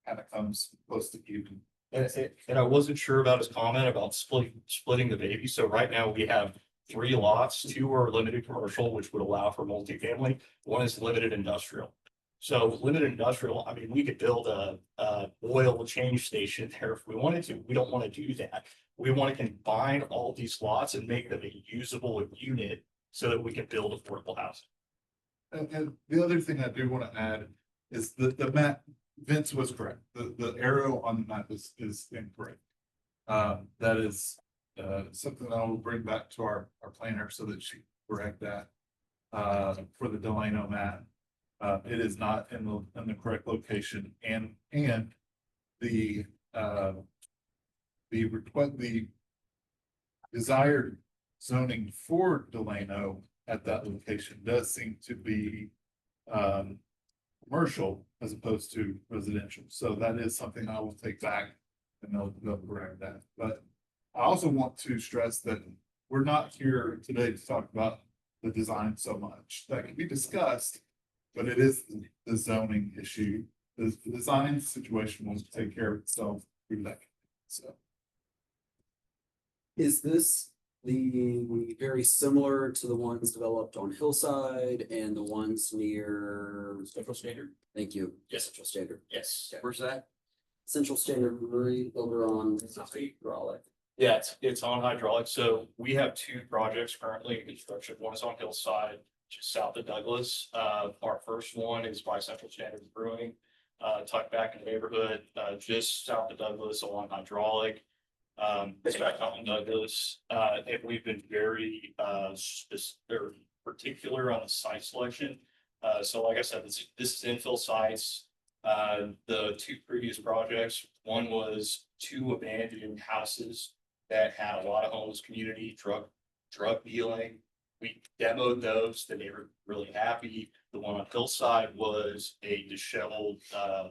kind of comes close to even. And I wasn't sure about his comment about splitting the baby. So right now we have 3 lots, 2 are limited commercial, which would allow for multifamily. 1 is limited industrial. So limited industrial, I mean, we could build a oil change station there if we wanted to. We don't want to do that. We want to combine all these lots and make them a usable unit so that we can build affordable housing. And the other thing I do want to add is that the map, Vince was correct. The arrow on the map is incorrect. That is something that I will bring back to our planner so that she can correct that for the Delano map. It is not in the correct location, and the desired zoning for Delano at that location does seem to be commercial as opposed to residential. So that is something I will take back and they'll correct that. But I also want to stress that we're not here today to talk about the design so much. That can be discussed, but it is the zoning issue. The design situation will take care of itself through that. So. Is this the very similar to the ones developed on Hillside and the ones near Central Standard? Thank you. Yes. Central Standard. Yes. Where's that? Central Standard Brewery over on Hydraulic. Yeah, it's on hydraulic. So we have 2 projects currently in construction. One is on Hillside, just south of Douglas. Our first one is by Central Standard Brewing, tucked back in the neighborhood, just south of Douglas along hydraulic. It's back on Douglas, and we've been very particular on the site selection. So like I said, this is infill sites. The 2 previous projects, one was 2 abandoned houses that had a lot of homeless community, drug dealing. We demoed those, they were really happy. The one on Hillside was a disheveled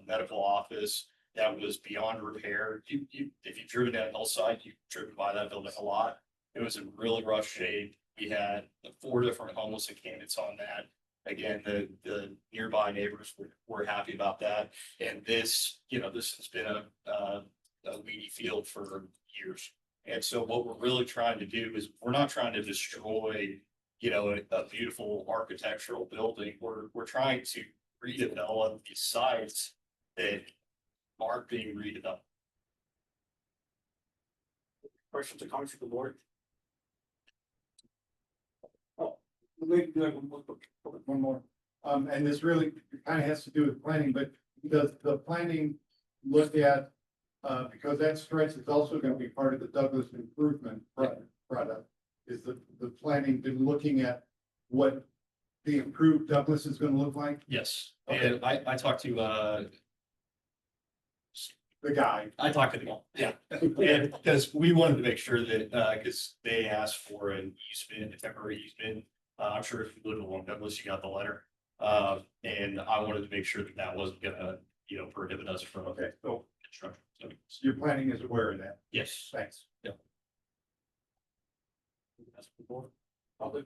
medical office that was beyond repair. If you've driven down Hillside, you've driven by that building a lot. It was in really rough shape. We had 4 different homeless encampments on that. Again, the nearby neighbors were happy about that. And this, you know, this has been a weedy field for years. And so what we're really trying to do is we're not trying to destroy, you know, a beautiful architectural building. We're trying to redevelop these sites that aren't being redeveloped. Questions or comments from the board? Oh, we do have one more. And this really kind of has to do with planning, but does the planning look at because that stretch is also gonna be part of the Douglas improvement product. Is the planning been looking at what the improved Douglas is gonna look like? Yes, Okay. and I talked to, The guy. I talked to them, yeah, and because we wanted to make sure that, because they asked for an easement, a temporary easement. I'm sure if you live along Douglas, you got the letter. And I wanted to make sure that that wasn't gonna, prohibit us from. Okay. Construction. So, Your planning is aware of that. yes, Thanks. That's the board. Public.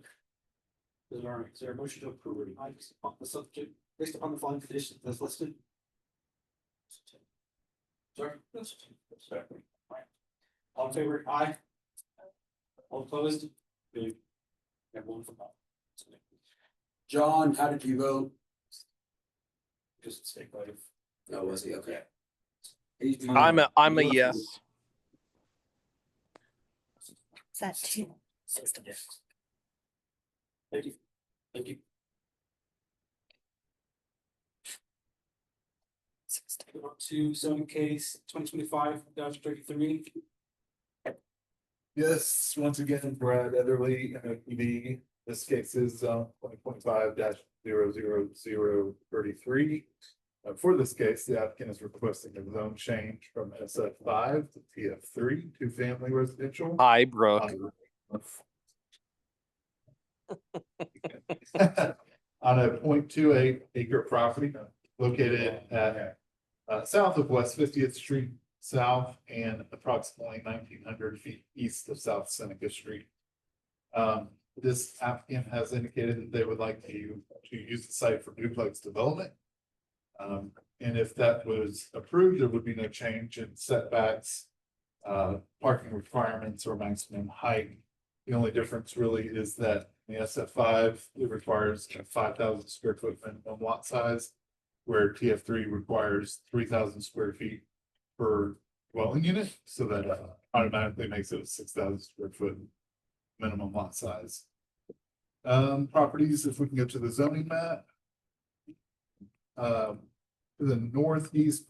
Is there a motion to approve or deny based upon the subject, based upon the following conditions as listed? Sorry. Right. All in favor, aye. All opposed? We have one from that. John, how did you vote? Just stay quiet. No, was he? Okay. I'm a yes. Is that two? Thank you. Thank you. Go on to zoning case 2025-33. Yes, once again, Brad Etherly, MOPD. This case is 2025-00033. For this case, the applicant is requesting a zone change from SF5 to TF3, two-family residential. Hi, Brooke. On a 0.28 acre property located at south of West 50th Street South and approximately 1,900 feet east of South Seneca Street. This applicant has indicated that they would like to use the site for duplex development. And if that was approved, there would be no change in setbacks, parking requirements, or maximum height. The only difference really is that in the SF5, it requires a 5,000 square foot minimum lot size, where TF3 requires 3,000 square feet per dwelling unit, so that automatically makes it a 6,000 square foot minimum lot size. Properties, if we can go to the zoning map. To the northeast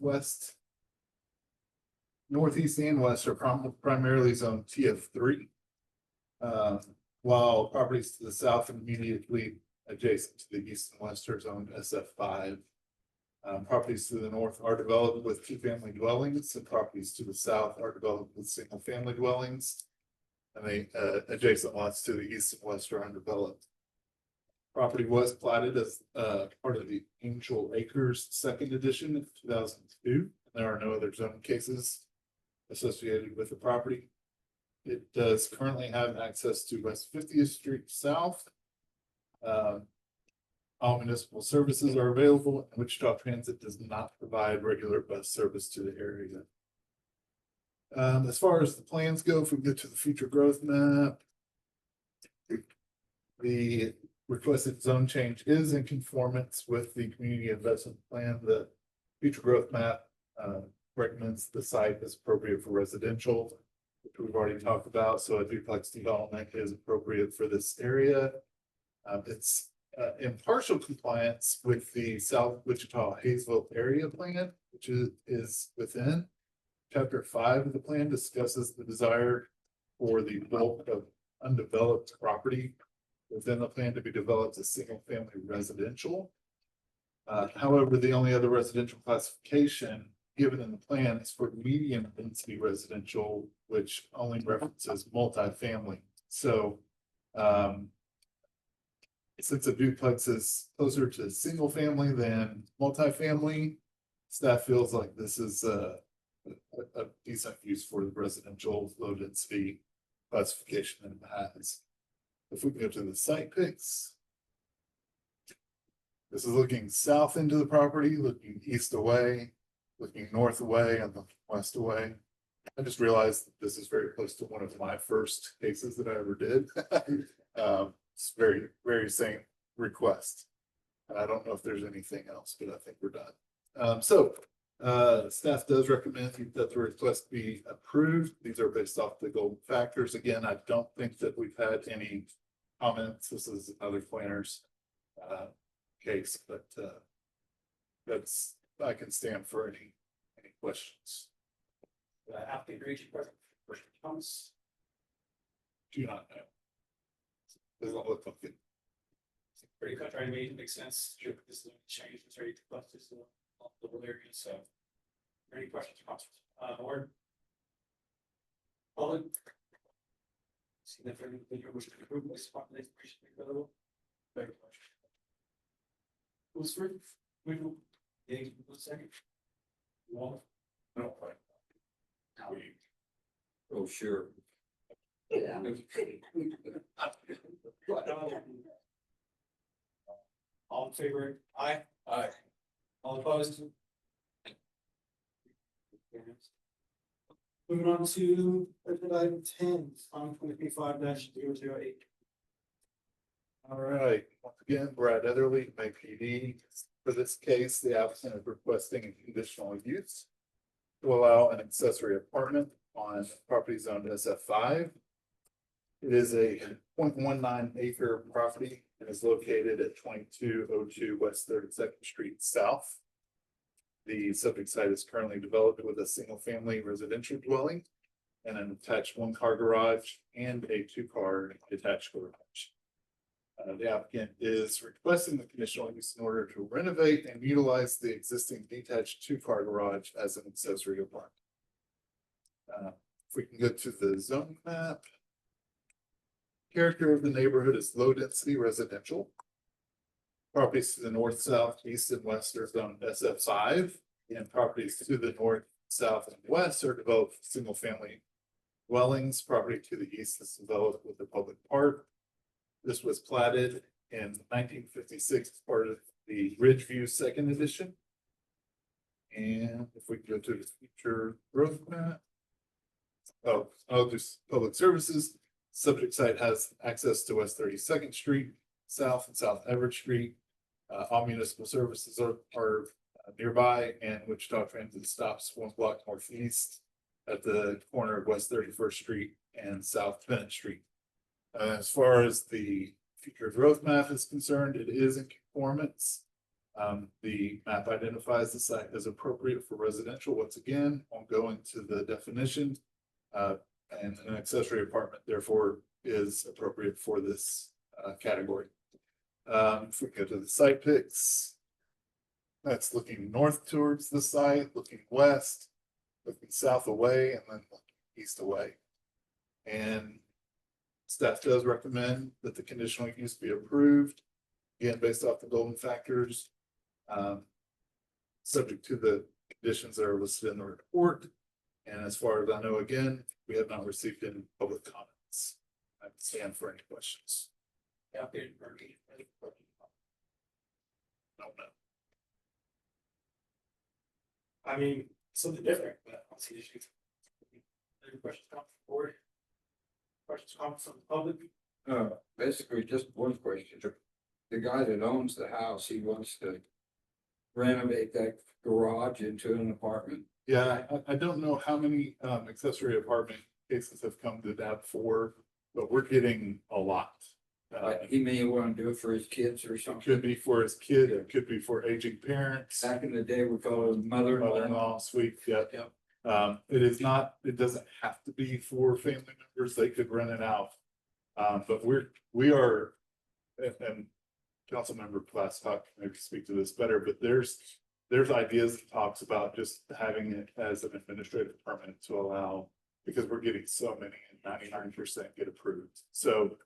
and west are primarily zone TF3. While properties to the south and immediately adjacent to the east and west are zoned SF5. Properties to the north are developed with two-family dwellings, and properties to the south are developed with single-family dwellings. And the adjacent lots to the east and west are undeveloped. Property was platted as part of the Angel Acres Second Edition in 2002. There are no other zoning cases associated with the property. It does currently have access to West 50th Street South. All municipal services are available, and Wichita Transit does not provide regular bus service to the area. As far as the plans go, if we go to the future growth map, the requested zone change is in conformance with the community investment plan. The future growth map recommends the site is appropriate for residential, which we've already talked about. So a duplex development is appropriate for this area. It's in partial compliance with the South Wichita Hayesville area plan, which is within. Chapter 5 of the plan discusses the desire for the bulk of undeveloped property within the plan to be developed as single family residential. However, the only other residential classification given in the plan is for medium density residential, which only references multifamily. So since a duplex is closer to single family than multifamily, staff feels like this is a decent use for the residential low density classification that it has. If we go to the site pics. This is looking south into the property, looking east away, looking north away, and the west away. I just realized that this is very close to one of my first cases that I ever did. It's very, very same request. And I don't know if there's anything else, but I think we're done. Staff does recommend that the request be approved. These are based off the golden factors. Again, I don't think that we've had any comments. This is another planner's case, but I can stand for any questions. applicant or agent present, first comments. Do not know. Doesn't look like it. Pretty contrary to me, it makes sense. Sure, this is a change, it's ready to bust this little area, so. Any questions or comments? Or. All. See that for your wish to approve this population available. Very much. Who's first? Yeah, who's second? Wall. No, Oh, sure. All in favor? Aye. Aye. All opposed? Moving on to item 10, on 2025-008. All right, once again, Brad Etherly, May PD. For this case, the applicant is requesting a conditional use to allow an accessory apartment on property zoned SF5. It is a 0.19 acre property and is located at 2202 West 32nd Street South. The subject site is currently developed with a single-family residential dwelling and an attached one-car garage and a two-car detached garage. The applicant is requesting the conditional use in order to renovate and utilize the existing detached two-car garage as an accessory apartment. If we can go to the zone map. Character of the neighborhood is low-density residential. Properties to the north, south, east, and west are zoned SF5, and properties to the north, south, and west are developed with single-family dwellings. Property to the east is developed with a public park. This was platted in 1956 as part of the Ridgeview Second Edition. And if we go to the future growth map. Just public services. Subject site has access to West 32nd Street, South and South Everett Street. All municipal services are nearby, and Wichita Transit stops 1 block northeast at the corner of West 31st Street and South Bennett Street. As far as the future growth map is concerned, it is in conformance. The map identifies the site as appropriate for residential. Once again, on going to the definition, and an accessory apartment therefore is appropriate for this category. If we go to the site pics, that's looking north towards the site, looking west, looking south away, and then looking east away. And staff does recommend that the conditional use be approved, again, based off the golden factors. Subject to the conditions that are listed in the report. And as far as I know, again, we have not received any public comments. I stand for any questions. Yeah, No. I mean, something different, but I don't see issues. Any questions from the board? Questions, comments from the public? Basically just one question. The guy that owns the house, he wants to renovate that garage into an apartment. Yeah, I don't know how many accessory apartment cases have come to that for, but we're getting a lot. He may want to do it for his kids or It something. could be for his kid, it could be for aging parents. Back in the day, we called it mother-in-law. Mother-in-law, sweet, yep. It is not, it doesn't have to be for family members, they could rent it out. But we are, and Councilmember Plastock can maybe speak to this better, but there's ideas that talks about just having it as an administrative permit to allow, because we're getting so many and 99% get approved. So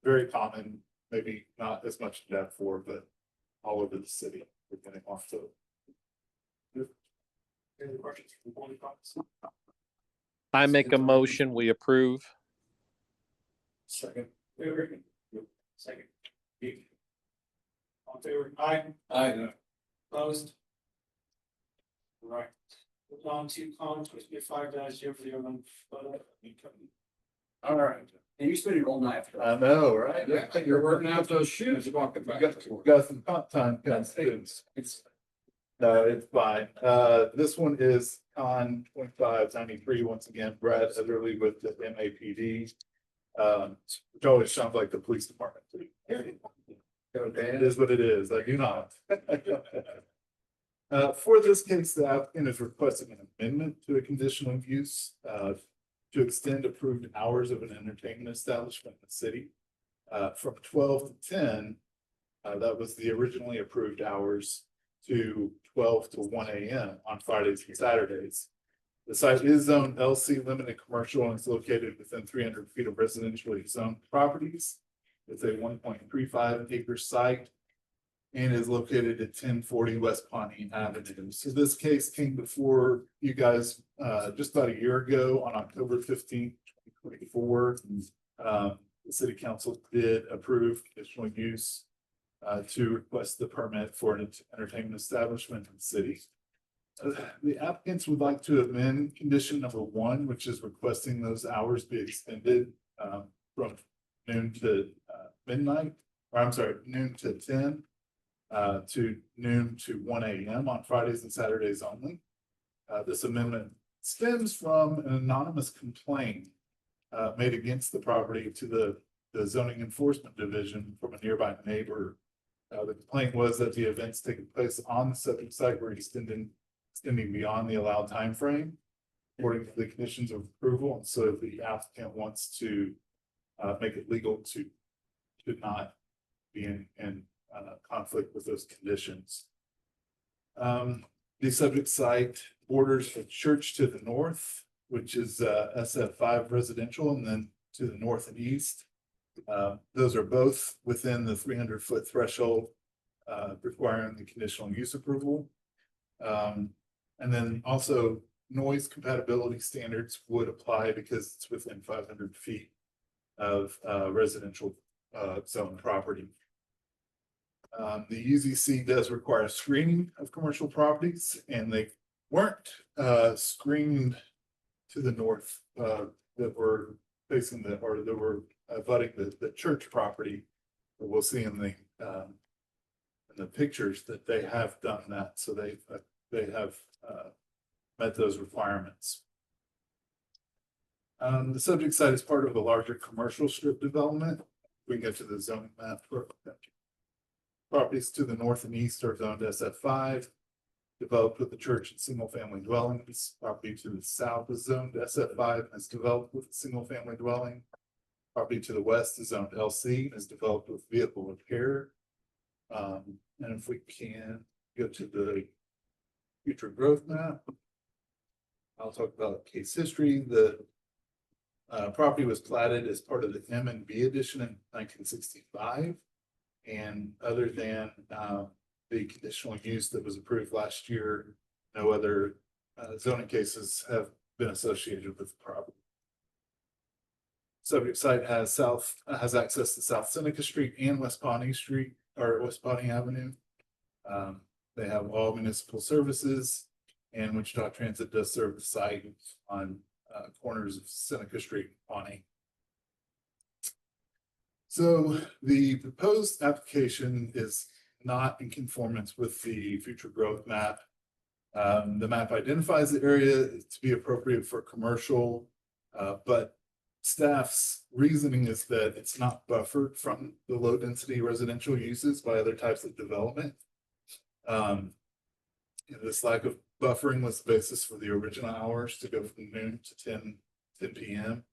very common, maybe not as much in depth for, but all over the city, we're getting off to. Any questions from the board? Comments? I make a motion, we approve. Second. Second. All in favor? Aye. Aye. Opposed? Right. Move on to column 25-001. All right. And you spent it all night. I know, right? Yeah, you're working out those shoes walking back. Got some comp time coming soon. No, it's fine. This one is on 2593, once again, Brad Etherly with the MAPD. Which always sounds like the police department. It is what it is. I do not. For this case, the applicant is requesting an amendment to a conditional use, to extend approved hours of an entertainment establishment in the city. From 12 to 10, that was the originally approved hours, to 12 to 1 a.m. on Fridays and Saturdays. The site is zoned LC limited commercial and is located within 300 feet of residentially zoned properties. It's a 1.35 acre site and is located at 1040 West Pawnee Avenue. So this case came before you guys just about a year ago on October 15th, 2024. The city council did approve conditional use to request the permit for an entertainment establishment in the city. The applicants would like to amend condition number 1, which is requesting those hours be extended from noon to midnight, or I'm sorry, noon to 10 to noon to 1 a.m. on Fridays and Saturdays only. This amendment stems from an anonymous complaint made against the property to the zoning enforcement division from a nearby neighbor. The complaint was that the events taking place on the subject site were extending beyond the allowed time frame, according to the conditions of approval. And so the applicant wants to make it legal to not be in conflict with those conditions. The subject site borders a church to the north, which is SF5 residential, and then to the north and east. Those are both within the 300-foot threshold requiring the conditional use approval. And then also noise compatibility standards would apply because it's within 500 feet of residential zone property. The UZC does require screening of commercial properties, and they weren't screened to the north that were facing that were abutting the church property. But we'll see in the pictures that they have done that, so they have met those requirements. The subject site is part of a larger commercial strip development. We can get to the zoning map. Properties to the north and east are zoned SF5, developed with the church and single family dwellings. Property to the south is zoned SF5 and is developed with a single family dwelling. Property to the west is zoned LC and is developed with vehicle repair. And if we can go to the future growth map, I'll talk about case history. The property was platted as part of the M and B edition in 1965. And other than the conditional use that was approved last year, no other zoning cases have been associated with the property. Subject site has access to South Seneca Street and West Pawnee Street, or West Pawnee Avenue. They have all municipal services, and Wichita Transit does serve the site on corners of Seneca Street and Pawnee. So the proposed application is not in conformance with the future growth map. The map identifies the area to be appropriate for commercial, but staff's reasoning is that it's not buffered from the low density residential uses by other types of development. This lack of buffering was the basis for the original hours to go from noon to 10 p.m.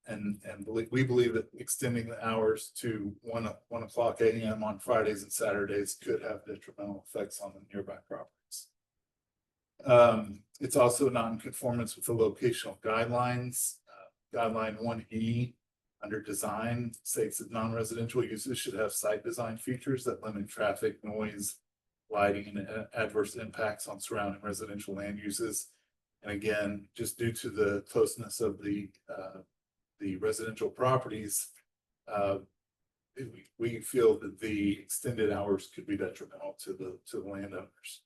And we believe that extending the hours to 1 o'clock a.m. on Fridays and Saturdays could have detrimental effects on the nearby properties. It's also not in conformance with the locational guidelines. Guideline 1E under design states that non-residential uses should have site design features that limit traffic, noise, lighting, and adverse impacts on surrounding residential land uses. And again, just due to the closeness of the residential properties, we feel that the extended hours could be detrimental to the landowners.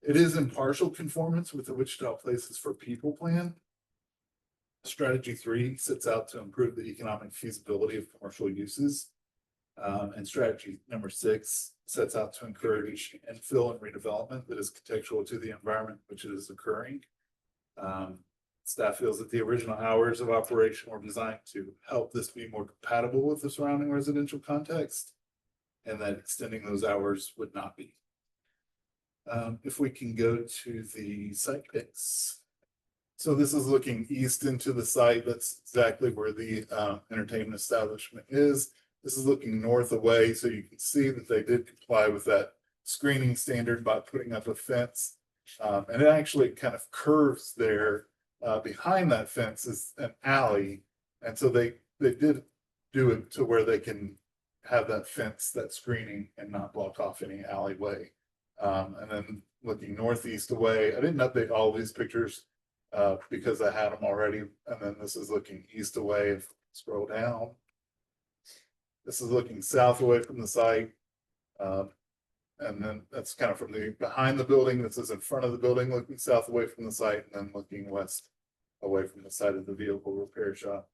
It is in partial conformance with the Wichita Places for People plan. Strategy 3 sets out to improve the economic feasibility of commercial uses. And strategy number 6 sets out to encourage infill and redevelopment that is contextual to the environment which is occurring. Staff feels that the original hours of operation were designed to help this be more compatible with the surrounding residential context, and that extending those hours would not be. If we can go to the site pics. So this is looking east into the site. That's exactly where the entertainment establishment is. This is looking north away, so you can see that they did comply with that screening standard by putting up a fence. And it actually kind of curves there. Behind that fence is an alley. And so they did do it to where they can have that fence, that screening, and not block off any alleyway. And then looking northeast away, I didn't update all these pictures because I had them already. And then this is looking east away. If scroll down, this is looking south away from the site. And then that's kind of from the behind the building. This is in front of the building, looking south away from the site, and then looking west away from the site of the vehicle repair shop.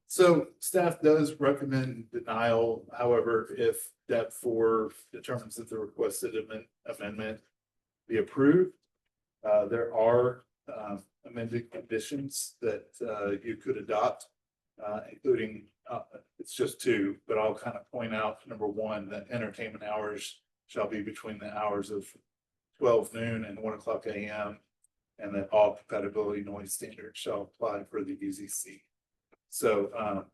So staff does recommend denial. However, if DEP 4 determines that the requested amendment be approved, there are amended conditions that you could adopt, including it's just two, but I'll kind of point out number one, that entertainment hours shall be between the hours of 12 noon and 1 o'clock AM, and that all compatibility noise standards shall apply for the UZC. So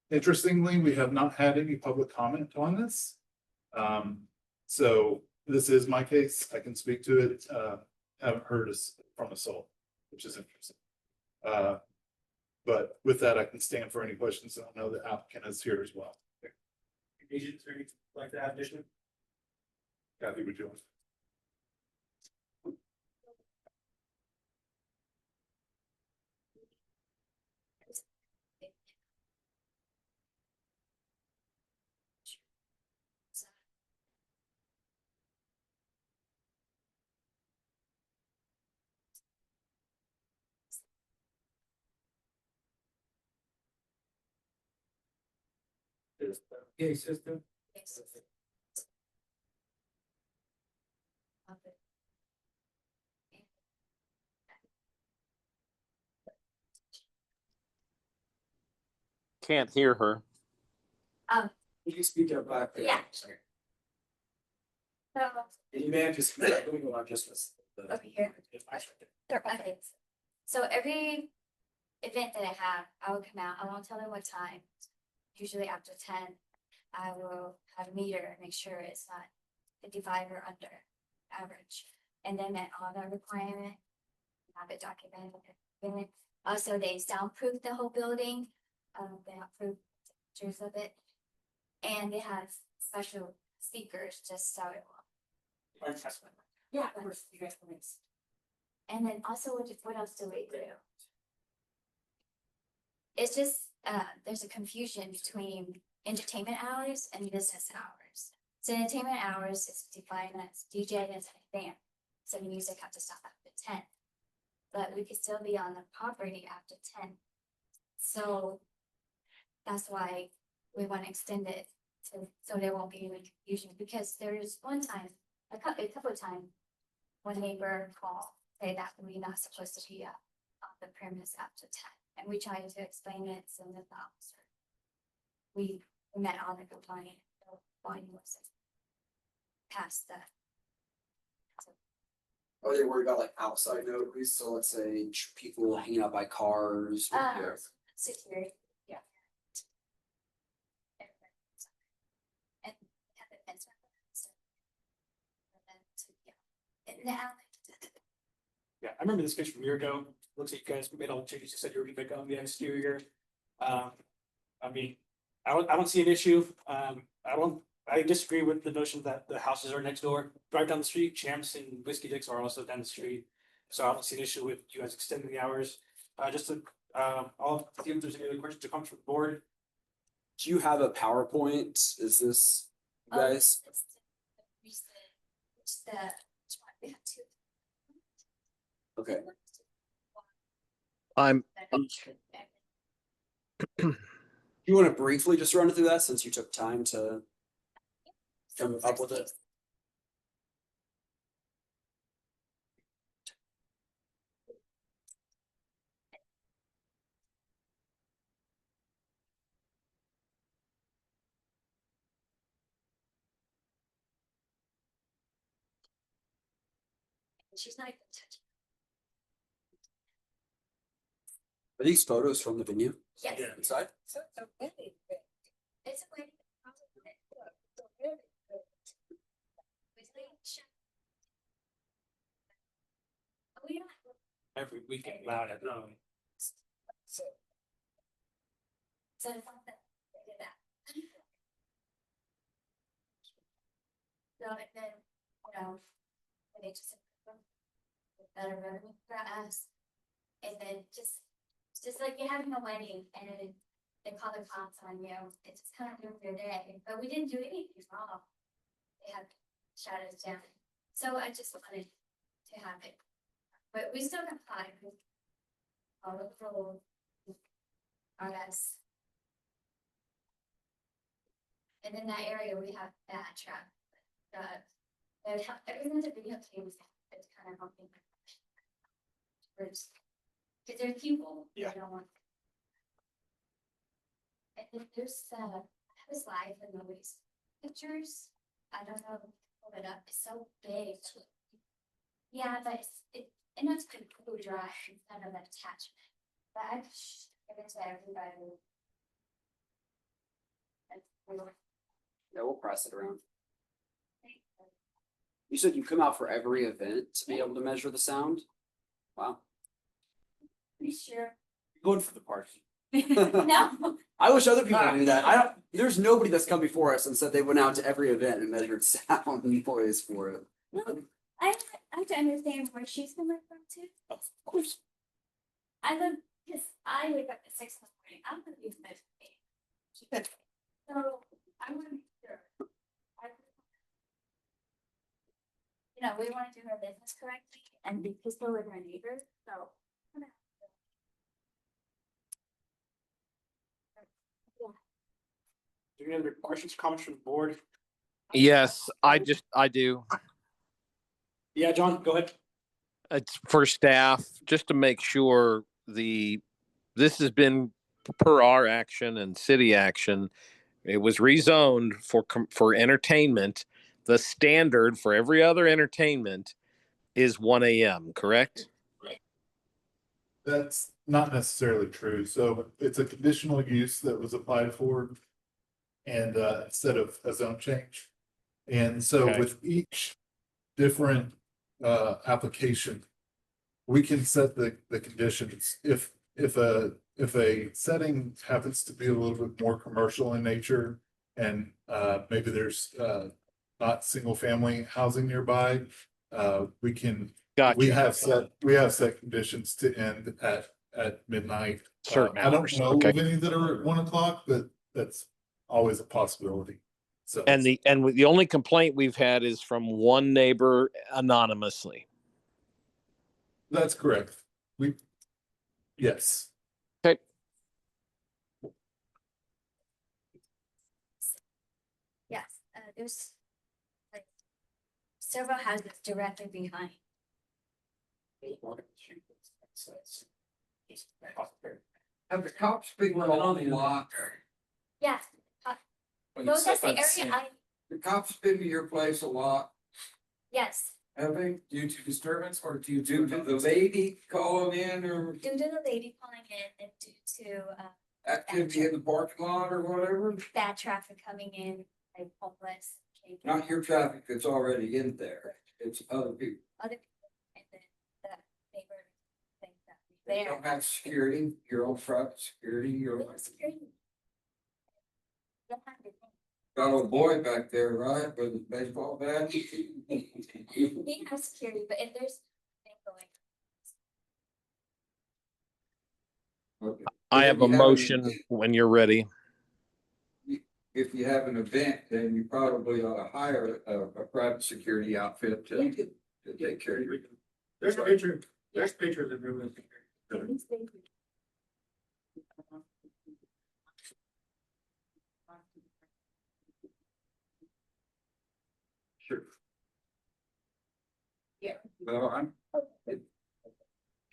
interestingly, we have not had any public comment on this. So this is my case. I can speak to it. Haven't heard us from a soul, which is interesting. But with that, I can stand for any questions. I know the applicant is here as well. Agents, or anything like that, addition? Kathy, would you like? PA system? Can't hear her. You can speak up back there. Yeah. Sorry. So, And you may have just, let me go on just this. over here. Okay. So every event that I have, I will come out, I won't tell them what time. Usually after 10, I will have a meter and make sure it's not 55 or under average. And then met all the requirement, have it documented. Also, they soundproof the whole building. They have proof pictures of it. And they have special speakers just so it will. Yeah, of course, you guys can. And then also, what else do we do? It's just, there's a confusion between entertainment hours and business hours. So entertainment hours is defined as DJ and band. So the music have to stop after 10. But we could still be on the property after 10. So that's why we want to extend it to, so there won't be any confusion, because there is one time, a couple of times, one neighbor called, say that we're not supposed to be on the premise after 10. And we tried to explain it, so the officer, we met on the complaint, so one was past that. Are they worried about like outside noise? So let's say people hanging out by cars. Security, yeah. And have it fence around. Now. Yeah, I remember this case from a year ago. Looks like you guys made all the changes. You said you were gonna make on the exterior. I mean, I don't see an issue. I disagree with the notion that the houses are next door. Drive down the street, Champs and Whiskey Dicks are also down the street. So I don't see an issue with you guys extending the hours. Just to, I'll see if there's any other questions or comments from the board. Do you have a PowerPoint? Is this you guys? We have two. Okay. You want to briefly just run through that since you took time to come up with it? She's not even touching. Are these photos from the venue? Yes. Inside? So it's a wedding. It's a wedding. We don't. Every weekend loud at home. So I thought that they did that. So and then, they just better revenue for us. And then it's just like you're having a wedding and they call the cops on you. It just kind of ruined your day, but we didn't do anything wrong. They have shut us down. So I just wanted to have it. But we still comply with all the rules. RS. And in that area, we have bad traffic. Everything's a video games, it's kind of helping. Because there's people who don't want. And then there's I have a slide for nobody's pictures. I don't know, pull it up, it's so big. Yeah, but and it's pretty dry instead of an attachment. But I've given to everybody. Yeah, we'll press it around. You said you come out for every event to be able to measure the sound? Wow. Pretty sure. Going for the party. No. I wish other people knew that. There's nobody that's come before us and said they went out to every event and measured sound noise for it. No, I have to understand where she's coming from too. Of course. Because I wake up at 6 in the morning, I'm gonna use my. So I want to be sure. We want to do our business correctly and be peaceful with our neighbors, so. Do you have any questions, comments from the board? Yes, I do. Yeah, John, go ahead. It's for staff, just to make sure this has been per our action and city action. It was rezoned for entertainment. The standard for every other entertainment is 1 AM, correct? That's not necessarily true. So it's a conditional use that was applied for. And instead of a zone change. And so Okay. with each different application, we can set the conditions. If a setting happens to be a little bit more commercial in nature and maybe there's not single family housing nearby, we can. Gotcha. We have set conditions to end at midnight. Certain I don't hours, know okay. of any that are at 1 o'clock, but that's always a possibility. So And the only complaint we've had is from one neighbor anonymously. that's correct. Yes. Okay. Yes, there's like several houses directly behind. Have the cops been on the lot? Yes. Those are the area The cops been to your place a lot, yes, have they, due to disturbance or due to the lady calling in or due to the lady calling in and due to activity in the parking lot or whatever? bad traffic coming in, like homeless. camping, Not your traffic that's already in there, it's other people. Other people, and then the neighbor think that They there. don't have security, your own private security, your We have security. Don't have to think. got a boy back there, right, with his baseball bat? We have security, but if there's thing going. Okay. I If have you a an motion event- when you're ready. If you have an event, then you probably ought to hire a private security outfit to take care of you. There's a picture, there's pictures of everyone. Sure. Yeah. Well, I'm,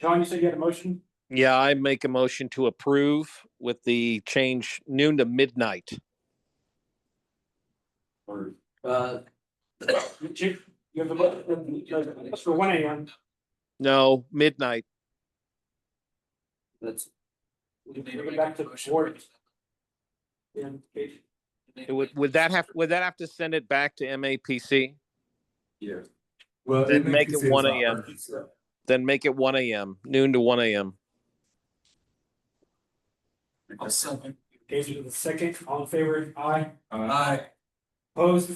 John, you said you had a motion? Yeah, I make a motion to approve with the change noon to midnight. Uh, Chief? You have the, for 1 AM. No, midnight. That's, Bring it back to board. Yeah, okay. Would that have to send it back to MAPC? Yeah. Well, Then make it MAPC is 1 not AM. working, so. Then make it 1 AM, noon to 1 AM. I'll second. Okay, the second, all in favor, aye. Aye. Opposed?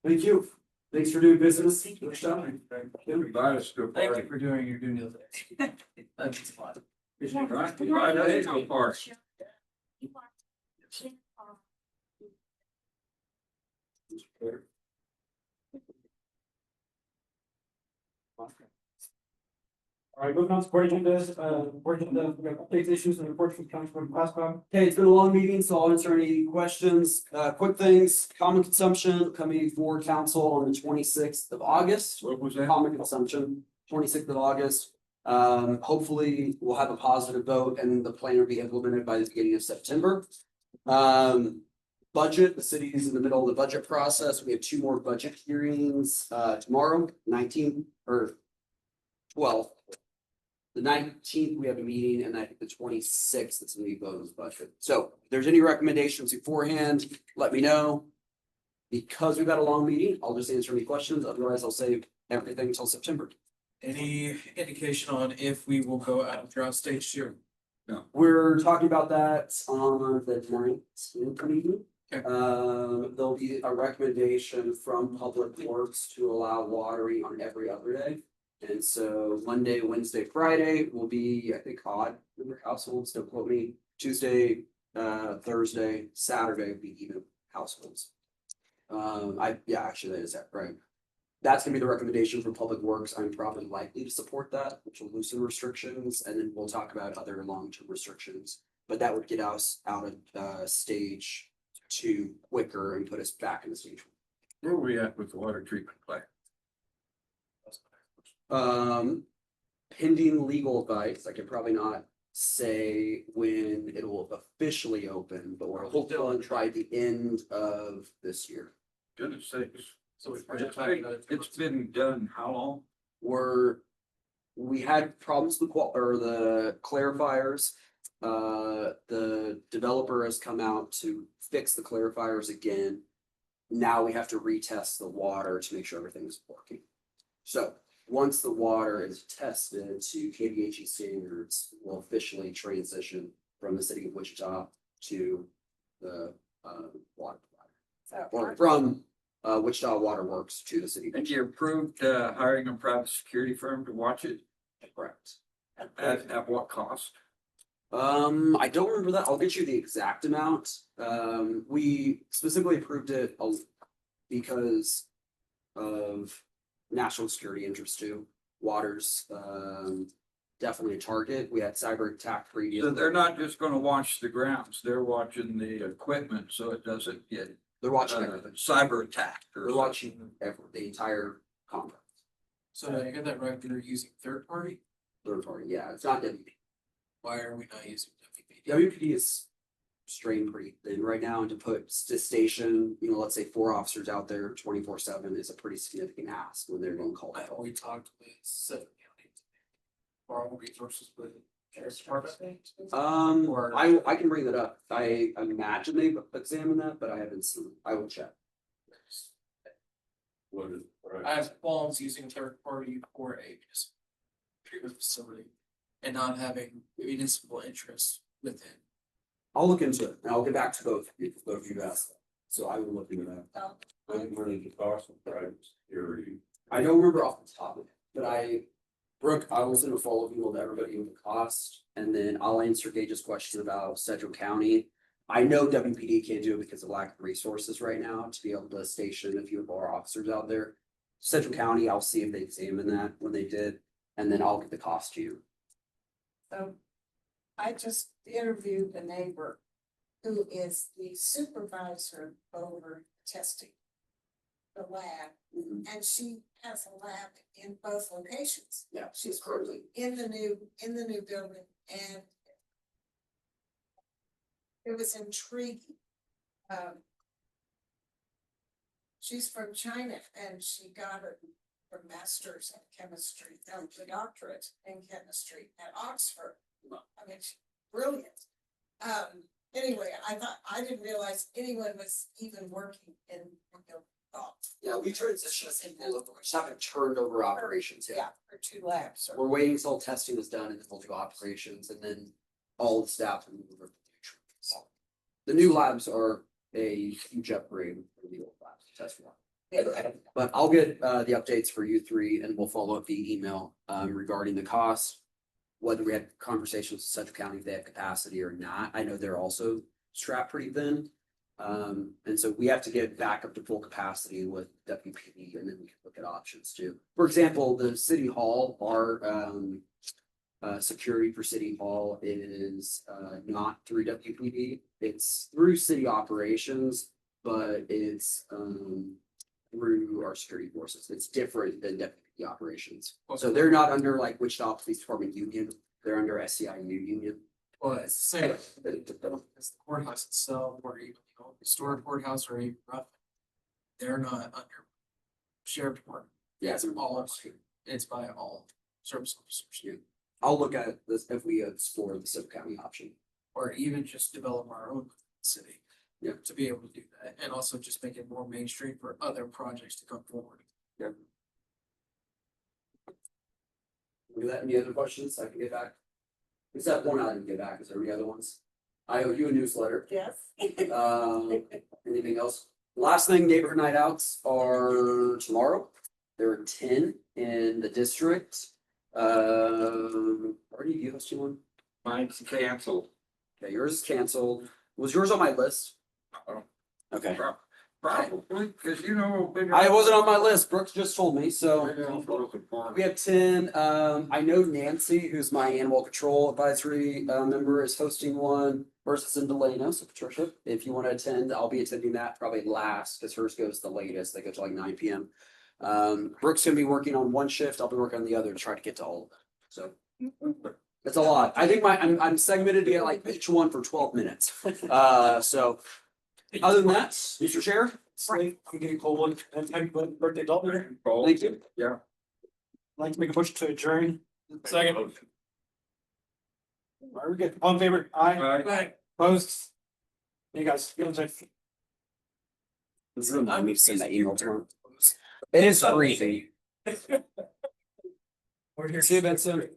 thank you. Thanks for doing business. Next time. Invite us to a Thank party. you for doing your due diligence. That means a lot. Right, invite us to a party. All right, moving on to board agendas, board agenda, we got updates, issues, and reports from Councilman Glassbottom. Okay, it's been a long meeting, so I'll answer any questions. Quick things, common consumption coming before council on the 26th of August. What was that? Common consumption, 26th of August. Hopefully we'll have a positive vote and the plan will be implemented by the beginning of September. Budget, the city is in the middle of the budget process. We have 2 more budget hearings, tomorrow, 19th or 12th. The 19th, we have a meeting, and I think the 26th, it's gonna be voted budget. So if there's any recommendations beforehand, let me know. Because we've got a long meeting, I'll just answer any questions. Otherwise, I'll save everything until September. Any indication on if we will go out of drought stage 2? We're talking about that on the 19th meeting. Okay. There'll be a recommendation from Public Works to allow watering on every other day. And so Monday, Wednesday, Friday will be, I think, odd number households, don't quote me. Tuesday, Thursday, Saturday will be even households. Actually, that is that, right? That's gonna be the recommendation from Public Works. I'm probably likely to support that, which will loosen restrictions, and then we'll talk about other long-term restrictions. But that would get us out of stage 2 quicker and put us back in the stage 1. Where are we at with the water treatment plant? Pending legal advice, I could probably not say when it will officially open, but we're hopeful and try the end of this year. Goodness sakes. So we're It's been done how long? We had problems with the clarifiers. The developer has come out to fix the clarifiers again. Now we have to retest the water to make sure everything's working. So once the water is tested to KDHE standards, we'll officially transition from the city of Wichita to the water provider. Or from Wichita Water Works to the city. And you approved hiring a private security firm to watch it? Correct. At what cost? I don't remember that. I'll get you the exact amount. We specifically approved it because of national security interest too. Water's definitely a target. We had cyber attack previous. So they're not just gonna watch the grounds, they're watching the equipment so it doesn't get. They're watching everything. Cyber attack. They're watching the entire complex. So I got that right, they're using third party? Third party, yeah, it's not WPD. Why are we not using WPD? WPD is strained pretty thin right now, and to put to station, let's say 4 officers out there 24/7 is a pretty significant ask when they're going to call out. We talked with 7 counties. Borrow resources with sheriff's department. I can bring that up. I imagine they've examined that, but I haven't seen. I will check. What is, I have qualms using third party for a treatment facility and not having municipal interest within. I'll look into it and I'll get back to both of you asked. So I will look into that. what is the cost of private security? I don't remember off the top of it, but Brooke, I will send a follow-up email to everybody with the cost, and then I'll answer Gage's question about Central County. I know WPD can't do it because of lack of resources right now to be able to station a few of our officers out there. Central County, I'll see if they examined that when they did, and then I'll get the cost to you. So I just interviewed the neighbor who is the supervisor over testing the lab, and she has a lab in both locations. Yeah, she's currently in the new building, and it was intriguing. she's from China and she got her master's in chemistry, and the doctorate in chemistry at Oxford. I mean, she's brilliant. Anyway, I didn't realize anyone was even working in, Yeah, we transitioned people, we just haven't turned over operations yet. yeah, for 2 labs. We're waiting until testing is done and then we'll do operations and then all the staff will move over to the new. The new labs are a huge upgrade for the old labs, test one. But I'll get the updates for you three and we'll follow up via email regarding the cost. Whether we had conversations with Central County if they have capacity or not. I know they're also strapped pretty thin. And so we have to get back up to full capacity with WPD and then we can look at options too. For example, the city hall, our security for city hall is not through WPD. It's through city operations, but it's through our security forces. It's different than WPD operations. So they're not under like Wichita Police Department union. They're under SCIU union. Well, it's the same, as the courthouse itself, or even, historic courthouse or even rough. They're not under sheriff department. Yeah, it's all, it's by all service officers. Yeah. I'll look at this if we explore the Central County option. Or even just develop our own city. Yeah. To be able to do that, and also just make it more mainstream for other projects to come forward. Yeah. Do that, any other questions I can get back? Except one I didn't get back, is there any other ones? I owe you a newsletter. Yes. Anything else? Last thing, neighborhood night outs are tomorrow. There are 10 in the district. Are you hosting one? Mine's canceled. Okay, yours is canceled. Was yours on my list? Okay. Probably, cause you know. how big I wasn't on my list. Brooks just told me, so. We have 10. I know Nancy, who's my animal control advisory member, is hosting one versus in Delano. So Patricia, if you want to attend, I'll be attending that probably last because hers goes the latest. They go to like 9 p.m. Brooks gonna be working on one shift. I'll be working on the other to try to get to all of them. So it's a lot. I think I'm segmented to get like each one for 12 minutes. So other than that, Mr. Chair. Slate, I'm getting cold one, and happy birthday, Dalton. Thank you. Yeah. I'd like to make a push to adjourn. Second. Alright, we're good. All in favor? Aye. Opposed? Hey guys, get inside. This is remind me to send that email tomorrow. It is freezing. We're here. See you, Benson.